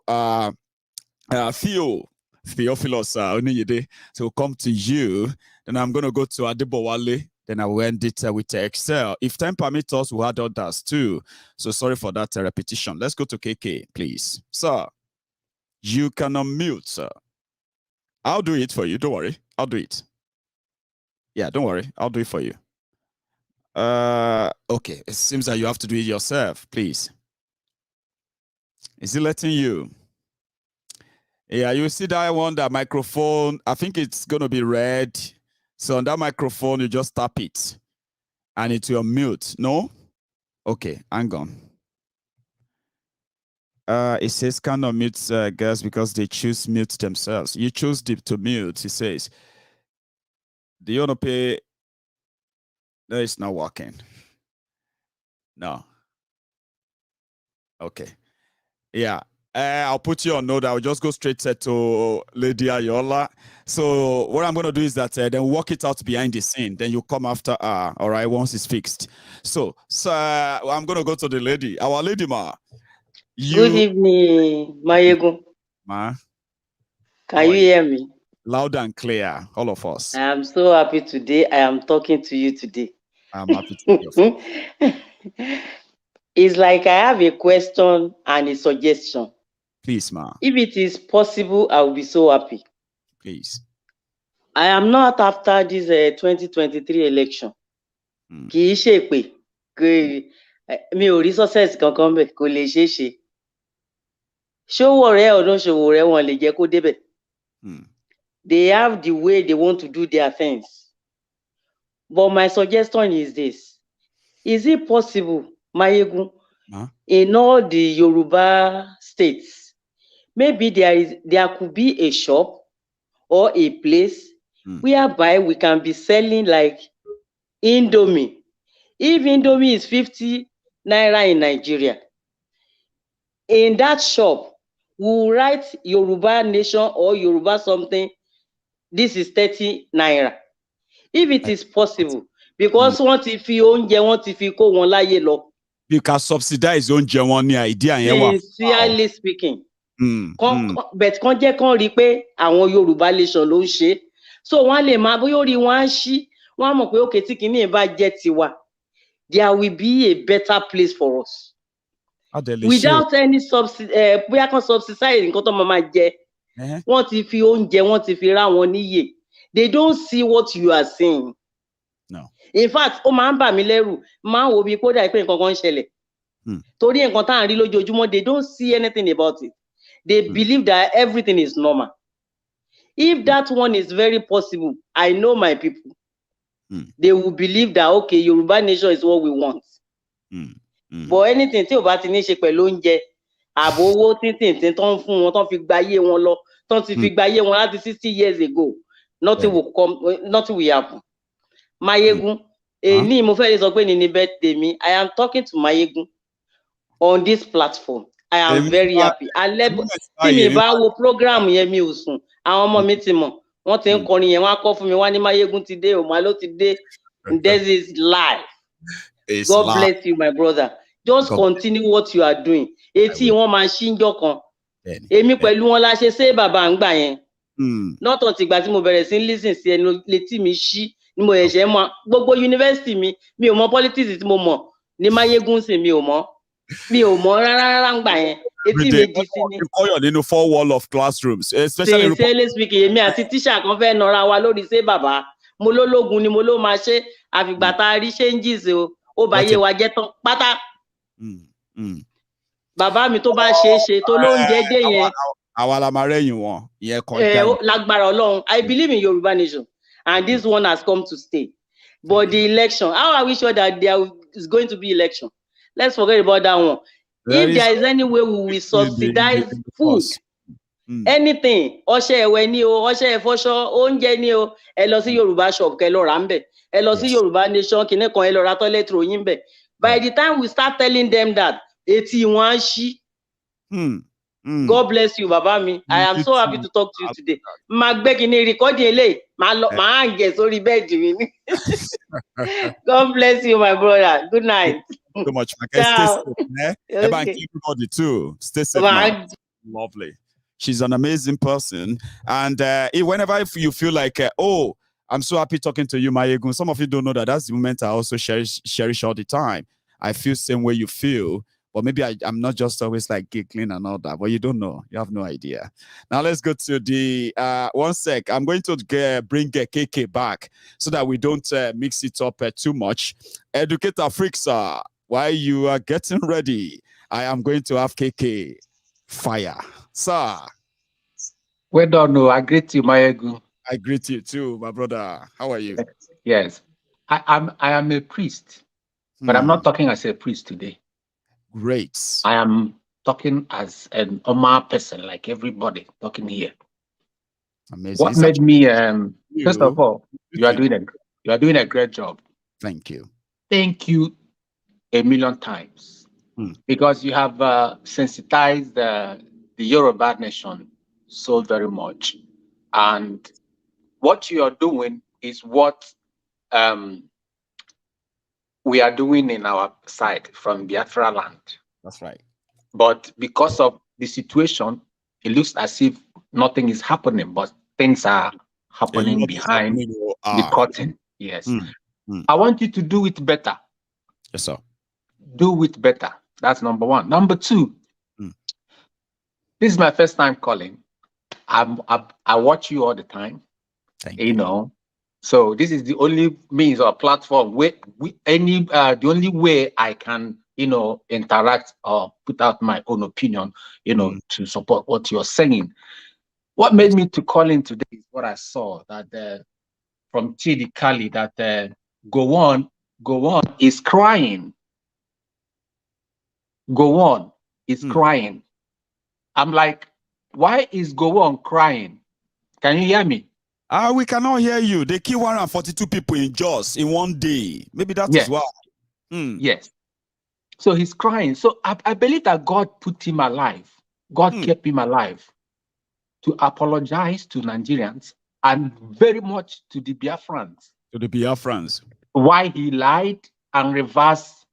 Theophilus Oniyide. So we'll come to you. Then I'm going to go to Adibowale. Then I will end it with Excel. If time permits us, we'll add others too. So sorry for that repetition. Let's go to KK, please. Sir, you can unmute, sir. I'll do it for you. Don't worry. I'll do it. Yeah, don't worry. I'll do it for you. Okay. It seems that you have to do it yourself, please. Is it letting you? Yeah, you see that one, that microphone. I think it's going to be red. So on that microphone, you just tap it and it will mute. No? Okay, hang on. It says cannot mute guys because they choose mute themselves. You choose to mute, it says. Do you want to pay? No, it's not working. No. Okay. Yeah. I'll put you on note. I'll just go straight to Lady Ayola. So what I'm going to do is that then work it out behind the scene. Then you come after her, all right, once it's fixed. So I'm going to go to the lady. Our lady, ma. Good evening, Maiyegun. Ma. Can you hear me? Loud and clear, all of us. I am so happy today. I am talking to you today. I'm happy to hear. It's like I have a question and a suggestion. Please, ma. If it is possible, I will be so happy. Please. I am not after this 2023 election. Kì í ṣe pé mi ò rí success kankan bẹ́ẹ̀ kò lè ṣeé ṣe. Ṣówó rẹ̀ ọ̀dọ́ ṣòwò rẹ̀ wọn lè jẹ́ kó débẹ̀. They have the way they want to do their things. But my suggestion is this. Is it possible, Maiyegun, in all the Yoruba states, maybe there could be a shop or a place whereby we can be selling like Indomie. If Indomie is 50 naira in Nigeria, in that shop, we will write Yoruba Nation or Yoruba something. This is 30 naira. If it is possible, because wọ́n ti fi oúnjẹ wọ́n ti fi kó wọn láyé lọ. You can subsidize oúnjẹ wọn ní idea yẹn wà. Sincerely speaking. But kàn jẹ́ kàn rí pé àwọn Yorùbá Nation ló ń ṣe. So wọ́n lè máa bóyá orí wọn á ṣí, wọ́n á mọ̀ pé okay tí kìíní bá jẹ́ tiwa. There will be a better place for us. Without any bóyá kan subsidize nǹkan tó máa jẹ. Wọ́n ti fi oúnjẹ wọ́n ti fi rá wọn níyè. They don't see what you are saying. No. In fact, ó máa ń bà mí lẹ́rù, máa ń wo bí kódà pé nǹkan kan ń ṣẹlẹ̀. Torí nǹkan tá à ń rí lójoojúmọ́, they don't see anything about it. They believe that everything is normal. If that one is very possible, I know my people. They will believe that, okay, Yoruba Nation is what we want. But anything tí ò bá ti ní ṣe pẹ̀lú oúnjẹ, àbò owó tíntín tó ń fún wọn, tó ń fi gbáyé wọn lọ, tó ń ti fi gbáyé wọn láti 60 years ago, nothing will come, nothing will happen. Maiyegun, èní mo fẹ́ lè sọ pé ní birthday mi, I am talking to Maiyegun on this platform. I am very happy. Tí mi bá wo program yẹn mi ò sùn, àwọn ọmọ mi ti mọ̀, wọ́n ti ń kọrin yẹn, wọ́n á kọ́ fún mi, wọ́n á ní Maiyegun ti dé, Òmà ló ti dé. This is life. God bless you, my brother. Just continue what you are doing. Etí wọn máa ṣí ńjọ́ kan. Èmi pẹ̀lú wọn la ṣe ṣe bàbá ń gbà yẹn. Nọ́tọ̀ tìgbà tí mo bẹ̀rẹ̀ sí listen sí ẹnu létí mi ṣí ni mo ẹ̀ṣẹ̀ mọ̀ gbogbo yunifásitì mi ò mọ̀ politics tí mo mọ̀ ní Maiyegun sí mi ò mọ̀ rárá ń gbà yẹn. Etí mi di sí ni. Kọ́yọ̀ nínú 4 wall of classrooms. Especially speaking, èmi àti tíṣà kan fẹ́ nọra wa lórí ṣé bàbá. Mo lólógun ni mo ló máa ṣe àfìgbà tá a rí changes o. Ó bá yé wa jẹ́ tán pátá. Bàbá mi tó bá ṣe tó ló ń jẹ́ dé yẹn. Àwa la máa rẹ́yìn wọn. Ìyẹn kọjá. Lágbára Ọlọ́run. I believe in Yoruba Nation. And this one has come to stay. But the election, how are we sure that there is going to be election? Let's forget about that one. If there is any way we will subsidize food, anything, ọṣẹ ẹ̀wẹ̀ ni o, ọṣẹ ẹ̀fọṣọ, oúnjẹ ni o, ẹ lọ sí Yorùbá shop kẹ́ lọ rà ńbẹ̀, ẹ lọ sí Yorùbá Nation kìíní kan ẹ lọ ra toilet roll yín ńbẹ̀. By the time we start telling them that, etí wọn á ṣí. God bless you, Baba mi. I am so happy to talk to you today. Magbegini recording eléyìí, máa ń jẹ sórí bẹ́ẹ̀dì mi ni. God bless you, my brother. Good night. So much. Stay safe, and everybody too. Stay safe. Lovely. She's an amazing person, and whenever you feel like, I'm so happy talking to you, Maiyegun. Some of you don't know that that's the moment I also cherish all the time. I feel same way you feel, but maybe I'm not just always like giggling and all that, but you don't know. You have no idea. Now let's go to the, one sec. I'm going to bring KK back so that we don't mix it up too much. Educator Freaks, while you are getting ready, I am going to have KK fire. Sir. Well done. No, I greet you, Maiyegun. I greet you too, my brother. How are you? Yes. I am a priest, but I'm not talking as a priest today. Great. I am talking as an normal person, like everybody talking here. Amazing. What made me first of all, you are doing a great job. Thank you. Thank you a million times. Because you have sensitized the Yoruba Nation so very much. And what you are doing is what we are doing in our side from Biafra land. That's right. But because of the situation, it looks as if nothing is happening, but things are happening behind the curtain. Yes. I want you to do it better. Yes, sir. Do it better. That's number one. Number two, this is my first time calling. I watch you all the time. Thank you know. So this is the only means or platform where the only way I can, interact or put out my own opinion, to support what you're saying. What made me to call in today is what I saw that from Chidi Kali that go on is crying. Go on is crying. I'm like, why is Go on crying? Can you hear me? We cannot hear you. They killed 142 people in Jos in one day. Maybe that is why. Yes. So he's crying. So I believe that God put him alive. God kept him alive to apologize to Nigerians and very much to the Biafrans. To the Biafrans. Why he lied and reversed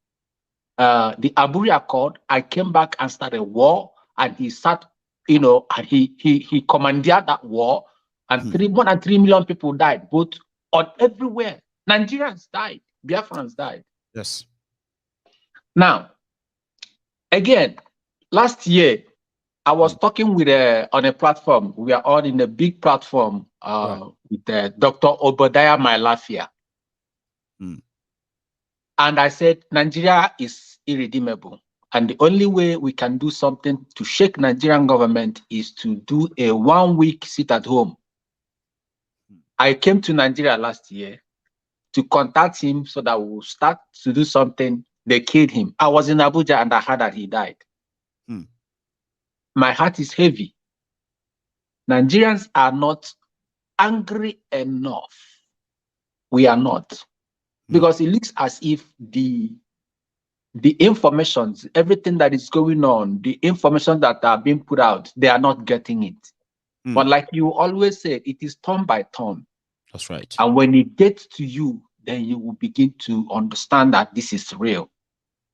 the Aburi Accord. I came back and started a war, and he sat, and he commandeered that war, and more than 3 million people died, both on everywhere. Nigerians died, Biafrans died. Yes. Now, again, last year, I was talking with on a platform. We are on in a big platform with Dr. Obadiah Mailafia. And I said, Nigeria is irredeemable. And the only way we can do something to shake Nigerian government is to do a 1-week sit at home. I came to Nigeria last year to contact him so that we'll start to do something. They killed him. I was in Abuja and I heard that he died. My heart is heavy. Nigerians are not angry enough. We are not. Because it looks as if the information, everything that is going on, the information that are being put out, they are not getting it. But like you always say, it is turn by turn. That's right. And when it gets to you, then you will begin to understand that this is real.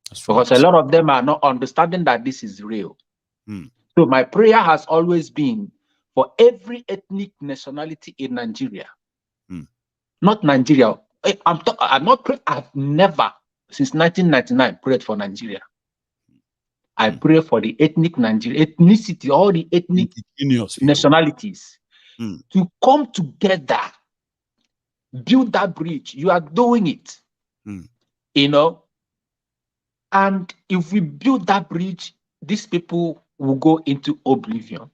That's because a lot of them are not understanding that this is real. So my prayer has always been for every ethnic nationality in Nigeria, not Nigeria. I've never, since 1999, prayed for Nigeria. I pray for the ethnic Nigeria, ethnicity, all the ethnic nationalities to come together, build that bridge. You are doing it, and if we build that bridge, these people will go into oblivion.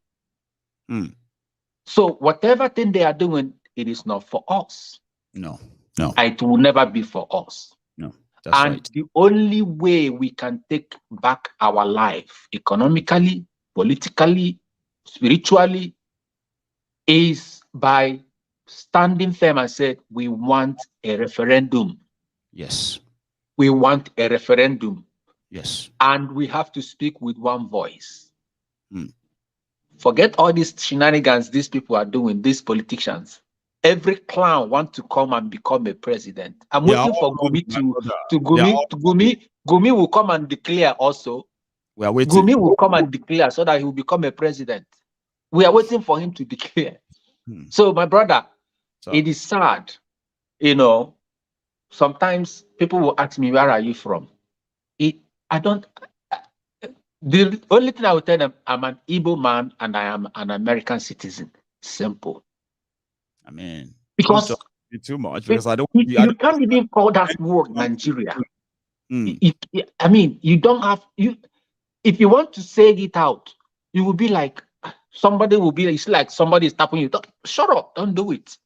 So whatever thing they are doing, it is not for us. No. It will never be for us. No. That's right. The only way we can take back our life economically, politically, spiritually is by standing firm and say, we want a referendum. Yes. We want a referendum. Yes. And we have to speak with one voice. Forget all these shenanigans these people are doing, these politicians. Every clown wants to come and become a president. I'm waiting for Gumi Gumi will come and declare also. We are waiting. Gumi will come and declare so that he will become a president. We are waiting for him to declare. So, my brother, It is sad, you know. Sometimes people will ask me, "Where are you from?" I don't. The only thing I will tell them, I'm an Igbo man and I am an American citizen. Simple. I mean, because don't talk too much because I don't. You can't even call that word Nigeria. I mean, you don't have you. If you want to say it out, you will be like somebody will be. It's like somebody is tapping you. Shut up! Don't do it.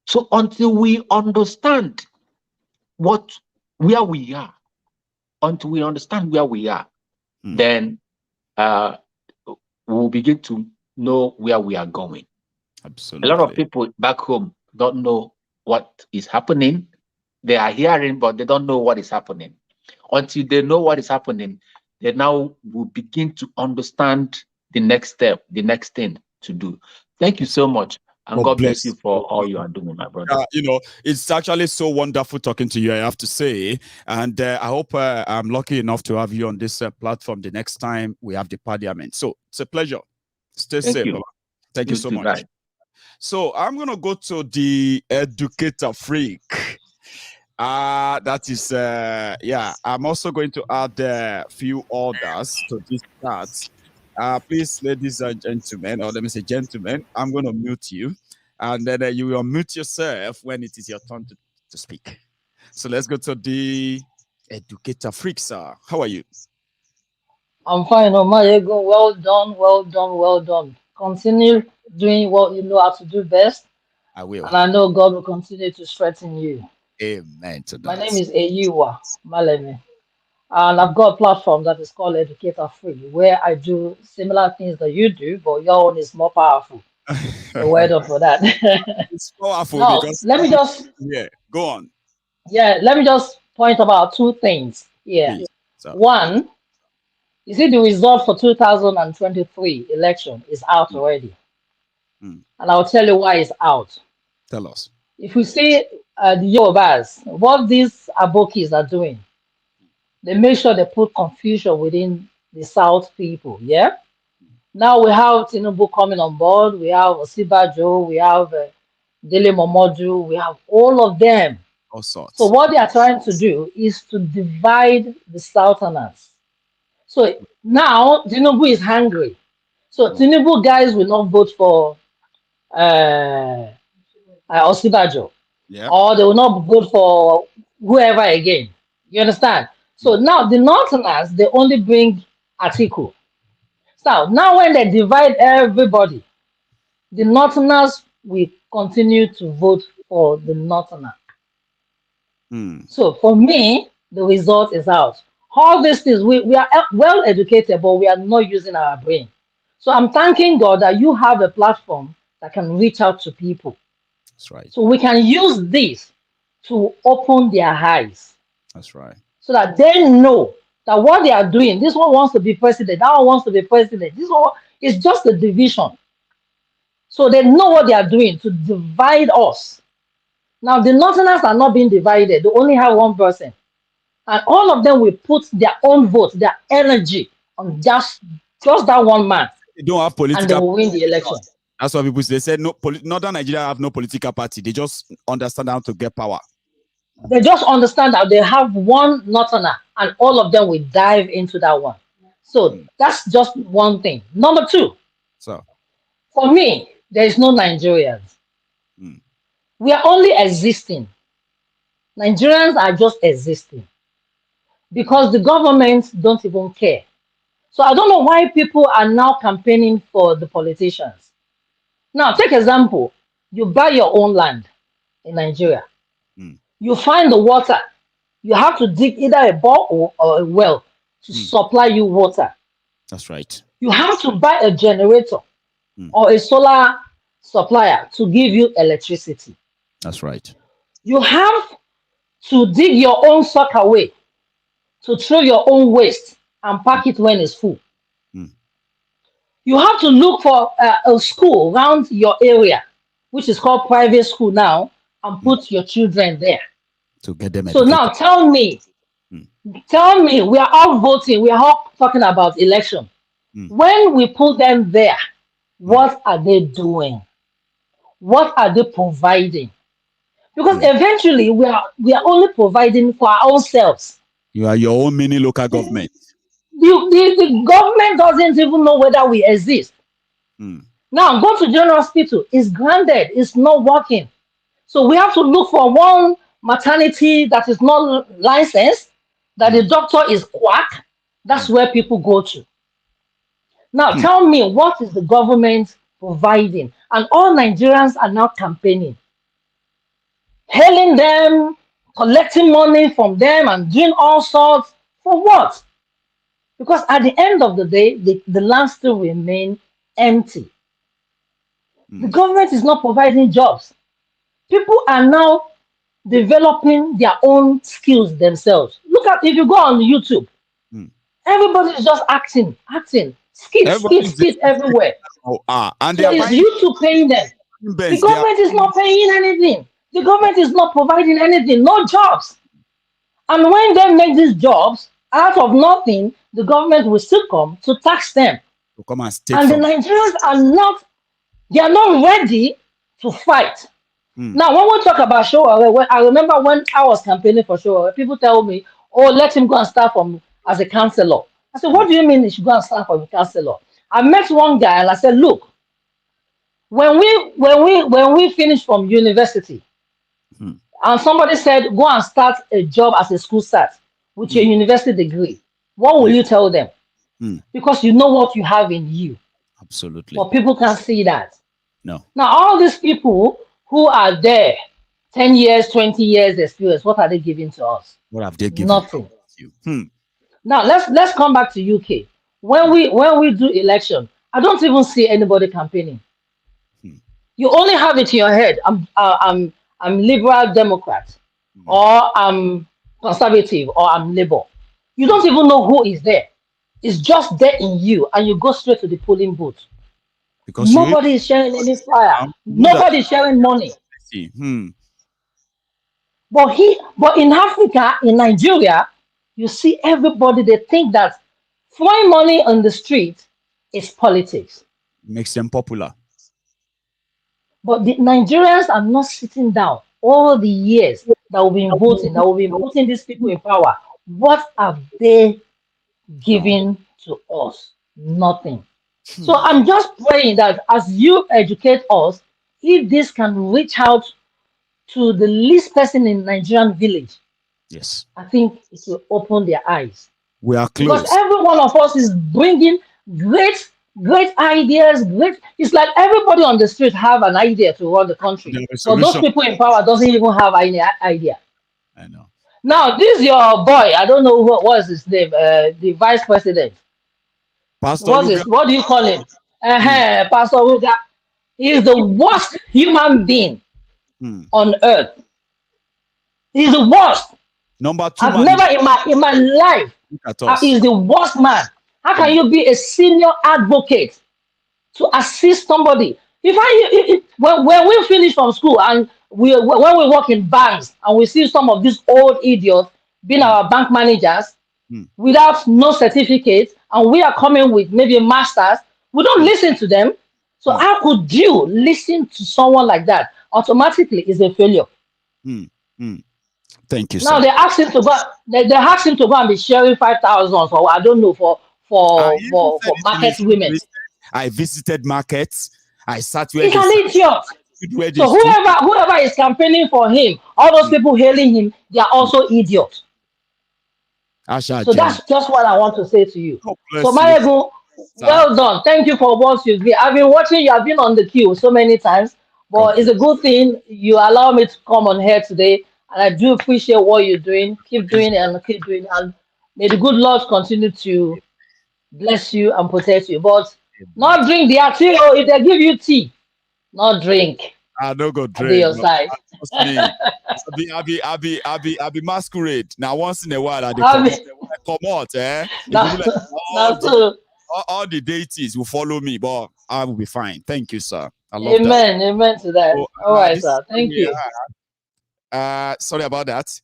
So until we understand where we are, then we'll begin to know where we are going. Absolutely. A lot of people back home don't know what is happening. They are hearing, but they don't know what is happening. Until they know what is happening, they now will begin to understand the next step, the next thing to do. Thank you so much. And God bless you for all you are doing, my brother. You know, it's actually so wonderful talking to you, I have to say. And I hope I'm lucky enough to have you on this platform the next time we have the parliament. So it's a pleasure. Stay safe. You. Thank you so much. Right. So I'm going to go to the educator freak. That is, yeah, I'm also going to add a few orders to this chat. Please, ladies and gentlemen, or let me say gentlemen, I'm going to mute you. And then you will mute yourself when it is your turn to speak. So let's go to the educator freak, sir. How are you? I'm fine. Maiyegun, well done, well done, well done. Continue doing what you know how to do best. I will. And I know God will continue to strengthen you. Amen to that. My name is Eyiwa Malemi. And I've got a platform that is called Educator Free, where I do similar things that you do, but your own is more powerful. So well done for that. It's powerful now, because let me just go on. Yeah, let me just point about two things here. One, you see the result for 2023 election is out already. And I'll tell you why it's out. Tell us. If we see the Yorubas, what these Abokis are doing, they make sure they put confusion within the South people, yeah? Now we have Tinubu coming on board, we have Osinbajo, we have Dele Momodu, we have all of them. All sorts. So what they are trying to do is to divide the Southerners. So now Tinubu is hungry. So Tinubu guys will not vote for Osinbajo. Yeah. Or they will not vote for whoever again. You understand? So now the Northerners, they only bring Atiku. So now when they divide everybody, the Northerners will continue to vote for the Northerner. So for me, the result is out. All these things, we are well educated, but we are not using our brain. So I'm thanking God that you have a platform that can reach out to people. That's right. So we can use this to open their eyes. That's right. So that they know that what they are doing, this one wants to be president, that one wants to be president, this one is just a division. So they know what they are doing to divide us. Now the Northerners are not being divided, they only have one person. And all of them will put their own vote, their energy on just that one man. They don't have political, and they will win the election. That's what people say. They said no, Northern Nigeria have no political party. They just understand how to get power. They just understand that they have one Northerner and all of them will dive into that one. So that's just one thing. Number two, so for me, there is no Nigerians. We are only existing. Nigerians are just existing because the governments don't even care. So I don't know why people are now campaigning for the politicians. Now, take example, you buy your own land in Nigeria. You find the water. You have to dig either a borehole or a well to supply you water. That's right. You have to buy a generator or a solar supplier to give you electricity. That's right. You have to dig your own sock away to throw your own waste and pack it when it's full. You have to look for a school around your area, which is called private school now, and put your children there. To get them so educated. Now tell me, we are all voting, we are all talking about election. When we put them there, what are they doing? what are they providing? Because eventually we are only providing for our own selves. You are your own mini local government. The government doesn't even know whether we exist. Now, go to general hospital. It's granted. It's not working. So we have to look for one maternity that is not licensed, that the doctor is quack. That's where people go to. Now, tell me, what is the government providing? And all Nigerians are now campaigning, hailing them, collecting money from them, and doing all sorts. For what? Because at the end of the day, the land still remain empty. The government is not providing jobs. People are now developing their own skills themselves. Look at, if you go on YouTube, everybody is just acting, skit everywhere. And so is YouTube paying them? The government is not paying anything. The government is not providing anything, no jobs. And when they make these jobs, out of nothing, the government will still come to tax them. Come and the Nigerians are not ready to fight. Now, when we talk about Showa, I remember when I was campaigning for Showa, people tell me, oh, let him go and start as a councillor. I said, what do you mean he should go and start for a councillor? I met one guy and I said, look, when we finished from university, and somebody said, go and start a job as a school start with your university degree, what will you tell them? Because you know what you have in you. Absolutely. But people can't see that. No. Now, all these people who are there, 10 years, 20 years experience, what are they giving to us? What have they given? Nothing. You? Now, let's come back to UK. When we do election, I don't even see anybody campaigning. You only have it in your head. I'm liberal Democrat, or I'm conservative, or I'm Labour. You don't even know who is there. It's just there in you, and you go straight to the polling booth. Because nobody is sharing any flyer. Nobody is sharing money. But in Africa, in Nigeria, you see everybody, they think that throwing money on the street is politics. Makes them popular. But the Nigerians are not sitting down all the years that we've been voting these people in power. What have they given to us? Nothing. So I'm just praying that as you educate us, if this can reach out to the least person in Nigerian village, yes, I think it will open their eyes. We are close. Because every one of us is bringing great ideas. It's like everybody on the street have an idea to run the country. So those people in power doesn't even have any idea. I know. Now, this your boy, I don't know what is his name, the vice president. Pastor what do you call him? Pastor Ruga. He is the worst human being on earth. He's the worst. Number 2. I've never in my life. He's the worst man. How can you be a senior advocate to assist somebody? When we finish from school and when we work in banks and we see some of these old idiots being our bank managers without no certificate, and we are coming with maybe a master's, we don't listen to them. So how could you listen to someone like that? Automatically is a failure. Thank you, now sir. they ask him to go. They ask him to go and be sharing 5,000 or I don't know for market women. I visited markets. I sat where he's an idiot. So whoever is campaigning for him, all those people hailing him, they are also idiots. So that's just what I want to say to you. So Maiyegun, well done. Thank you for what you've been. I've been watching you. I've been on the queue so many times, but it's a good thing you allow me to come on here today, and I do appreciate what you're doing. Keep doing it and keep doing it, and may the good Lord continue to bless you and protect you. But not drink the tea. If they give you tea, not drink. I don't go drink. Be your side. I be masquerade. Now once in a while I come out. All the deities will follow me, but I will be fine. Thank you, sir. I love that. Amen to that. All right, sir. Thank you. Sorry about that.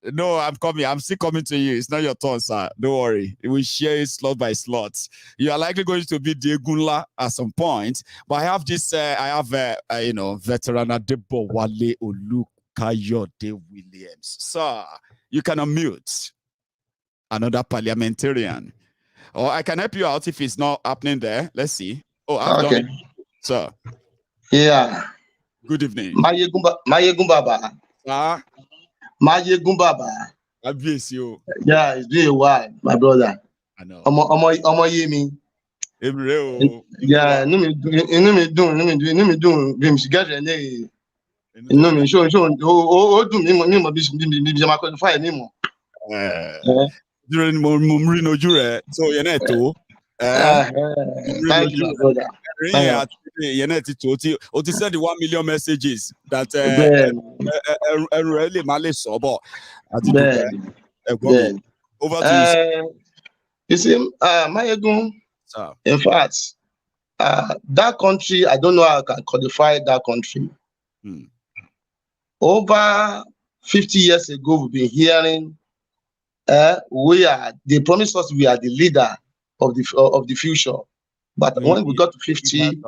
No, I'm coming. I'm still coming to you. It's not your turn, sir. Don't worry. We share it slot by slot. You are likely going to be the Gunla at some point. But I have this, veteran Adebo Wale Olukayode Williams. Sir, you can unmute another parliamentarian. Or I can help you out if it's not happening there. Let's see. Oh, I've done it. Sir. Yeah. Good evening. Maiyegun Baba. Ah. Maiyegun Baba. Obvious you. Yeah, it's been a while, my brother. I know. Omo Yemi. Yeah, inú mi dùn bí mi sì gẹ́gẹ́ ní inú mi ṣó ó dùn mí mọ̀ bí ṣe máa qualify mi mọ̀. During Mumri no jure, so you're not too. Thank you, brother. You said the 1 million messages that really malice over to you. You see, Maiyegun, in fact, that country, I don't know how I can codify that country. Over 50 years ago, we've been hearing they promised us we are the leader of the future. But when we got to 50,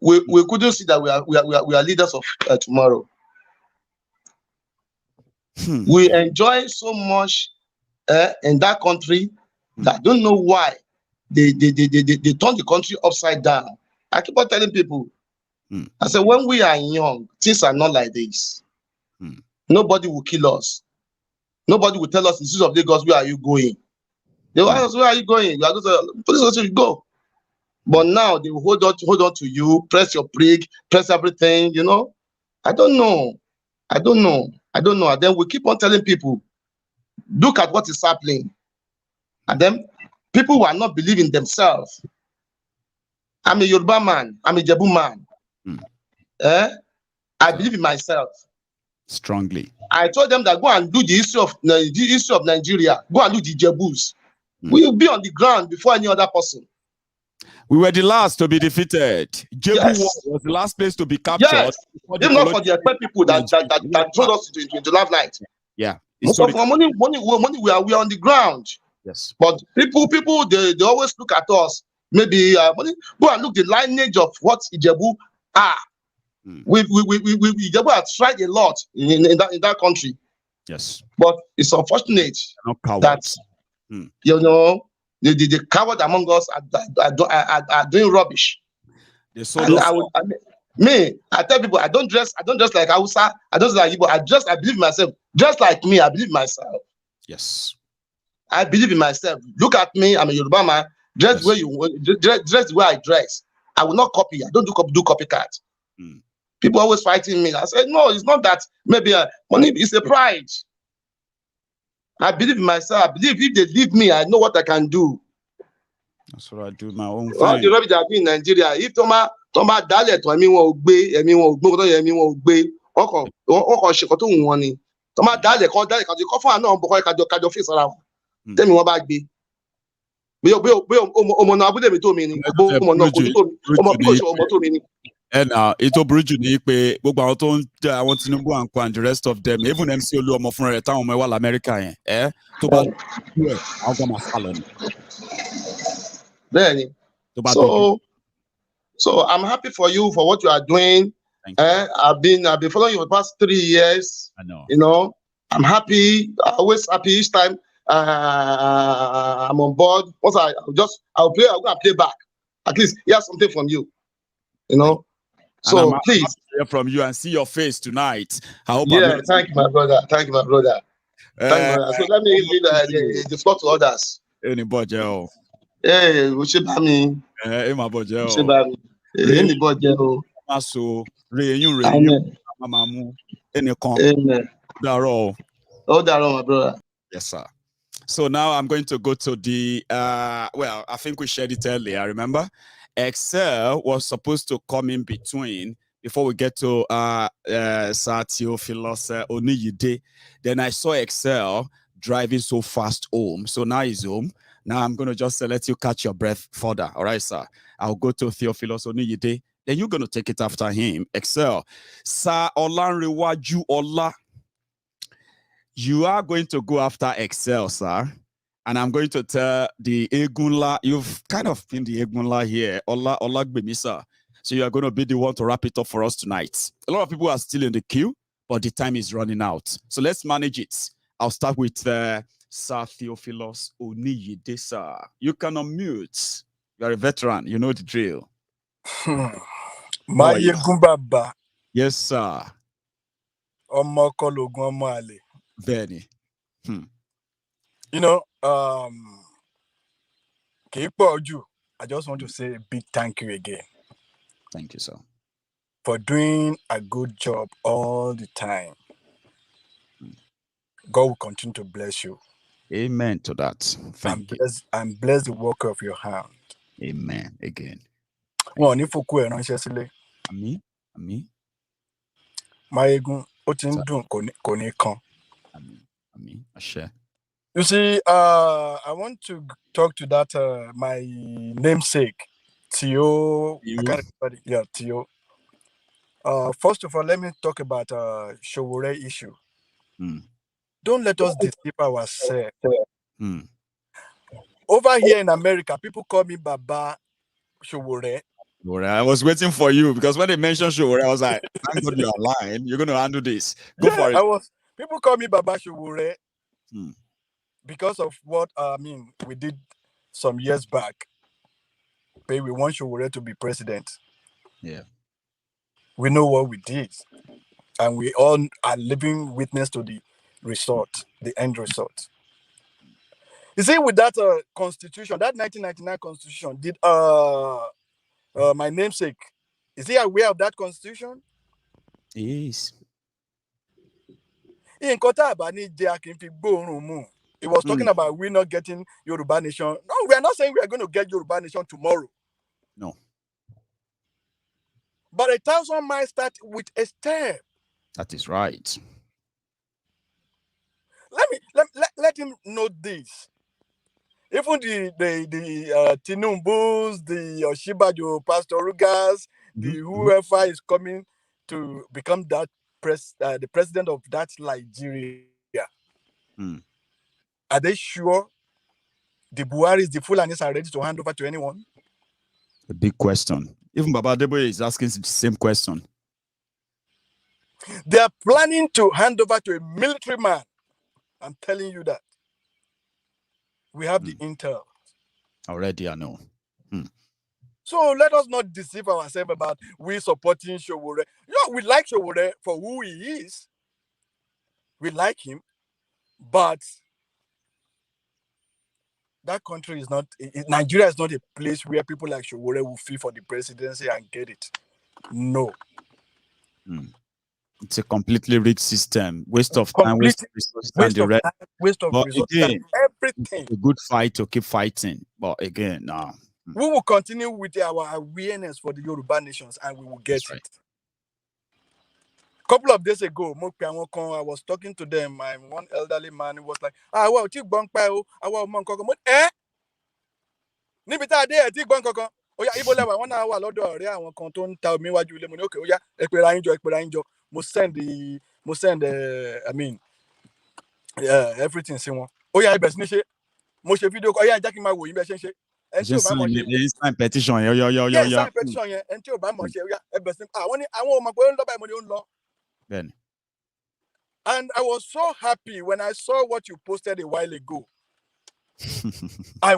we couldn't see that we are leaders of tomorrow. We enjoy so much in that country that I don't know why they turn the country upside down. I keep on telling people, I said, when we are young, things are not like this. Nobody will kill us. Nobody will tell us, in of Lagos, where are you going? They will ask us, where are you going? We are going to police station, go. But now they will hold on to you, press your brake, press everything, you know. I don't know. And then we keep on telling people, look at what is happening. And then people who are not believing themselves. I'm a Yoruba man. I'm a Jebu man. I believe in myself. Strongly. I told them that go and do the history of Nigeria. Go and do the Jebus. We will be on the ground before any other person. We were the last to be defeated. Jebu was the last place to be captured. Yes. Even not for the expert people that throw us into limelight. Yeah. Most of our money we are on the ground. Yes. But people they always look at us. Maybe go and look the lineage of what Ijebu are. We Ijebu have tried a lot in that country. Yes. But it's unfortunate that you know the coward among us are doing rubbish. I tell people I don't dress like Hausa, I don't dress like Igbo, I believe myself. Just like me, I believe myself. Yes. I believe in myself. Look at me, I'm a Yoruba man. Dress the way I dress. I will not copy. I don't do copycat. People always fighting me. I said, no, it's not that. Maybe money is a pride. I believe in myself. I believe if they leave me, I know what I can do. That's what I do my own thing. Well, the rubbish that I do in Nigeria. If Toma dialect, I mean, what be, Toma dialect, because you come for no, because you face around. Tell me what back be. And it's originally Tinubu and the rest of them, even MC Oluomo from the town of America, So I'm happy for you for what you are doing. I've been following you for the past 3 years. I know. You know, I'm happy. Always happy each time I'm on board. Once I'll play back. At least hear something from you. You know. So please hear from you and see your face tonight. I hope. Thank you, my brother. Thank you, my brother. So let me leave the floor to others. Anybody else? Hey, Ushibami. Hey, my boy. Ushibami. Anybody else? So, Amen. Amen. Daro. Oh, Daro, my brother. Yes, sir. So now I'm going to go to the well, I think we shared it earlier. Remember, Excel was supposed to come in between before we get to Satio Philos Oniyide. Then I saw Excel driving so fast home. So now he's home. Now I'm going to just let you catch your breath further. All right, sir. I'll go to Theophilus Oniyide. Then you're going to take it after him. Excel. Sir Olanrewaju Ola. You are going to go after Excel, sir. And I'm going to tell the Egunla, you've kind of been the Egunla here, Ola Gbemisa. So you are going to be the one to wrap it up for us tonight. A lot of people are still in the queue, but the time is running out. So let's manage it. I'll start with Sir Theophilus Oniyide, sir. You can unmute. You are a veteran. You know the drill. Maiyegun Baba. Yes, sir. Omo Kologun Omo Ale. Benny. You know, I just want to say a big thank you again. Thank you, sir. For doing a good job all the time. God will continue to bless you. Amen to that. Thank you. And bless the work of your hand. Amen. Again. Amen. Maiyegun, Amen. I share. You see, I want to talk to that my namesake, Tio. I can't remember it. Yeah, Tio. First of all, let me talk about Showore issue. Don't let us deceive ourselves. Over here in America, people call me Baba Showore. I was waiting for you because when they mentioned Showore, I was like, thank God you're online. You're going to handle this. Go for it. People call me Baba Showore because of what we did some years back. We want Showore to be president. Yeah. We know what we did. And we all are living witness to the result, the end result. You see, with that constitution, that 1999 constitution, did my namesake, is he aware of that constitution? Yes. It was talking about we not getting Yoruba Nation. No, we are not saying we are going to get Yoruba Nation tomorrow. No. But 1,000 miles start with a step. That is right. Let him know this. Even the Tinubus, the Osinbajo, Pastor Rugas, the whoever is coming to become that the president of that Nigeria. Are they sure the Buharis, the Fulanis are ready to hand over to anyone? A big question. Even Baba Debo is asking the same question. They are planning to hand over to a military man. I'm telling you that. We have the intel. Already, I know. So let us not deceive ourselves about we supporting Showore. We like Showore for who he is. We like him. But that country is not, Nigeria is not a place where people like Showore will feel for the presidency and get it. No. It's a completely rigged system. Waste of time, waste of resources, waste of resources, again, everything. It's a good fight to keep fighting. But again, no. We will continue with our awareness for the Yoruba nations and we will get it. A couple of days ago, I was talking to them. One elderly man who was like, well, everything. Video call. Sign petition. Sign petition. Then. And I was so happy when I saw what you posted a while ago. I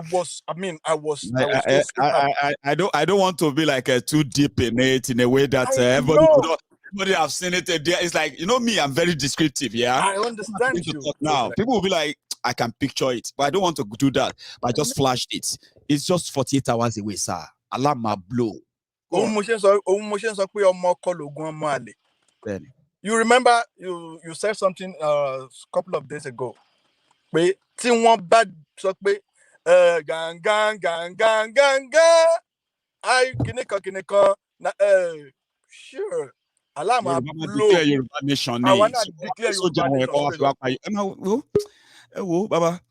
don't want to be like too deep in it in a way that everybody have seen it. It's like, me, I'm very descriptive. Yeah, I understand you. Now people will be like, I can picture it, but I don't want to do that. But I just flashed it. It's just 48 hours away, sir. Alarm blow. You remember you said something a couple of days ago. Sure. Alarm blow. Yoruba Nation. Baba.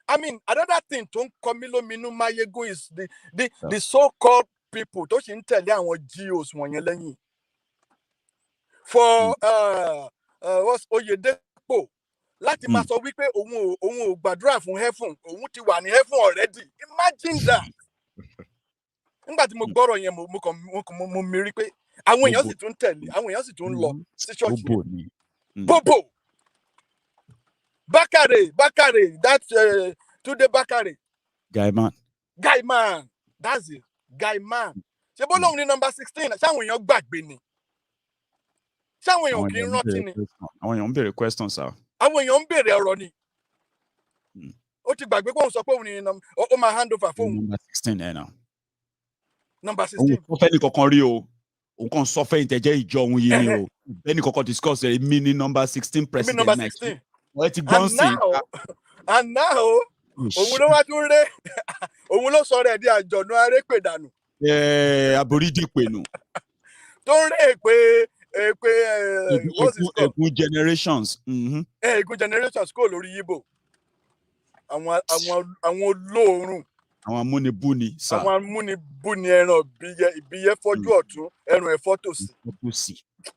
I mean, another thing to Komilo Minu Maiyegun is the so-called people. For Oyedepo láti máa sọ wípé òun ò gbàdúrà fún heaven, òun ti wà ní heaven already. Imagine that. Nígbà tí mo gbọ́rọ̀ yẹn mo mérí pé àwọn èèyàn sì tún tẹ̀lé, àwọn èèyàn sì tún lọ sí church yẹn. Bobo. Bakare, that Tunde Bakare. Guy man. That's it. Guy man. Ṣé bó lóun ní number 16, ṣáwọn èèyàn gbàgbé ni? Ṣáwọn èèyàn kì í rántí ni? Àwọn èèyàn ń béèrè questions, sir. Àwọn èèyàn ń béèrè ọ̀rọ̀ ni. Ó ti gbàgbé pé òun sọ pé òun ní ó máa hand over fóun. Number 16 ẹ̀ náà. Number 16. Òun fẹ́ ní kankan rí o. Òun kàn sọ fẹ́ ìtẹ̀jẹ́ ìjọ òun yìí ni o. Bẹ́ẹ̀ni kankan discuss rẹ̀ mi ní number 16 president. Number 16. Wọ́n ti gbọ́n sí. And now, òun ló wá tún ré. Òun ló sọ rẹ̀ di àjọ̀nú arépèdànù. Aborídìpẹ̀nù. Tó ń rè pé Egun generations. Egun generations kò lórí Igbo. Àwọn olóorun. Àwọn amúnibúni, sir. Àwọn amúnibúni ẹran ìbíyẹ fọ́jú ọ̀tún, ẹran ẹ̀fọ́ tòsì.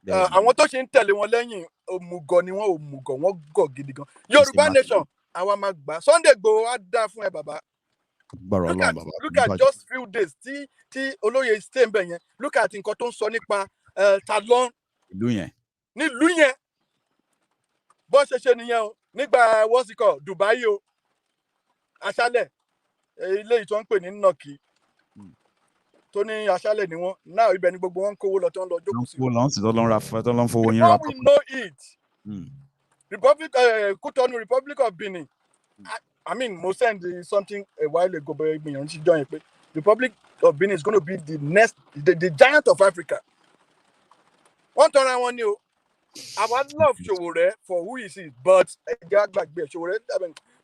Àwọn tó ṣe ń tẹ̀lé wọn lẹ́yìn òmùgọ̀ ni wọ́n gọ̀ gidi gan. Yoruba Nation, àwa máa gbà. Sunday Igboho á dá fún ẹ bàbá. Look at just few days tí olóyè stay ń bẹ̀ yẹn. Look at nǹkan tó ń sọ nípa Talon. Nílùú yẹn. Bó ṣe nìyẹn o. Nígbà what's it called? Dubai o. Aṣálẹ̀. Ilé ìtọ́ ń pè ní Nọ́ọ̀kì. Tó ní aṣálẹ̀ ni wọ́n. Náà ibẹ̀ ni gbogbo wọn ń kówó lọ tó ń lọ jókòó sí. Before we know it. Republic of Benin. I mean, mo send something a while ago, but Republic of Benin is going to be the next, the giant of Africa. One turn I want you. I would love Showore for who he is, but Showore,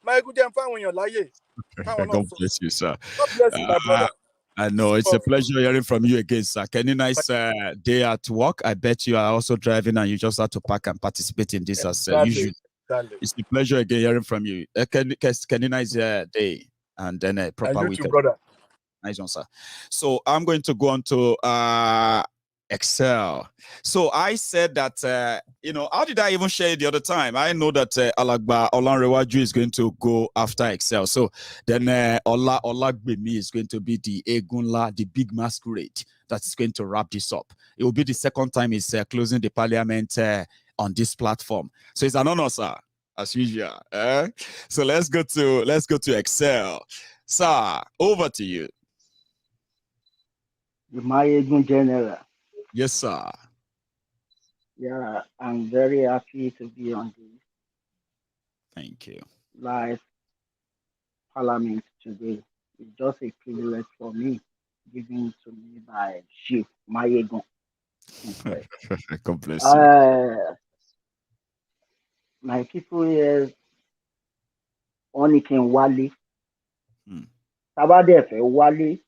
my good damn fan when you're lying. God bless you, sir. God bless you, my brother. I know it's a pleasure hearing from you again, sir. Any nice day at work. I bet you are also driving and you just have to park and participate in this as usual. It's a pleasure again hearing from you. Any nice day and then a proper weekend. Brother. Nice one, sir. So I'm going to go on to Excel. So I said that, how did I even share it the other time? I know that Alagba Olanrewaju is going to go after Excel. So then Olagbemi is going to be the Egunla, the big masquerade that is going to wrap this up. It will be the second time he's closing the parliament on this platform. So it's an honor, sir, as usual. So let's go to Excel. Sir, over to you. The Maiyegun General. Yes, sir. Yeah, I'm very happy to be on this. Thank you. Live parliament today. It's just a privilege for me, given to me by Chief Maiyegun. God bless you. My people here, only can Wale. Tabade fe Wale.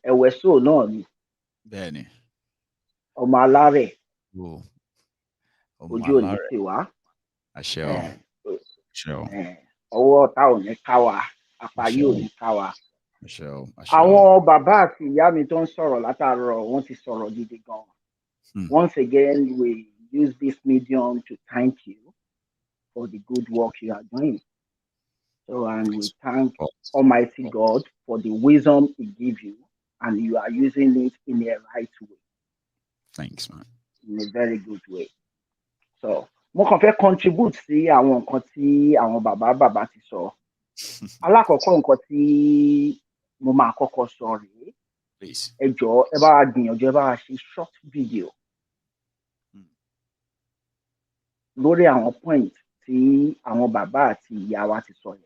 Eweso náà ni. Bẹ́ẹ̀ni. Ọmọ alárẹ̀. Ọmọ Ojú òní ti wá. Àṣẹ o. Àṣẹ o. Ọwọ́ ọ̀tá ò ní ká wa, àpáyé ò ní ká wa. Àṣẹ o. Àwọn bàbá àti ìyá mi tó ń sọ̀rọ̀ látàárọ̀ wọ́n ti sọ̀rọ̀ gidi gan. Once again, we use this medium to thank you for the good work you are doing. So, and we thank Almighty God for the wisdom He gives you, and you are using it in a right way. Thanks, man. In a very good way. So, mo kàn fẹ́ contribute sí àwọn nǹkan tí àwọn bàbá ti sọ. Alákọ̀ọ́kọ́ nǹkan tí mo máa kọ́kọ́ sọ rèé. Ẹ jọ̀ọ́ ẹ bá wa gbìyànjú ẹ bá wa ṣe short video lórí àwọn point tí àwọn bàbá àti ìyá wa ti sọ yẹn.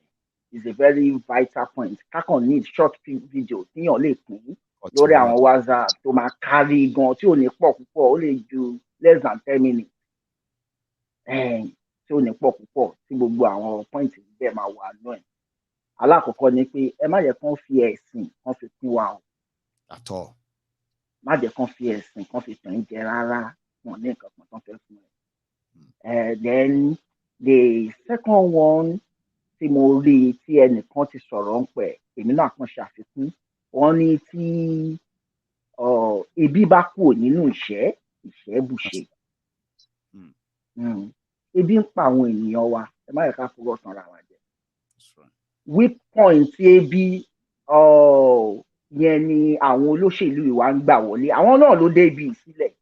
Is a very vital point. Kákan need short video tíyàn lè pín lórí àwọn WhatsApp tó máa kárí gan tí ò ní pọ̀ púpọ̀, ó lè ju less than 10 minutes. Tí ò ní pọ̀ púpọ̀ tí gbogbo àwọn point bẹ́ẹ̀ máa wà nú ẹ̀. Alákọ̀ọ́kọ́ ni pé ẹ má jẹ́ kán fi ẹ̀sìn kán fi pín wa o. Àtọ̀. Má jẹ́ kán fi ẹ̀sìn kán fi tàn jẹ rárá, wọn ní nǹkan kan tán fẹ́ fún ẹ. Then the second one tí mo rí tí ẹnìkan ti sọ̀rọ̀ ń pẹ̀, èmi náà kàn ṣàfikún. Wọ́n ní tí ebi bá kúrò nínú ìṣẹ́ bùṣe. Ebi ń pa àwọn ènìyàn wa, ẹ má yẹ ká fọwọ́ sanra wa jẹ. Weak point ebi yẹn ni àwọn olóṣèlú ìwà ń gbà wọlé. Àwọn náà ló dé ibi ìsílẹ̀.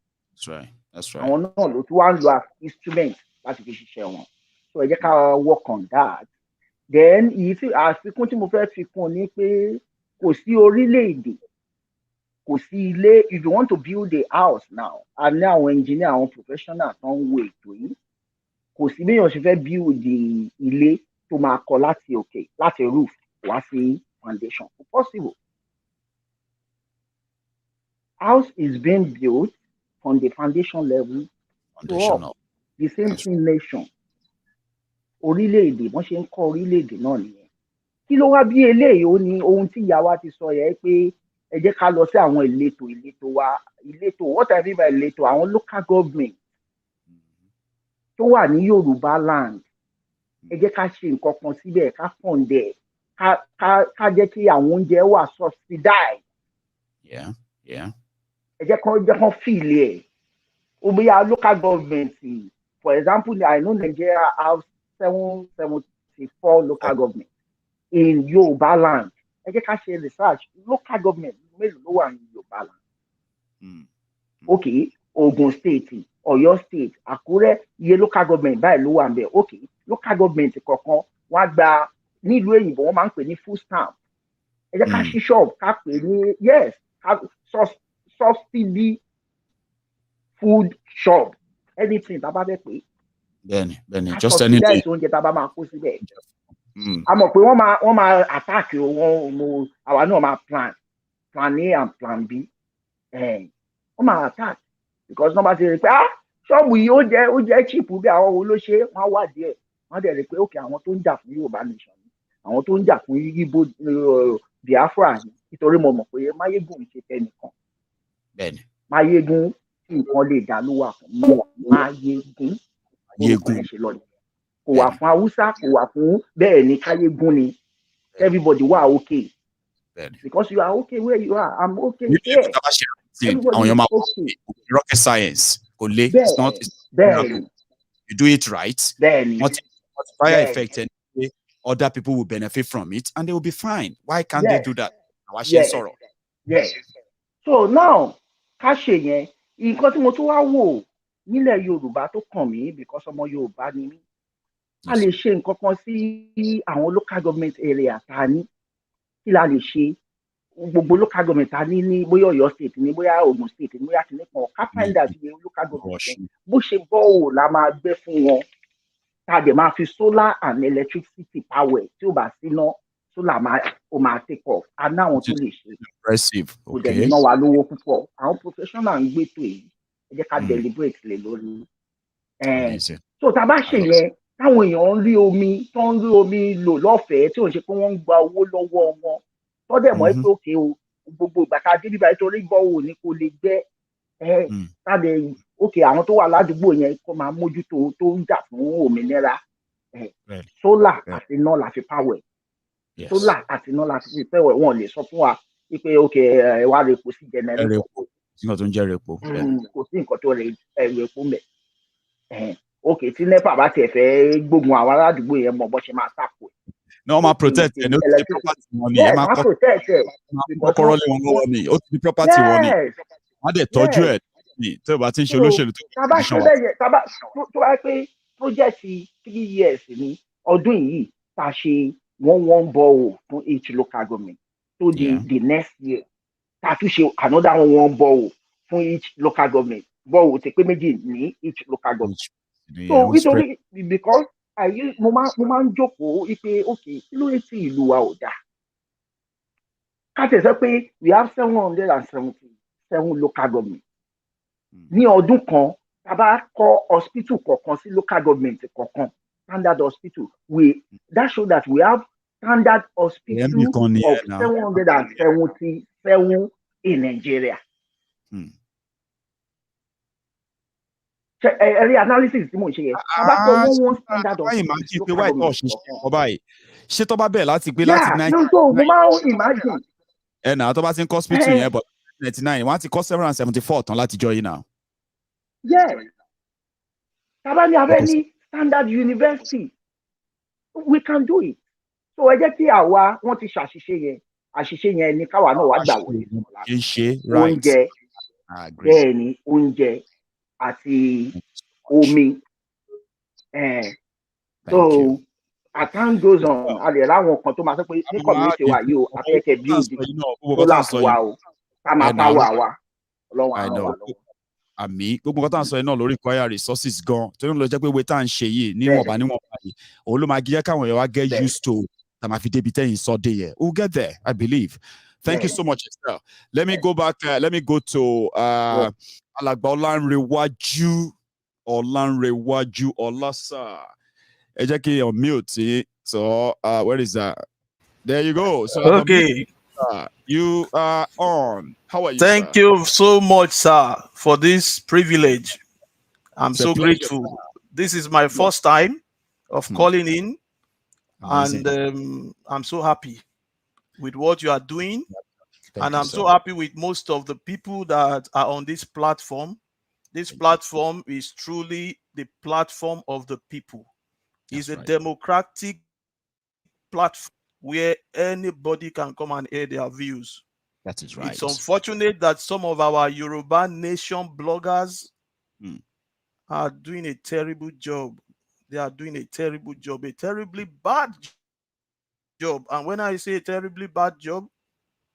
That's right. Àwọn náà ló tún wá ń lo instrument láti fi ṣiṣẹ́ wọn. So ẹ jẹ́ ká work on that. Then àfikún tí mo fẹ́ fi kún ni pé kò sí orílẹ̀-èdè, kò sí ilé. If you want to build a house now, a ní àwọn engineer, àwọn professional tó ń wo ètò yìí. Kò sí bí èèyàn ṣe fẹ́ build ilé tó máa kọ́ láti òkè, láti roof wá sí foundation. It's possible. House is being built from the foundation level to up. The same thing nation. Orílẹ̀-èdè, wọ́n ṣe ń kọ́ orílẹ̀-èdè náà nìyẹn. Kí ló wá bí eléyìí? Ó ní ohun tí ìyá wa ti sọ yẹn pé ẹ jẹ́ ká lọ sí àwọn ìletò wa. Ìletò, what I mean by ìletò, àwọn local government tó wà ní Yorubaland. Ẹ jẹ́ ká ṣe nǹkan kan síbẹ̀, ká fund ẹ̀, ká jẹ́ kí àwọn oúnjẹ wà subsidized. Ẹ jẹ́ kán feel ẹ̀. Ó bóyá local government, for example, I know Nigeria has 774 local government in Yorubaland. Ẹ jẹ́ ká ṣe research. Local government mélòó ló wà ní Yorubaland? Okay, Ogun State, Oyo State, Akure, iye local government báyìí ló wà ń bẹ̀. Okay, local government kọ̀ọ̀kan wọ́n á gba nílùú èyìnbó wọ́n máa ń pè ní food stamp. Ẹ jẹ́ ká ṣí shop ká pè ní subsidy food shop, anything tá a bá fẹ́ pè. Bẹ́ẹ̀ni, just anything. Oúnjẹ tá a bá máa kó síbẹ̀. A mọ̀ pé wọ́n máa attack wọn, àwa náà máa plan A and plan B. Wọ́n máa attack because nọ́mbà ti rí pé ṣọ́ọ̀bù yìí ó jẹ́ cheap bí àwọn wo ló ṣe, wọ́n á wà díẹ̀. Wọ́n á dẹ̀ rí pé okay, àwọn tó ń jà fún Yoruba Nation, àwọn tó ń jà fún Igbo Biafra ni, nítorí mo mọ̀ pé Maiyegun ṣe fẹ́ nìkan. Maiyegun tí nǹkan lè dá ló wà fún Maiyegun. Kò wà fún Hausa, kò wà fún bẹ́ẹ̀ ni Káyégún ni. Everybody wà okay. Because you are okay where you are, I'm okay here. Everybody is okay. Rocket science. It's not. You do it right. Multiplier effect, and other people will benefit from it, and they will be fine. Why can't they do that? Yes. So now, ká ṣe yẹn, nǹkan tí mo tún wá wò nílẹ̀ Yorùbá tó kàn mí because ọmọ Yorùbá ni mí. A lè ṣe nǹkan kan sí àwọn local government area tá a ní. Kí la lè ṣe? Gbogbo local government tá a ní bóyá Ọ̀yọ́ state ní, bóyá Ogun state ní, bóyá kìnìún kan, ká find out iye local government yẹn. Bó ṣe bọ́ọ̀ la máa gbé fún wọn. Tá a dẹ̀ máa fi solar and electricity power tí ó bá síná, solar ó máa take off. A ní àwọn tó lè ṣe. Kò dẹ̀ ná wa lówó púpọ̀. Àwọn professional ń gbé tó èyí. Ẹ jẹ́ ká deliberate lè lórí. So tá a bá ṣe yẹn, táwọn èèyàn ń rí omi lò lọ́fẹ̀ẹ́ tí ò ń ṣe pé wọ́n ń gba owó lọ́wọ́ wọn. Tọ́dẹ̀ mọ́ pé òkè o, gbogbo ìgbà tá a dé bíbá torí bọ́ọ̀ ni kò lè gbẹ́. Tàbí òkè àwọn tó wà ládùúgbò yẹn kó máa mójútó tó ń jà fún òmìnira. Solar àti iná la fi power. Solar àti iná la fi power. Wọ́n lè sọ fún wa pé òkè ẹ wá repo sí generator. Nǹkan tó ń jẹ́ repo. Kò sí nǹkan tó repo mẹ́. Okay, tí NEPA bá tiẹ̀ fẹ́ gbógun àwọn aládùúgbò yẹn mọ̀ bó ṣe máa tàpò. No, ma protect ẹ̀ ní ó ti di property wọn ni. Máa protect ẹ̀. Kọ́kọ́rọ́ lé wọn lọ́wọ́ ni, ó ti di property wọn ni. Wọ́n á dẹ̀ tọ́jú ẹ̀ ní tí ó bá ti ń ṣe olóṣèlú tó tá a bá ṣe bẹ́ẹ̀ yẹn, tó bá pé project 3 years ní ọdún yìí tá a ṣe one borehole fún each local government tó the next year tá a tún ṣe another one borehole fún each local government. Borehole ti pé méjì ní each local government. So nítorí because mo máa ń jókòó wípé okay, kí ló ń tí ìlú wa ò dáa? Ká tẹ̀ sọ pé we have 777 local government. Ní ọdún kan, tá a bá kọ́ hospital kọ̀ọ̀kan sí local government kọ̀ọ̀kan, standard hospital, that show that we have standard hospital of 777 in Nigeria. Ẹ̀rí analysis tí mo ṣe yẹn. Abákọ̀ wọ́n standard of ṣé tó bá bẹ̀rẹ̀ láti gbé láti 1999. Mo máa ń imagine. Ẹ̀nà tó bá ti ń kọ́ hospital yẹn bọ̀ 1999 wọ́n á ti kọ́ 774 tán láti jọ yìí náà. Yes. Tabani have any standard university, we can do it. So ẹ jẹ́ kí àwa wọ́n ti àṣìṣe yẹn ni káwa náà wá gbà wọlé sí wọn lára. Oúnjẹ bẹ́ẹ̀ ni oúnjẹ àti omi. So as time goes on, a lè ráwọn kan tó máa sọ pé ní community wa yìí o, afẹ́kẹ́ build solar fún wa o, ká máa power wa, Ọlọ́run á ràn wá lọ́wọ́. Àmì gbogbo nǹkan tá à ń sọ yìí náà lórí require resources gan tó ń lọ jẹ́ pé owó tá à ń ṣe yìí níwọ̀nba yìí òun ló máa jẹ́ káwọn èèyàn wá get used to tá máa fi débi tẹ́yìn sọ dé yẹ. We'll get there, I believe. Thank you so much, Estelle. Let me go back. Let me go to Alàgbà Ọlánrewájú Ọlásà. Ẹ jẹ́ kí on mute. So where is that? There you go. So okay. You are on. How are you? Thank you so much, sir, for this privilege. I'm so grateful. This is my first time of calling in, and I'm so happy with what you are doing. And I'm so happy with most of the people that are on this platform. This platform is truly the platform of the people. It's a democratic platform where anybody can come and air their views. That is right. It's unfortunate that some of our Yoruba Nation bloggers are doing a terrible job. They are doing a terrible job, a terribly bad job. And when I say a terribly bad job,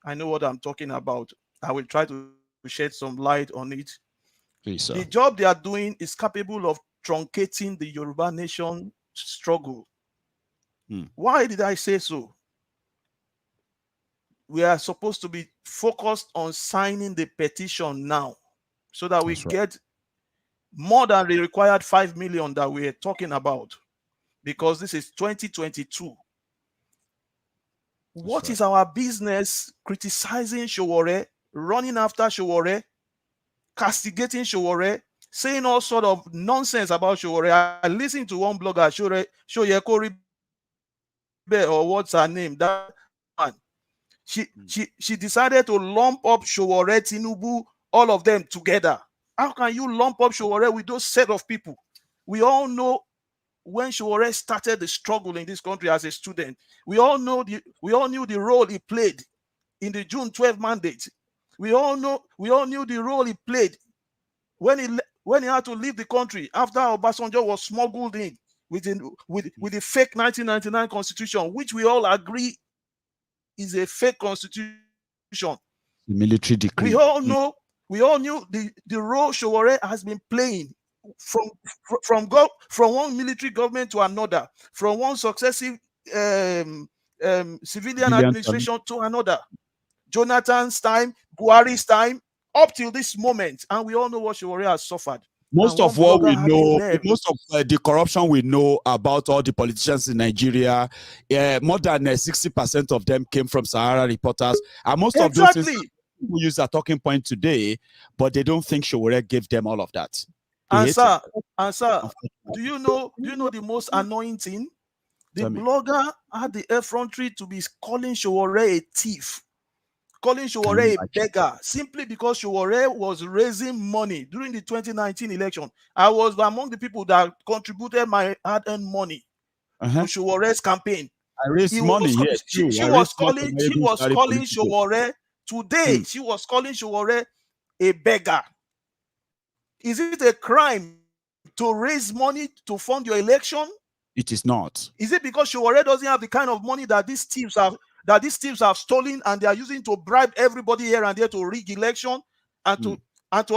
I know what I'm talking about. I will try to shed some light on it. Please, sir. The job they are doing is capable of truncating the Yoruba Nation struggle. Why did I say so? We are supposed to be focused on signing the petition now so that we get more than the required 5 million that we are talking about, because this is 2022. What is our business criticizing Sowore, running after Sowore, castigating Sowore, saying all sort of nonsense about Sowore? I listened to one blogger, Shoyekori, or what's her name? That one. She decided to lump up Sowore, Tinubu, all of them together. How can you lump up Sowore with those set of people? We all know when Sowore started the struggle in this country as a student, we all knew the role he played in the June 12 mandate. We all knew the role he played when he had to leave the country after Obasanjo was smuggled in with the fake 1999 constitution, which we all agree is a fake constitution. The military decree. We all knew the role Sowore has been playing from one military government to another, from one successive civilian administration to another. Jonathan's time, Buhari's time, up till this moment, and we all know what Sowore has suffered. Most of what we know, most of the corruption we know about all the politicians in Nigeria, more than 60% of them came from Sahara reporters. And most of those things people use a talking point today, but they don't think Sowore gave them all of that. And sir, do you know the most annoying thing? The blogger had the effrontery to be calling Sowore a thief, calling Sowore a beggar, simply because Sowore was raising money during the 2019 election. I was among the people that contributed my hard-earned money to Sowore's campaign. I raised money, yes. She was calling Sowore today. She was calling Sowore a beggar. Is it a crime to raise money to fund your election? It is not. Is it because Sowore doesn't have the kind of money that these thieves have stolen and they are using to bribe everybody here and there to rig election and look at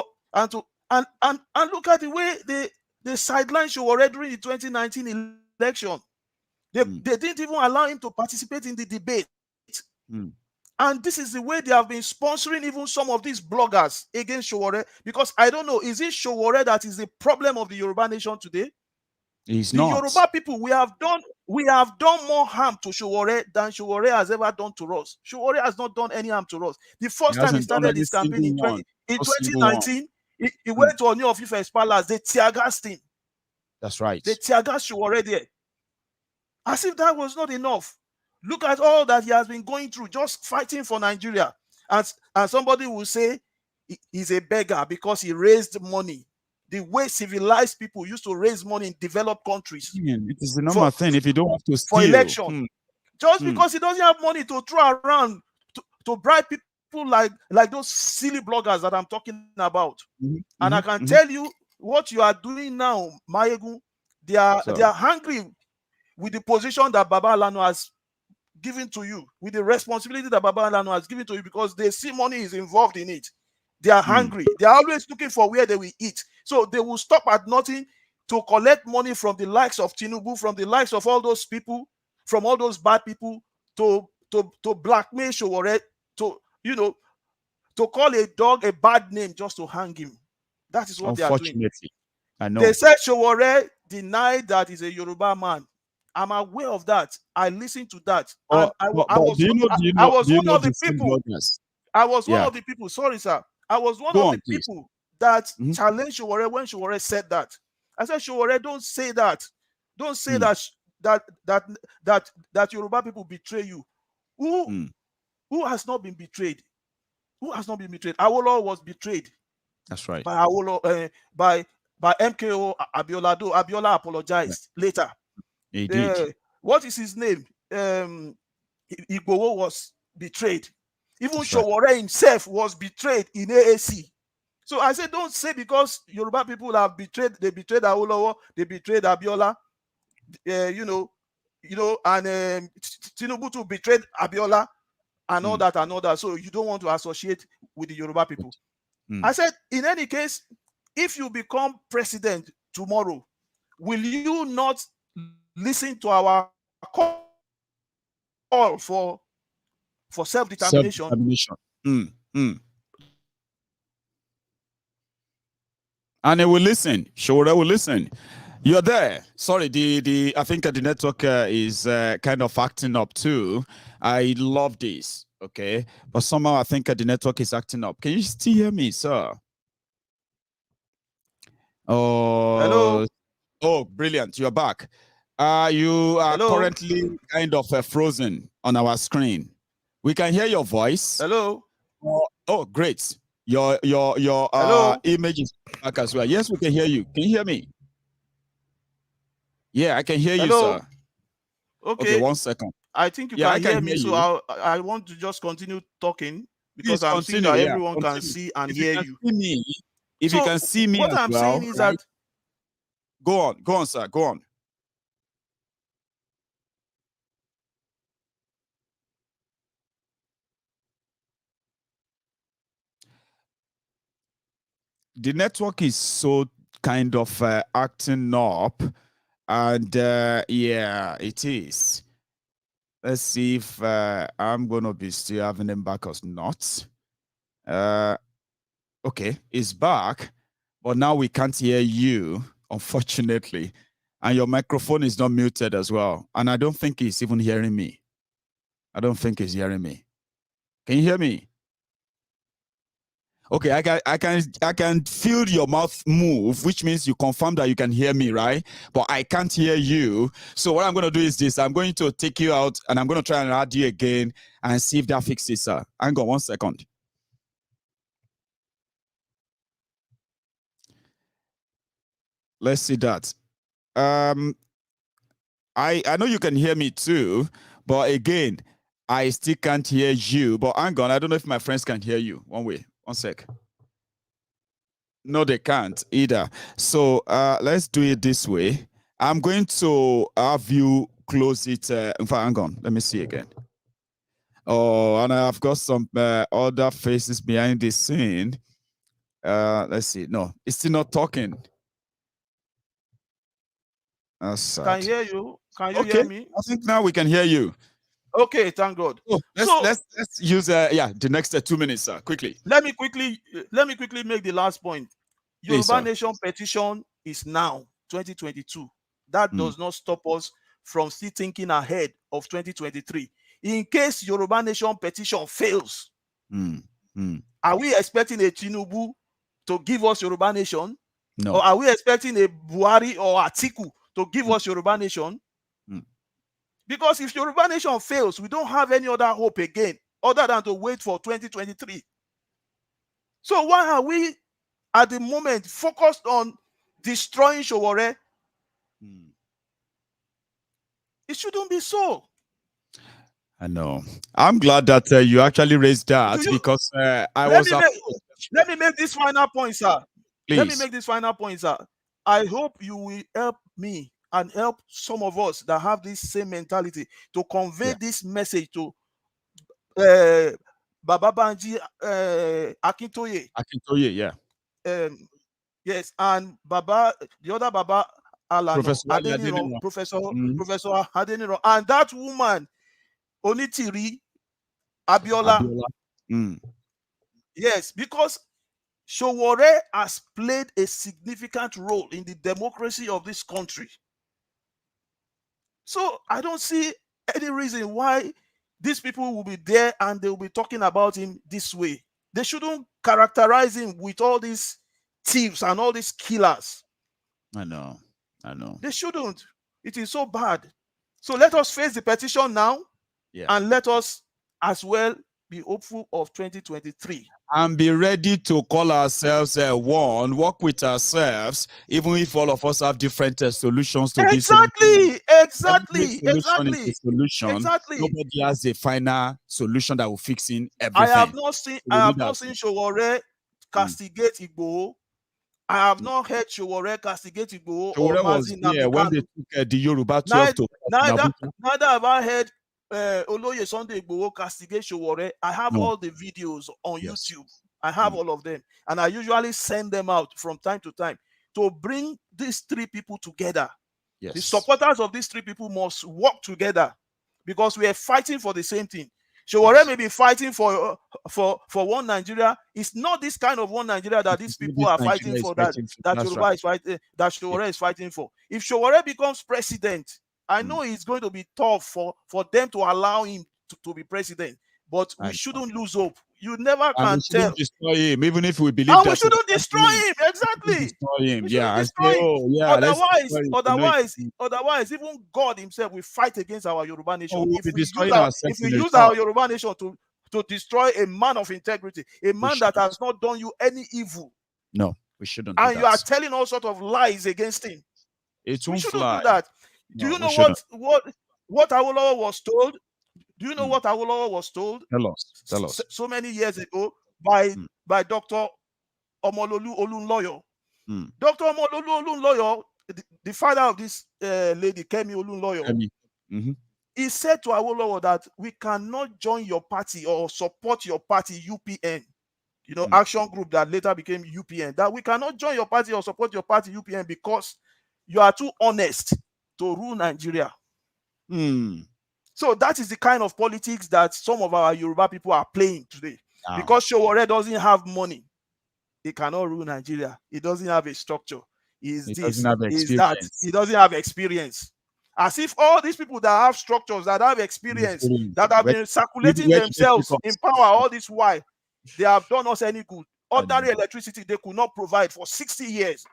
the way they sidelined Sowore during the 2019 election. They didn't even allow him to participate in the debate. And this is the way they have been sponsoring even some of these bloggers against Sowore, because I don't know, is it Sowore that is the problem of the Yoruba Nation today? He's the not. Yoruba people, we have done more harm to Sowore than Sowore has ever done to us. Sowore has not done any harm to us. The first time he started his campaign in 2019, he went to Oni of Ife's palace. They tear-gassed him. That's right. They tear-gassed Sowore there. As if that was not enough. Look at all that he has been going through, just fighting for Nigeria. And somebody will say he's a beggar because he raised money the way civilized people used to raise money in developed countries. It is the normal thing if you don't have to steal. For election. Just because he doesn't have money to throw around to bribe people like those silly bloggers that I'm talking about. And I can tell you what you are doing now, Maiyegun, they are hungry with the position that Baba Lano has given to you, with the responsibility that Baba Lano has given to you, because they see money is involved in it. They are hungry. They are always looking for where they will eat. So they will stop at nothing to collect money from the likes of Tinubu, from the likes of all those people, from all those bad people, to blackmail Sowore, to call a dog a bad name just to hang him. That is what they are doing. I know. They said Sowore denied that he's a Yoruba man. I'm aware of that. I listened to that. And I was one of the people. I was one of the people. Sorry, sir. I was one of the people that challenged Sowore when Sowore said that. I said, Sowore, don't say that. Don't say that Yoruba people betray you. Who has not been betrayed? Who has not been betrayed? Awolowo was betrayed. That's right. By Awolowo, by MKO Abiola. Though Abiola apologized later. He did. What is his name? Igboho was betrayed. Even Sowore himself was betrayed in AAC. So I said, don't say because Yoruba people have betrayed. They betrayed Awolowo. They betrayed Abiola. And Tinubu too betrayed Abiola and all that. So you don't want to associate with the Yoruba people. I said, in any case, if you become president tomorrow, will you not listen to our call for self-determination? And it will listen. Sowore will listen. You're there. Sorry, I think the network is kind of acting up too. I love this. Okay, but somehow I think the network is acting up. Can you still hear me, sir? Oh, hello. Oh, brilliant! You're back. You are currently kind of frozen on our screen. We can hear your voice. Hello. Oh, great. Your image is back as well. Yes, we can hear you. Can you hear me? Yeah, I can hear you, sir. Okay, 1 second. I think you can hear me, so I want to just continue talking because I'm seeing that everyone can see and hear you. If you can see me, what I'm saying is that go on, sir, go on. The network is so kind of acting up, and yeah, it is. Let's see if I'm gonna be still having him back or not. Okay, it's back, but now we can't hear you, unfortunately, and your microphone is not muted as well, and I don't think he's even hearing me. I don't think he's hearing me. Can you hear me? Okay, I can feel your mouth move, which means you confirm that you can hear me, right? But I can't hear you. So what I'm going to do is this. I'm going to take you out and I'm going to try and add you again and see if that fixes, sir. Hang on 1 second. Let's see that. I know you can hear me too, but again, I still can't hear you. But hang on, I don't know if my friends can hear you. 1 sec. No, they can't either. So let's do it this way. I'm going to have you close it. In fact, hang on. Let me see again. Oh, and I've got some other faces behind the scene. Let's see. No, it's still not talking. That's sad. Can hear you. Can you hear me? I think now we can hear you. Okay, thank God. Oh, let's use the next 2 minutes, sir. Quickly. Let me quickly make the last point. Yoruba Nation petition is now 2022. That does not stop us from still thinking ahead of 2023. In case Yoruba Nation petition fails, are we expecting a Tinubu to give us Yoruba Nation? No. Or are we expecting a Buhari or Atiku to give us Yoruba Nation? Because if Yoruba Nation fails, we don't have any other hope again other than to wait for 2023. So why are we at the moment focused on destroying Sowore. It shouldn't be so. I know. I'm glad that you actually raised that because I was. Let me make this final point, sir. Please. Let me make this final point, sir. I hope you will help me and help some of us that have this same mentality to convey this message to Baba Banji Akintoye. Akintoye, yeah. Yes, and Baba, the other Baba Alano, Professor Adeniro, Professor Adeniro, and that woman, Onitiri Abiola. Yes, because Sowore has played a significant role in the democracy of this country. So I don't see any reason why these people will be there and they will be talking about him this way. They shouldn't characterize him with all these thieves and all these killers. I know. They shouldn't. It is so bad. So let us face the petition now, and let us as well be hopeful of 2023. And be ready to call ourselves one, work with ourselves, even if all of us have different solutions to this. Exactly. Nobody has a final solution that will fix in everything. I have not seen Sowore castigate Igboho. I have not heard Sowore castigate Igboho. Sowore was there when they took the Yoruba 12 to neither have I heard Oloye Sunday Igboho castigate Sowore. I have all the videos on YouTube. I have all of them. And I usually send them out from time to time to bring these three people together. The supporters of these three people must work together because we are fighting for the same thing. Sowore may be fighting for one Nigeria. It's not this kind of one Nigeria that these people are fighting for, that Yoruba is fighting, that Sowore is fighting for. If Sowore becomes president, I know it's going to be tough for them to allow him to be president, but we shouldn't lose hope. You never can tell. Destroy him, even if we believe and that we shouldn't destroy him. Exactly. Destroy him. Otherwise, even God Himself will fight against our Yoruba nation. If we use our Yoruba nation to destroy a man of integrity, a man that has not done you any evil. No, we shouldn't. And you are telling all sorts of lies against him. We shouldn't do that. Do you know what Awolowo was told? Do you know what Awolowo was told? Tell us. So many years ago by Dr. Omololu Olunloyo. Dr. Omololu Olunloyo, the father of this lady, Kemi Olunloyo, he said to Awolowo that we cannot join your party or support your party, UPN, action group that later became UPN, that we cannot join your party or support your party, UPN, because you are too honest to rule Nigeria. So that is the kind of politics that some of our Yoruba people are playing today. Because Sowore doesn't have money, he cannot rule Nigeria. He doesn't have a structure. He doesn't have experience. As if all these people that have structures, that have experience, that have been circulating themselves in power all this while, they have done us any good. Ordinary electricity they could not provide for 60 years.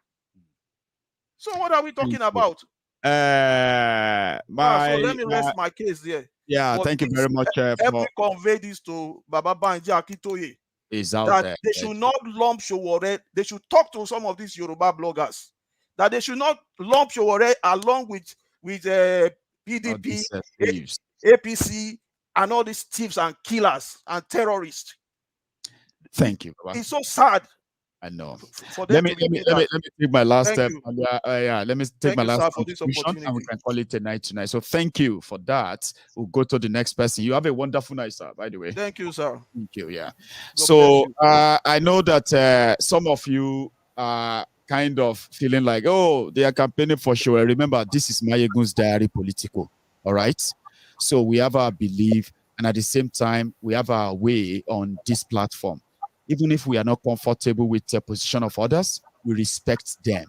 So what are we talking about? So let me rest my case there. Yeah, thank you very much. Help me convey this to Baba Banji Akintoye. That they should not lump Sowore. They should talk to some of these Yoruba bloggers. That they should not lump Sowore along with PDP, APC, and all these thieves and killers and terrorists. Thank you. It's so sad. I know. Let me take my last step. Let me take my last contribution, and we can call it a night tonight. So thank you for that. We'll go to the next person. You have a wonderful night, sir, by the way. Thank you, sir. Thank you. Yeah. So I know that some of you are kind of feeling like, oh, they are campaigning for sure. Remember, this is Maiyegun's diary Politico. All right. So we have our belief, and at the same time, we have our way on this platform. Even if we are not comfortable with the position of others, we respect them.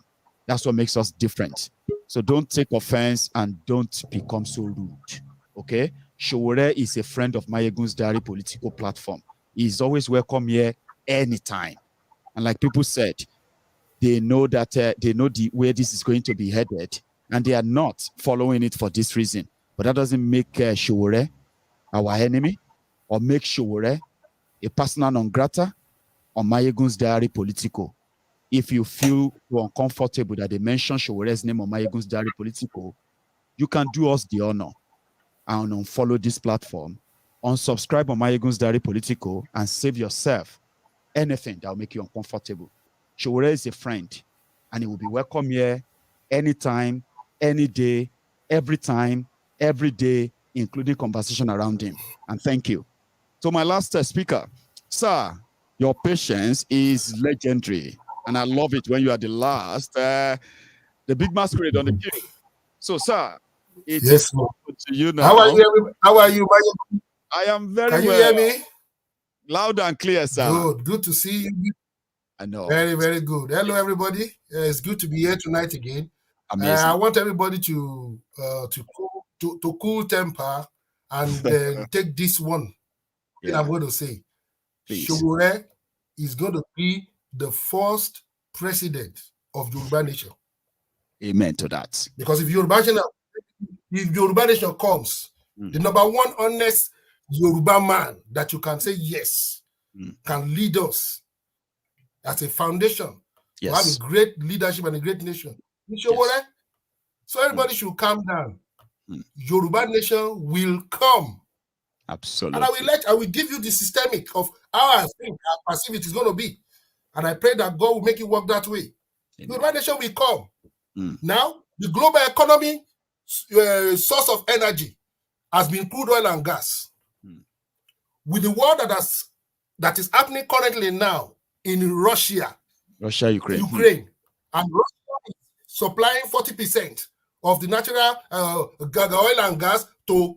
That's what makes us different. So don't take offense and don't become so rude. Okay? Sowore is a friend of Maiyegun's diary Political platform. He's always welcome here anytime. And like people said, they know that they know where this is going to be headed, and they are not following it for this reason. But that doesn't make Sowore our enemy or make Sowore a persona non grata on Maiyegun's diary Politico. if you feel uncomfortable that they mention Showore's name on Maiyegun's Diary Politico, you can do us the honor and unfollow this platform, unsubscribe on Maiyegun's Diary Politico, and save yourself anything that will make you uncomfortable. Showore is a friend, and he will be welcome here anytime, any day, every time, every day, including conversation around him. And thank you. So my last speaker, sir, your patience is legendary, and I love it when you are the last, the big masquerade on the queue. So, sir, it is over to you now. How are you? How are you? I am very well. Can you hear me? Loud and clear, sir. Good to see you. I know. Very good. Hello, everybody. It's good to be here tonight again. Amazing. I want everybody to cool temper and then take this one. Yeah. I'm going to say, Showore is going to be the first president of Yoruba Nation. Amen to that. Because if Yoruba Nation comes, the number one honest Yoruba man that you can say yes can lead us as a foundation to have a great leadership and a great nation. Yes. So everybody should calm down. Yoruba Nation will come. Absolutely. And I will give you the systemic of how I think, how perceive it is going to be. And I pray that God will make it work that way. Yoruba Nation will come. Now, the global economy source of energy has been crude oil and gas. With the war that is happening currently now in Russia, Ukraine, and Russia is supplying 40% of the natural oil and gas to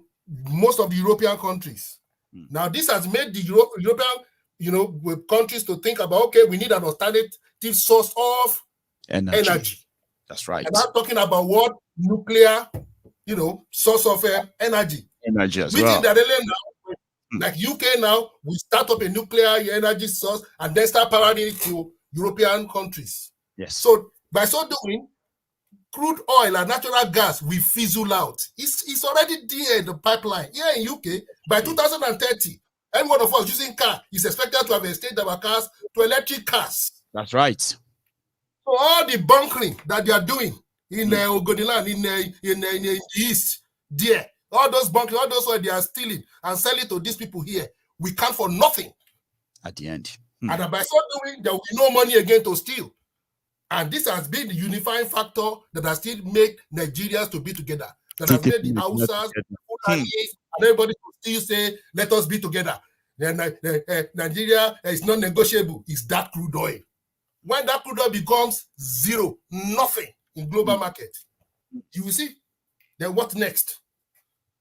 most of the European countries. Now, this has made the European, countries to think about, okay, we need an alternative source of energy. That's right. And I'm talking about what nuclear, source of energy. Energy as well. Like UK now, we start up a nuclear energy source and then start powering it to European countries. Yes. So by so doing, crude oil and natural gas will fizzle out. It's already there in the pipeline. Here in UK, by 2030, any one of us using car is expected to have extended our cars to electric cars. That's right. So all the bunkering that they are doing in Ogoniland, in the east, there, all those bunkering, all those oil they are stealing and selling to these people here, we count for nothing. At the end. And by so doing, there will be no money again to steal. And this has been the unifying factor that has still made Nigerians to be together. That has made the Hausas, and everybody to still say, let us be together. Nigeria is not negotiable. It's that crude oil. When that crude oil becomes zero, nothing in global market, you will see. Then what next?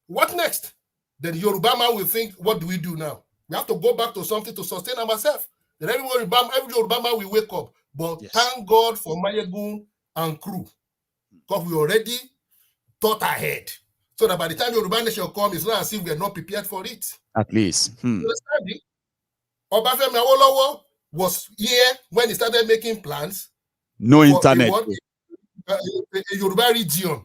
What next? Then Yoruba man will think, what do we do now? We have to go back to something to sustain ourselves. Then every Yoruba man will wake up. But thank God for Maiyegun and crew. Because we already thought ahead. So that by the time Yoruba Nation comes, it's not as if we are not prepared for it. At least. You understand it? Obafemi Awolowo was here when he started making plans. No internet. A Yoruba region.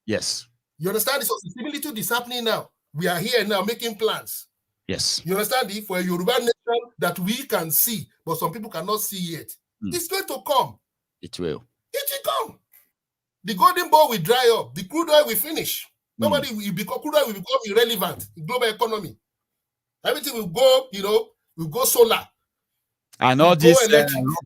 Yes. You understand? So the similitude is happening now. We are here now making plans. Yes. You understand it? For a Yoruba nation that we can see, but some people cannot see yet. It's going to come. It will. It will come. The golden ball will dry up. The crude oil will finish. Nobody will become crude oil will become irrelevant in global economy. Everything will go, will go solar. And all this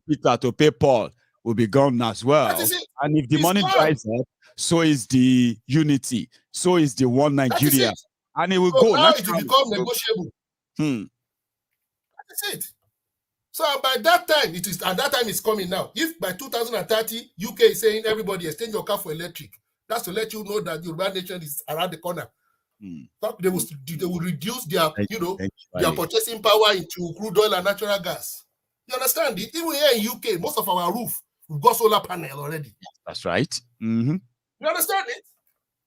Peter to pay Paul will be gone as well. And if the money dries up, so is the unity. So is the one Nigeria. And it will go. Now it will become negotiable. That's it. So by that time, it's coming now. If by 2030, UK is saying everybody exchange your car for electric, that's to let you know that the Yoruba Nation is around the corner. They will reduce their, their purchasing power into crude oil and natural gas. You understand it? Even here in UK, most of our roof, we've got solar panel already. That's right. You understand it?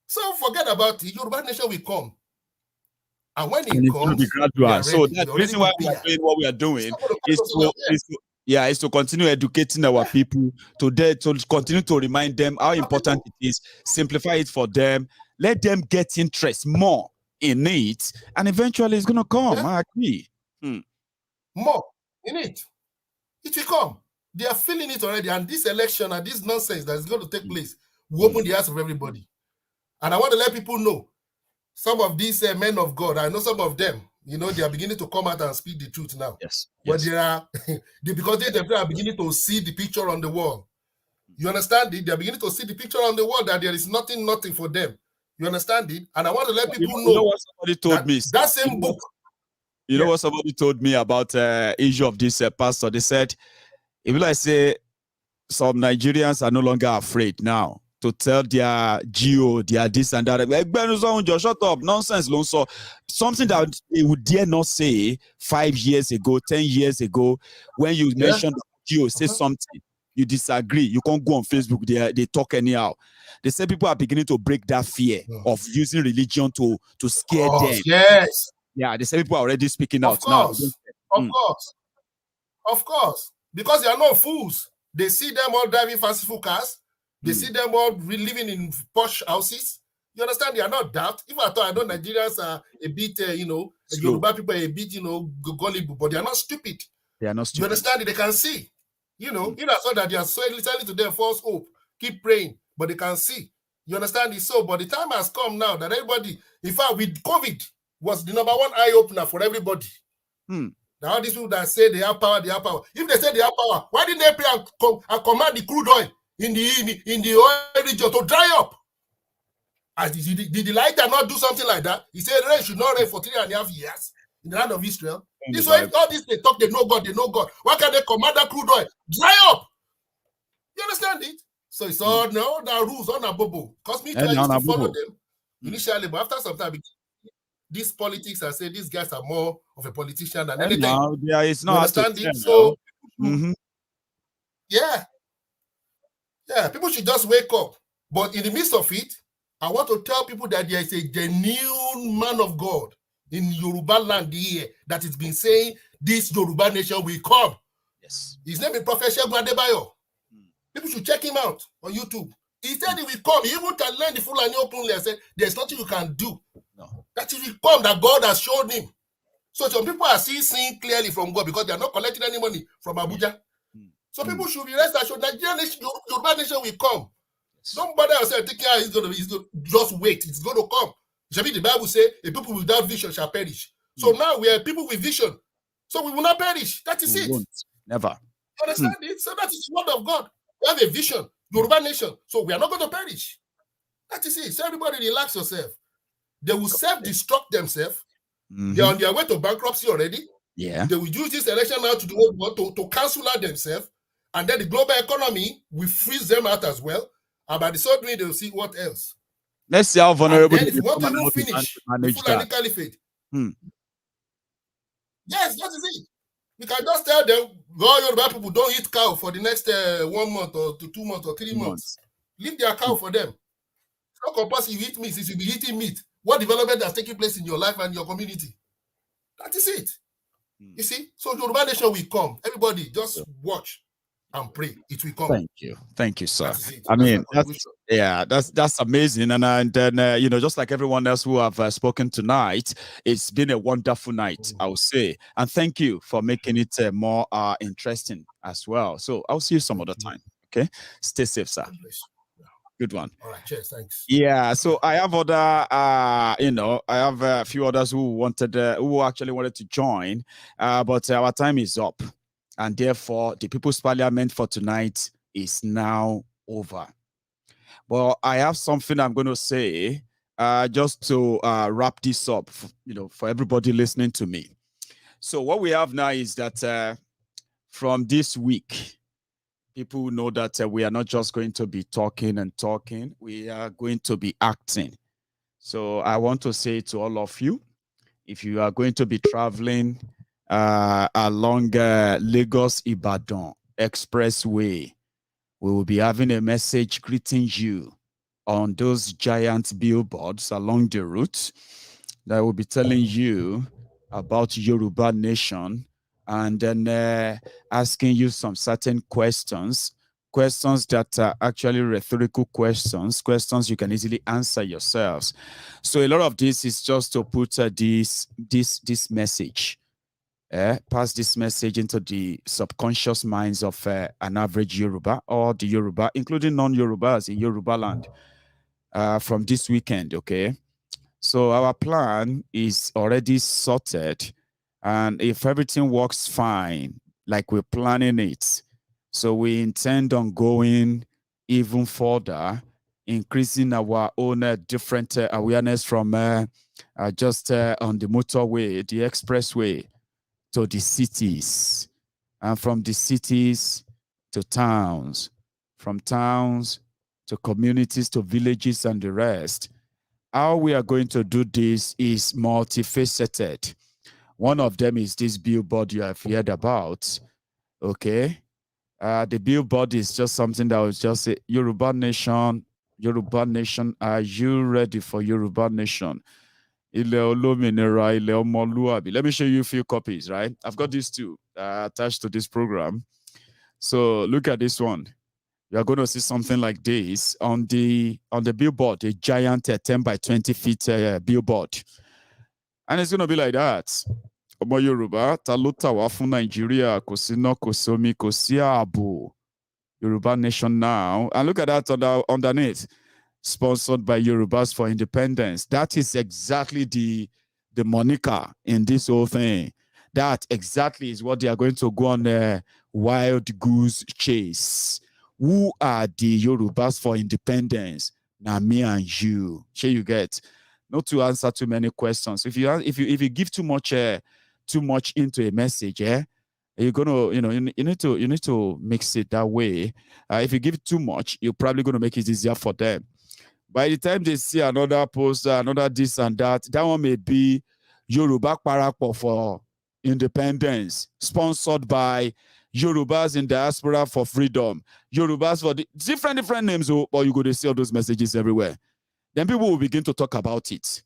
So forget about it. Yoruba Nation will come. And when it comes, be gradual. So that's the reason why we are doing what we are doing is to continue educating our people, to continue to remind them how important it is, simplify it for them, let them get interest more in it, and eventually it's going to come. I agree. More in it. It will come. They are feeling it already. And this election and this nonsense that is going to take place will open the eyes of everybody. And I want to let people know, some of these men of God, I know some of them, you know, they are beginning to come out and speak the truth now. Yes. But they are, because they themselves are beginning to see the picture on the wall. You understand it? They are beginning to see the picture on the wall that there is nothing for them. You understand it? And I want to let people know what somebody told me. That same book. You know what somebody told me about issue of this pastor? They said, if I say some Nigerians are no longer afraid now to tell their geo, their this and that. Shut up, nonsense, so something that they would dare not say 5 years ago, 10 years ago, when you mentioned geo, say something, you disagree, you can't go on Facebook, they talk anyhow. They say people are beginning to break that fear of using religion to scare them. Yes. Yeah, they say people are already speaking out now. Of course. Because they are not fools. They see them all driving fanciful cars. They see them all living in posh houses. You understand? They are not daft. If I thought I know Nigerians are a bit, Yoruba people are a bit, gullible, but they are not stupid. They are not stupid. You understand? They can see. You know so that they are selling to them false hope. Keep praying, but they can see. You understand it? So, but the time has come now that everybody, in fact, with COVID, was the number one eye opener for everybody. Now, all these people that say they have power, If they say they have power, why didn't they pray and command the crude oil in the oil region to dry up? Did the lighter not do something like that? He said rain should not rain for 3.5 years in the land of Israel. This way, all this they talk, they know God. Why can't they command that crude oil? Dry up! You understand it? So it's all now the rules on a bobo. Because me too, I used to follow them initially, but after some time, these politics, I say these guys are more of a politician than anything. Yeah, it's not. You understand it? So people should just wake up. But in the midst of it, I want to tell people that there is a genuine man of God in Yorubaland here that has been saying this Yoruba nation will come. Yes. His name is Prophet Segun Adebayo. People should check him out on YouTube. He said he will come. He even can learn the Fulani openly and said there's nothing you can do. No. That he will come, that God has shown him. So some people are seeing clearly from God because they are not collecting any money from Abuja. So people should be rest assured that Yoruba nation will come. Don't bother yourself thinking he's going to just wait. It's going to come. The Bible says, a people without vision shall perish. So now we are people with vision. So we will not perish. That is it. Never. Understand it? So that is the word of God. We have a vision, Yoruba nation. So we are not going to perish. That is it. So everybody relax yourself. They will self-destruct themselves. They are on their way to bankruptcy already. Yeah. They will use this election now to cancel out themselves. And then the global economy will freeze them out as well. And by the same way, they will see what else. Let's see how vulnerable. If you want to even finish the Fulani Caliphate. Yes, that is it. You can just tell them, all Yoruba people don't eat cow for the next 1 month or 2 months or 3 months. Leave their cow for them. It's not compulsory you eat meat, since you'll be eating meat. What development has taken place in your life and your community? That is it. You see? So Yoruba nation will come. Everybody just watch and pray. It will come. Thank you, sir. I mean, that's amazing. And then just like everyone else who have spoken tonight, it's been a wonderful night, I would say. And thank you for making it more interesting as well. So I'll see you some other time. Okay, stay safe, sir. Good one. All right, cheers, thanks. Yeah, so I have other, I have a few others who actually wanted to join, but our time is up. And therefore, the People's Parliament for tonight is now over. But I have something I'm going to say just to wrap this up, for everybody listening to me. So what we have now is that from this week, people know that we are not just going to be talking and talking. We are going to be acting. So I want to say to all of you, if you are going to be traveling along Lagos-Ibadan Expressway, we will be having a message greeting you on those giant billboards along the route that will be telling you about Yoruba Nation, and then asking you some certain questions that are actually rhetorical questions you can easily answer yourselves. So a lot of this is just to put this message pass this message into the subconscious minds of an average Yoruba or the Yoruba, including non-Yorubas in Yorubaland from this weekend, okay? So our plan is already sorted, and if everything works fine, like we're planning it, so we intend on going even further, increasing our own different awareness from just on the motorway, the expressway, to the cities, and from the cities to towns, from towns to communities to villages and the rest. How we are going to do this is multifaceted. One of them is this billboard you have heard about, okay? The billboard is just something that was just a Yoruba Nation, are you ready for Yoruba Nation? Let me show you a few copies, right? I've got these two attached to this program. So look at this one. You are going to see something like this on the billboard, a giant 10 by 20 feet billboard. And it's going to be like that. Omo Yoruba, taluta wa fun Nigeria, kosino kosomi kosiabo. Yoruba Nation now. And look at that underneath. Sponsored by Yorubas for Independence. That is exactly the moniker in this whole thing. That exactly is what they are going to go on a wild goose chase. Who are the Yorubas for Independence? Now me and you. Sure you get. Not to answer too many questions. If you give too much into a message, you're gonna, you need to mix it that way. If you give too much, you're probably gonna make it easier for them. By the time they see another poster, another this and that one may be Yoruba Parapọ̀ for Independence, sponsored by Yorubas in Diaspora for Freedom, Yorubas for the different names, or you go to see all those messages everywhere. Then people will begin to talk about it.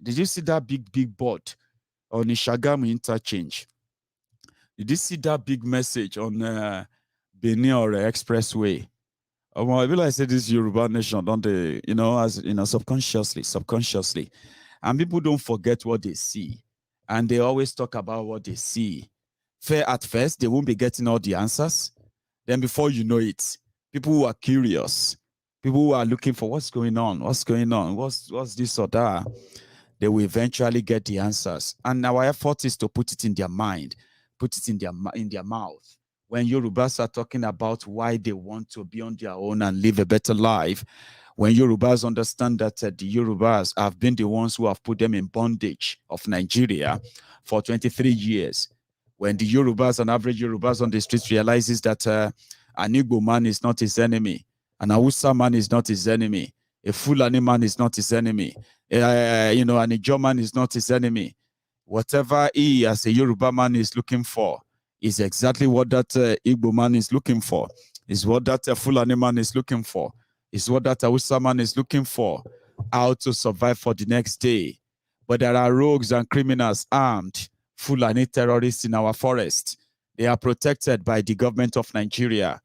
Did you see that big board on the Shagamu interchange? Did you see that big message on Benue or Expressway? I feel like I said this Yoruba Nation, don't they? Subconsciously. And people don't forget what they see. And they always talk about what they see. At first, they won't be getting all the answers. Then before you know it, people who are curious, people who are looking for what's going on, what's this or that, they will eventually get the answers. And our effort is to put it in their mind, put it in their mouth. When Yorubas are talking about why they want to be on their own and live a better life, when Yorubas understand that the Yorubas have been the ones who have put them in bondage of Nigeria for 23 years, when the Yorubas, an average Yorubas on the streets realizes that an Igbo man is not his enemy, an Hausa man is not his enemy, a Fulani man is not his enemy, an Ijaw man is not his enemy. Whatever he as a Yoruba man is looking for is exactly what that Igbo man is looking for, is what that Fulani man is looking for, is what that Hausa man is looking for, how to survive for the next day. But there are rogues and criminals armed, Fulani terrorists in our forest. They are protected by the government of Nigeria.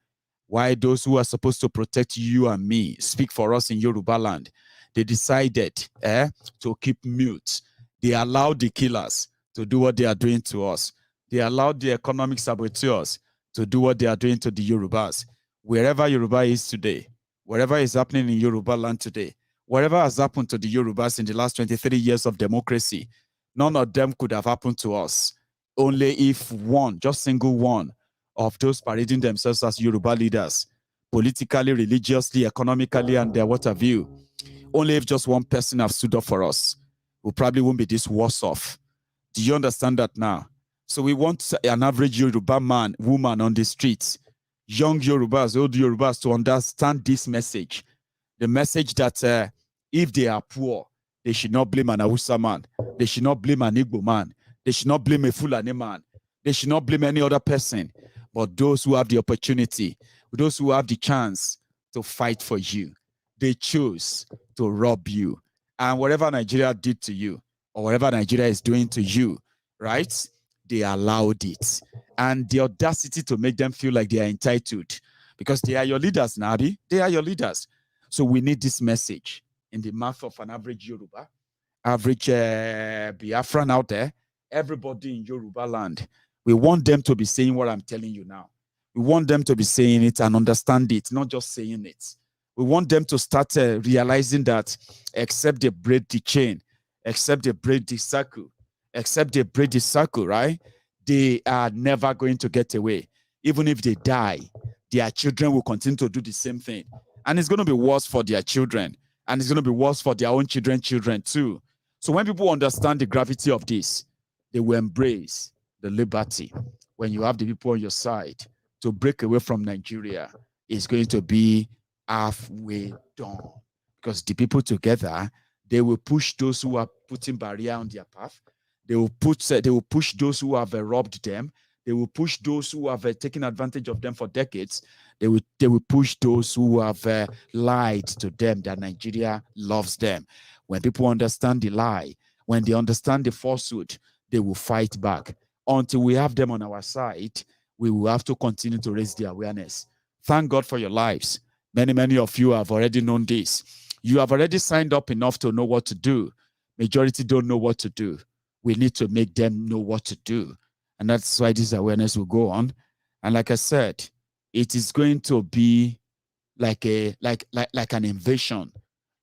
Why those who are supposed to protect you and me speak for us in Yorubaland? They decided to keep mute. They allowed the killers to do what they are doing to us. They allowed the economic saboteurs to do what they are doing to the Yorubas. Wherever Yoruba is today, whatever is happening in Yorubaland today, whatever has happened to the Yorubas in the last 23 years of democracy, none of them could have happened to us. Only if one, just single one, of those parading themselves as Yoruba leaders, politically, religiously, economically, and their what have you, only if just one person have stood up for us, we probably won't be this worse off. Do you understand that now? So we want an average Yoruba man, woman on the streets, young Yorubas, old Yorubas, to understand this message. The message that if they are poor, they should not blame an Hausa man. They should not blame an Igbo man. They should not blame a Fulani man. They should not blame any other person. But those who have the opportunity, those who have the chance to fight for you, they choose to rob you. And whatever Nigeria did to you, or whatever Nigeria is doing to you, right? They allowed it. And the audacity to make them feel like they are entitled, because they are your leaders, Nabi. They are your leaders. So we need this message in the mouth of an average Yoruba, average Biafran out there, everybody in Yorubaland. We want them to be saying what I'm telling you now. We want them to be saying it and understand it, not just saying it. We want them to start realizing that except they break the chain, except they break the circle, right? They are never going to get away. Even if they die, their children will continue to do the same thing. And it's going to be worse for their children. And it's going to be worse for their own children too. So when people understand the gravity of this, they will embrace the liberty. When you have the people on your side, to break away from Nigeria is going to be halfway done. Because the people together, they will push those who are putting barrier on their path. They will push those who have robbed them. They will push those who have taken advantage of them for decades. They will push those who have lied to them that Nigeria loves them. When people understand the lie, when they understand the falsehood, they will fight back. Until we have them on our side, we will have to continue to raise the awareness. Thank God for your lives. Many of you have already known this. You have already signed up enough to know what to do. Majority don't know what to do. We need to make them know what to do. And that's why this awareness will go on. And like I said, it is going to be like an invasion.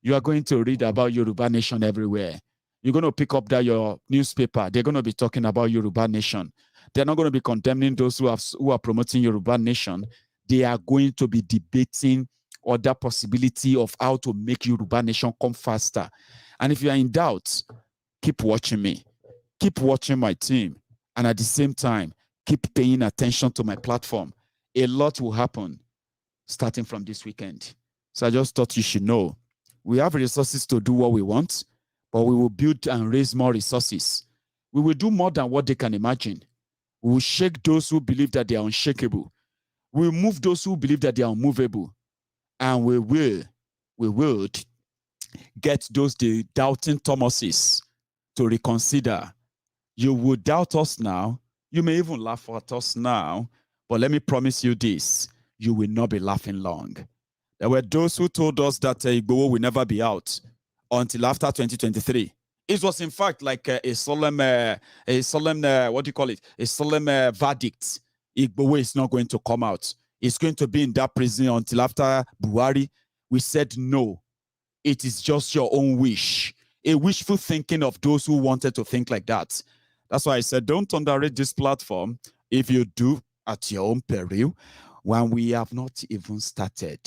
You are going to read about Yoruba Nation everywhere. You're going to pick up your newspaper. They're going to be talking about Yoruba Nation. They're not going to be condemning those who are promoting Yoruba Nation. They are going to be debating other possibility of how to make Yoruba Nation come faster. And if you are in doubt, keep watching me. Keep watching my team. And at the same time, keep paying attention to my platform. A lot will happen starting from this weekend. So I just thought you should know. We have resources to do what we want, but we will build and raise more resources. We will do more than what they can imagine. We will shake those who believe that they are unshakable. We will move those who believe that they are unmovable. And we will get those the doubting Thomases to reconsider. You will doubt us now. You may even laugh at us now. But let me promise you this. You will not be laughing long. There were those who told us that Igboho will never be out until after 2023. It was in fact like a solemn what do you call it? A solemn verdict. Igboho is not going to come out. It's going to be in that prison until after Buhari. We said no. It is just your own wish. A wishful thinking of those who wanted to think like that. That's why I said don't underrate this platform. If you do, at your own peril, when we have not even started.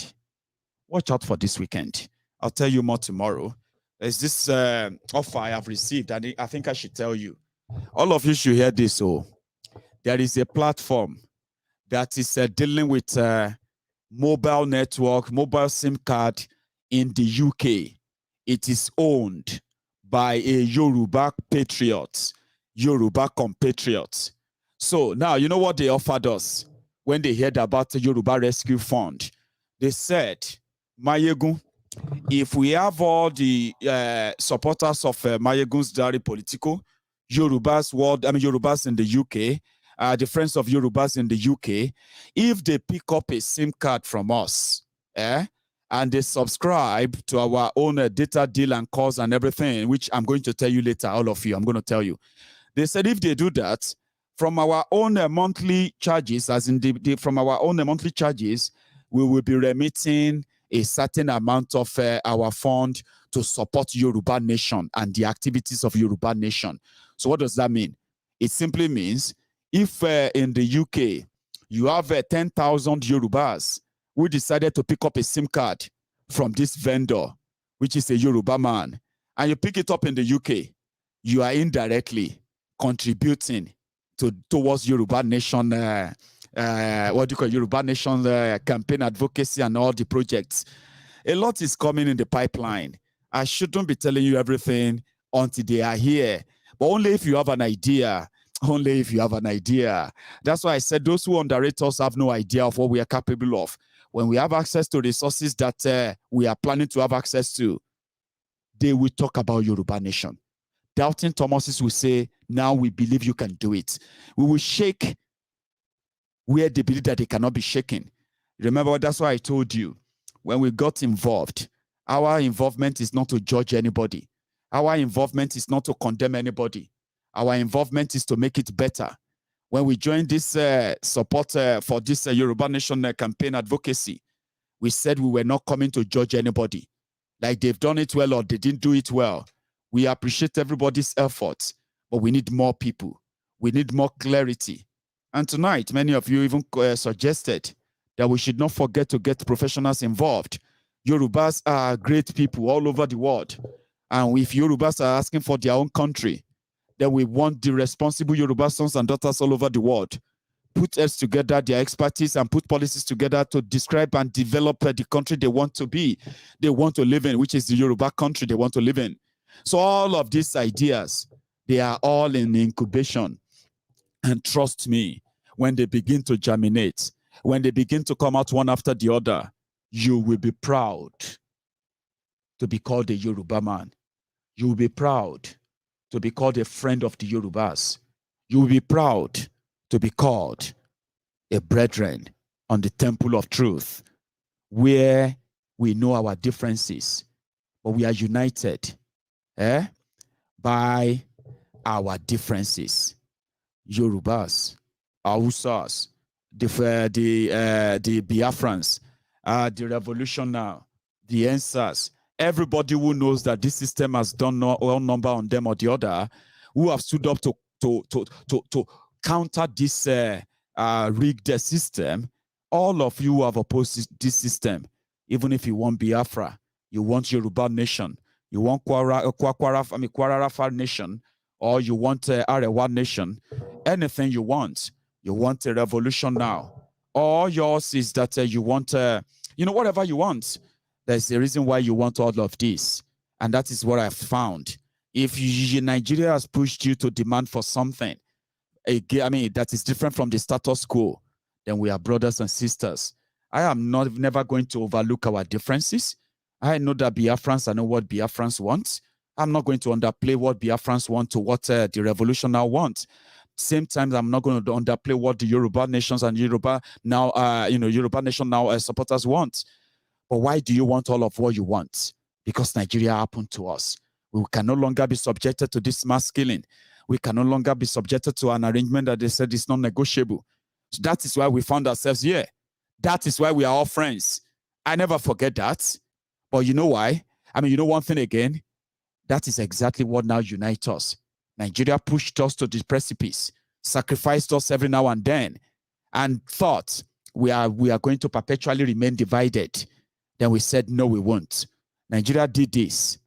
Watch out for this weekend. I'll tell you more tomorrow. There's this offer I have received, and I think I should tell you. All of you should hear this. Oh, there is a platform that is dealing with mobile network, mobile SIM card in the UK. It is owned by a Yoruba patriot, Yoruba compatriot. So now, you know what they offered us when they heard about the Yoruba Rescue Fund? They said, Maiyegun, if we have all the supporters of Maiyegun's diary Politico, Yorubas in the UK, the friends of Yorubas in the UK, if they pick up a SIM card from us, and they subscribe to our own data deal and calls and everything, which I'm going to tell you later, all of you, I'm going to tell you. They said if they do that, from our own monthly charges, as in from our own monthly charges, we will be remitting a certain amount of our fund to support Yoruba Nation and the activities of Yoruba Nation. So what does that mean? It simply means if in the UK, you have 10,000 Yorubas who decided to pick up a SIM card from this vendor, which is a Yoruba man, and you pick it up in the UK, you are indirectly contributing towards Yoruba Nation, Yoruba Nation campaign advocacy and all the projects. A lot is coming in the pipeline. I shouldn't be telling you everything until they are here, but only if you have an idea. Only if you have an idea. That's why I said those who underrate us have no idea of what we are capable of. When we have access to resources that we are planning to have access to, they will talk about Yoruba Nation. Doubting Thomases will say, now we believe you can do it. We will shake where they believe that they cannot be shaken. Remember, that's why I told you, when we got involved, our involvement is not to judge anybody. Our involvement is not to condemn anybody. Our involvement is to make it better. When we joined this support for this Yoruba Nation campaign advocacy, we said we were not coming to judge anybody. Like they've done it well or they didn't do it well. We appreciate everybody's efforts, but we need more people. We need more clarity. And tonight, many of you even suggested that we should not forget to get professionals involved. Yorubas are great people all over the world. And if Yorubas are asking for their own country, then we want the responsible Yoruba sons and daughters all over the world. Put us together, their expertise, and put policies together to describe and develop the country they want to be, they want to live in, which is the Yoruba country they want to live in. So all of these ideas, they are all in incubation. And trust me, when they begin to germinate, when they begin to come out one after the other, you will be proud to be called a Yoruba man. You will be proud to be called a friend of the Yorubas. You will be proud to be called a brethren on the temple of truth, where we know our differences, but we are united by our differences. Yorubas, Hausas, the Biafrans, the revolution now, the answers. Everybody who knows that this system has done one number on them or the other, who have stood up to counter this rigged system, all of you who have opposed this system. Even if you want Biafra, you want Yoruba Nation, you want Kwara Nation, or you want Arewa Nation, anything you want a revolution now. All yours is that you want, whatever you want. There's a reason why you want all of this. And that is what I've found. If Nigeria has pushed you to demand for something, that is different from the status quo, then we are brothers and sisters. I am never going to overlook our differences. I know that Biafrans, I know what Biafrans want. I'm not going to underplay what Biafrans want to what the revolution now wants. Same time, I'm not going to underplay what the Yoruba nations and Yoruba Nation now supporters want. But why do you want all of what you want? Because Nigeria happened to us. We can no longer be subjected to this mass killing. We can no longer be subjected to an arrangement that they said is non-negotiable. So that is why we found ourselves here. That is why we are all friends. I never forget that. But you know why? One thing again, that is exactly what now unites us. Nigeria pushed us to the precipice, sacrificed us every now and then, and thought we are going to perpetually remain divided. Then we said, no, we won't. Nigeria did this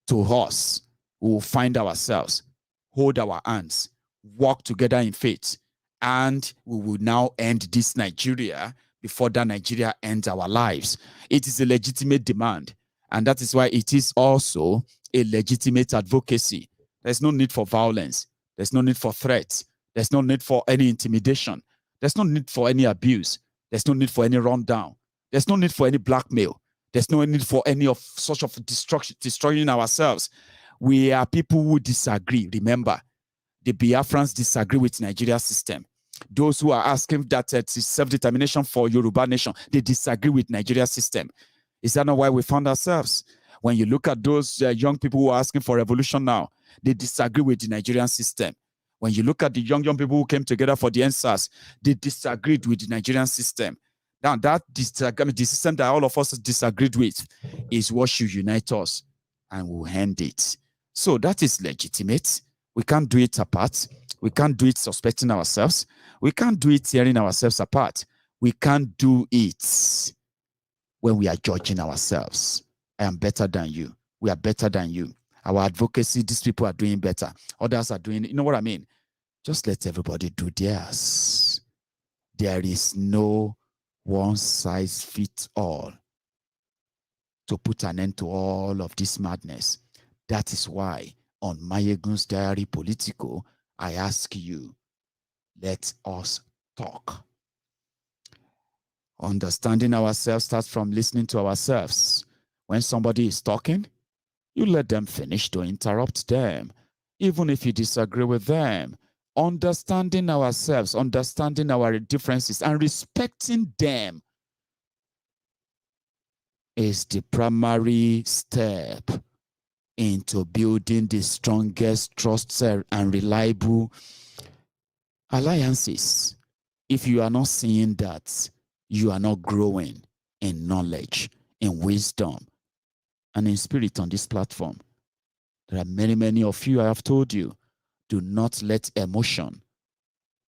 to us. We will find ourselves, hold our hands, walk together in faith, and we will now end this Nigeria before that Nigeria ends our lives. It is a legitimate demand, and that is why it is also a legitimate advocacy. There's no need for violence. There's no need for threats. There's no need for any intimidation. There's no need for any abuse. There's no need for any rundown. There's no need for any blackmail. There's no need for any of such of destroying ourselves. We are people who disagree. Remember, the Biafrans disagree with Nigeria's system. Those who are asking that it's self-determination for Yoruba Nation, they disagree with Nigeria's system. Is that not why we found ourselves? When you look at those young people who are asking for revolution now, they disagree with the Nigerian system. When you look at the young people who came together for the NSAS, they disagreed with the Nigerian system. Now, the system that all of us disagreed with is what should unite us, and we'll end it. So that is legitimate. We can't do it apart. We can't do it suspecting ourselves. We can't do it tearing ourselves apart. We can't do it when we are judging ourselves. I am better than you. We are better than you. Our advocacy, these people are doing better. Others are doing, you know what I mean? Just let everybody do theirs. There is no one size fits all to put an end to all of this madness. That is why on Maiyegun's diary Politico, I ask you, let us talk. Understanding ourselves starts from listening to ourselves. When somebody is talking, you let them finish, to interrupt them, even if you disagree with them. Understanding ourselves, understanding our differences, and respecting them is the primary step into building the strongest, trusted, and reliable alliances. If you are not seeing that, you are not growing in knowledge, in wisdom, and in spirit on this platform. There are many, many of you, I have told you, do not let emotion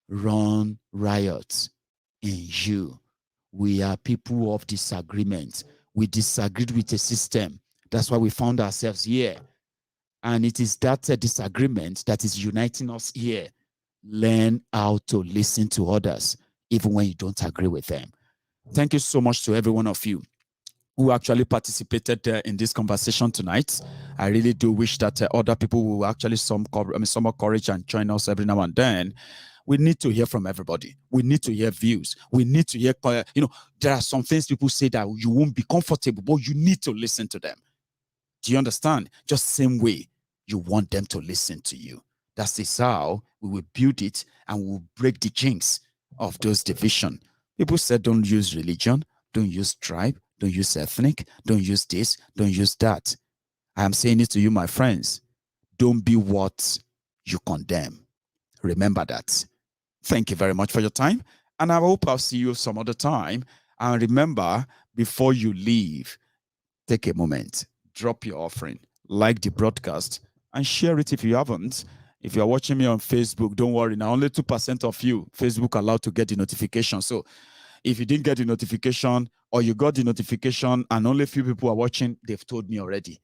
run riot in you. We are people of disagreement. We disagreed with a system. That's why we found ourselves here. And it is that disagreement that is uniting us here. Learn how to listen to others, even when you don't agree with them. Thank you so much to every one of you who actually participated in this conversation tonight. I really do wish that other people will actually some more courage and join us every now and then. We need to hear from everybody. We need to hear views. We need to hear, there are some things people say that you won't be comfortable, but you need to listen to them. Do you understand? Just same way you want them to listen to you. That is how we will build it and we will break the jinx of those divisions. People said don't use religion, don't use tribe, don't use ethnic, don't use this, don't use that. I am saying it to you, my friends. Don't be what you condemn. Remember that. Thank you very much for your time. And I hope I'll see you some other time. And remember, before you leave, take a moment, drop your offering, like the broadcast, and share it if you haven't. If you're watching me on Facebook, don't worry. Now, only 2% of you, Facebook allowed to get the notification. So if you didn't get the notification or you got the notification and only a few people are watching, they've told me already.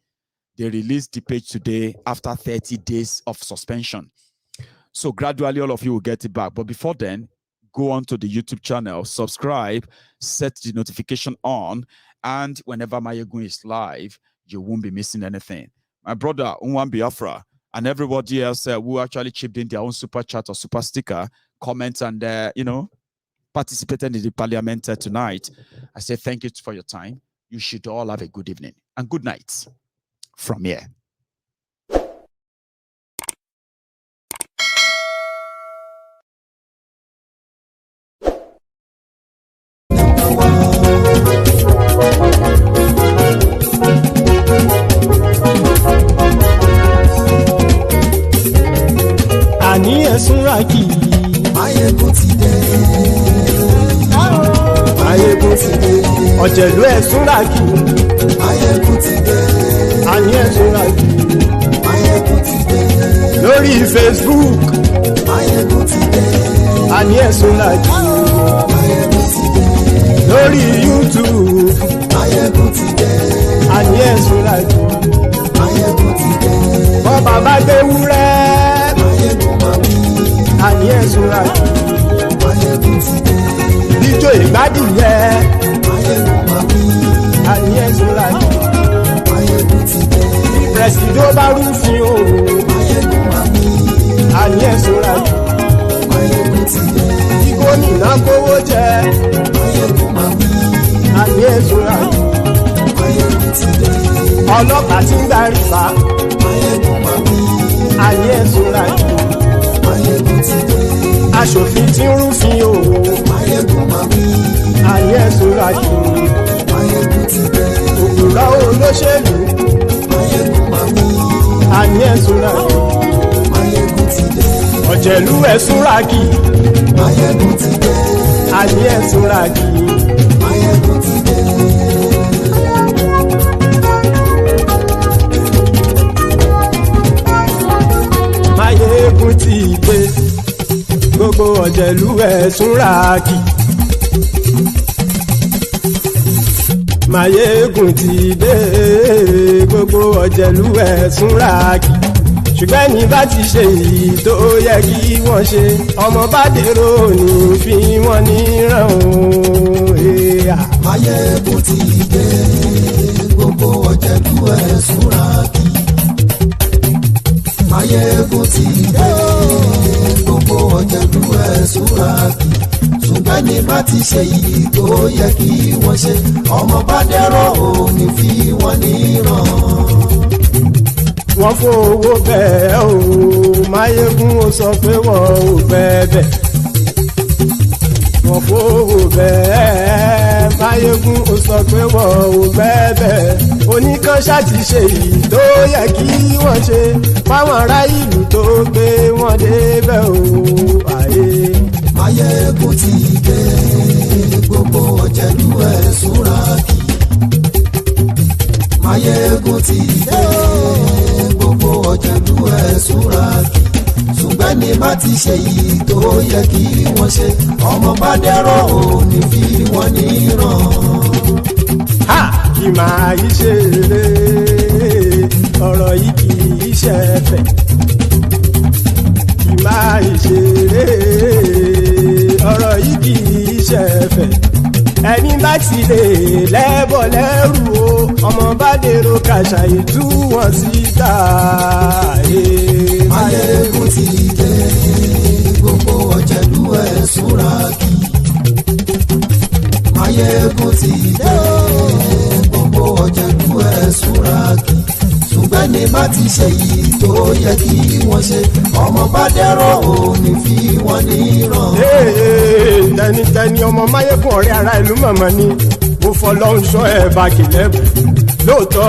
They released the page today after 30 days of suspension. So gradually, all of you will get it back. But before then, go on to the YouTube channel, subscribe, set the notification on, and whenever Maiyegun is live, you won't be missing anything. My brother, Unwan Biafra, and everybody else who actually chipped in their own super chat or super sticker, comments, and, participated in the parliament tonight. I say thank you for your time. You should all have a good evening and good night from here. Àní ẹ̀sùn rákì. Maiyegun ti dé. Maiyegun ti dé. Ọ̀jẹ̀lú ẹ̀sùn rákì. Maiyegun ti dé. Àní ẹ̀sùn rákì. Maiyegun ti dé. Lórí Facebook. Maiyegun ti dé. Àní ẹ̀sùn rákì. Maiyegun ti dé. Lórí YouTube. Maiyegun ti dé. Àní ẹ̀sùn rákì. Maiyegun ti dé. Bọ́ bàbá gbé wúrẹ́. Àní ẹ̀sùn rákì. Maiyegun ti dé. Ijó ìgbádìyẹ. Maiyegun máa wí. Àní ẹ̀sùn rákì. Maiyegun ti dé. Pẹ̀sìdó bá rúfin o. Maiyegun máa wí. Àní ẹ̀sùn rákì. Maiyegun ti dé. Kí gómìnà kówó jẹ. Maiyegun máa wí. Àní ẹ̀sùn rákì. Maiyegun ti dé. Ọlọ́pàá ti ń darí fa. Maiyegun máa wí. Àní ẹ̀sùn rákì. Maiyegun ti dé. Aṣòfin tí ń rúfin o. Maiyegun máa wí. Àní ẹ̀sùn rákì. Maiyegun ti dé. Òpùrọ́ olóṣèlú. Maiyegun máa wí. Àní ẹ̀sùn rákì. Maiyegun ti dé. Ọ̀jẹ̀lú ẹ̀sùn rákì. Maiyegun ti dé. Àní ẹ̀sùn rákì. Maiyegun ti dé. Maiyegun ti dé. Gbogbo ọ̀jẹ̀lú ẹ̀sùn rákì. Maiyegun ti dé. Gbogbo ọ̀jẹ̀lú ẹ̀sùn rákì. Ṣùgbọ́n ní bá ti ṣe èyí tó yẹ kí wọ́n ṣe, ọmọ bá dèrò ní fi wọ́n níran o. Maiyegun ti dé. Gbogbo ọ̀jẹ̀lú ẹ̀sùn rákì. Maiyegun ti dé. Gbogbo ọ̀jẹ̀lú ẹ̀sùn rákì. Ṣùgbọ́n ní bá ti ṣe èyí tó yẹ kí wọ́n ṣe, ọmọ bá dèrò ní fi wọ́n níran. Wọ́n fowó bẹ́ẹ̀ o. Maiyegun ó sọ pé wọ́n ò bẹ́ẹ̀ bẹ́ẹ̀. Wọ́n fowó bẹ́ẹ̀. Maiyegun ó sọ pé wọn ò bẹ́ẹ̀bẹ́ oníkan ṣáàtì ṣe èyí tó yẹ kí wọ́n ṣe fáwọn ará ìlú tó gbé wọn débẹ̀ o àyè. Maiyegun ti dé gbogbo ọ̀jẹ̀lú ẹ̀ súnra kì. Maiyegun ti dé gbogbo ọ̀jẹ̀lú ẹ̀ súnra kì. Ṣùgbọ́n ní bá ti ṣe yìí tó yẹ kí wọ́n ṣe ọmọ bá dẹ́rọ̀ ò ní fi wọ́n níran. Kì máa yí ṣe eré ọ̀rọ̀ yìí kì í ṣe ẹ̀fẹ̀. Kì máa yí ṣe eré ọ̀rọ̀ yìí kì í ṣe ẹ̀fẹ̀. Ẹni bá ti lè lẹ́bọ̀ lẹ́rù o ọmọ bá dèrò kàṣàyè tú wọn síta. Maiyegun ti dé gbogbo ọ̀jẹ̀lú ẹ̀ súnra kì. Maiyegun ti dé gbogbo ọ̀jẹ̀lú ẹ̀ súnra kì. Ṣùgbọ́n ní bá ti ṣe yìí tó yẹ kí wọ́n ṣe ọmọ bá dẹ́rọ̀ ò ní fi wọ́n níran. Tẹnitẹni ọmọ Maiyegun ọ̀rẹ́ ara ìlú mọ̀mọ́ ni mo fọlọ́run sọ ẹ̀ bá kìlẹ́bù lóòótọ́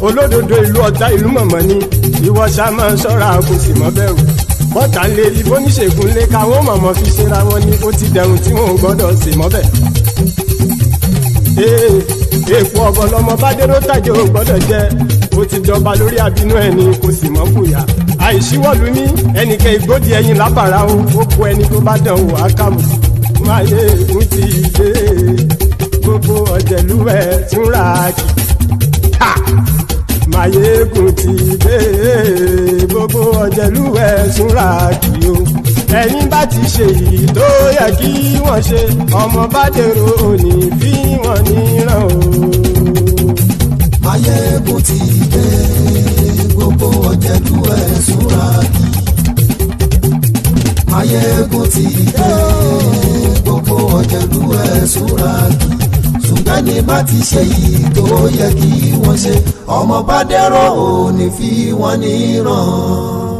olódodo ìlú ọ̀tá ìlú mọ̀mọ́ ni ìwọ ṣá máa ń ṣọ́ra kò sì mọ́ bẹ̀rù bọ́tà ń lé ibo níṣègùn lé káwọn mọ̀mọ́ fi ṣera wọn ni ó ti dẹrùn tí wọn ò gbọ́dọ̀ sì mọ́ bẹ̀. Èèpo ọ̀bọ lọmọ bá dérò tàjẹ́ ò gbọ́dọ̀ jẹ́ ó ti jọba lórí abínú ẹni kò sì mọ́ fòyà àìsíwọ́lu ní ẹnìkẹ́ ìgbódì ẹyin lábàrá o ó kó ẹni tó bá dán wò á kàmù. Maiyegun ti dé gbogbo ọ̀jẹ̀lú ẹ̀ túnra kì. Maiyegun ti dé gbogbo ọ̀jẹ̀lú ẹ̀ túnra kì o. Ẹ̀yin bá ti ṣe yìí tó yẹ kí wọ́n ṣe ọmọ bá dèrò òní fi wọ́n níran o. Maiyegun ti dé gbogbo ọ̀jẹ̀lú ẹ̀ súnra kì. Maiyegun ti dé gbogbo ọ̀jẹ̀lú ẹ̀ súnra kì. Ṣùgbọ́n ní bá ti ṣe yìí tó yẹ kí wọ́n ṣe ọmọ bá dẹ́rọ̀ ò ní fi wọ́n níran.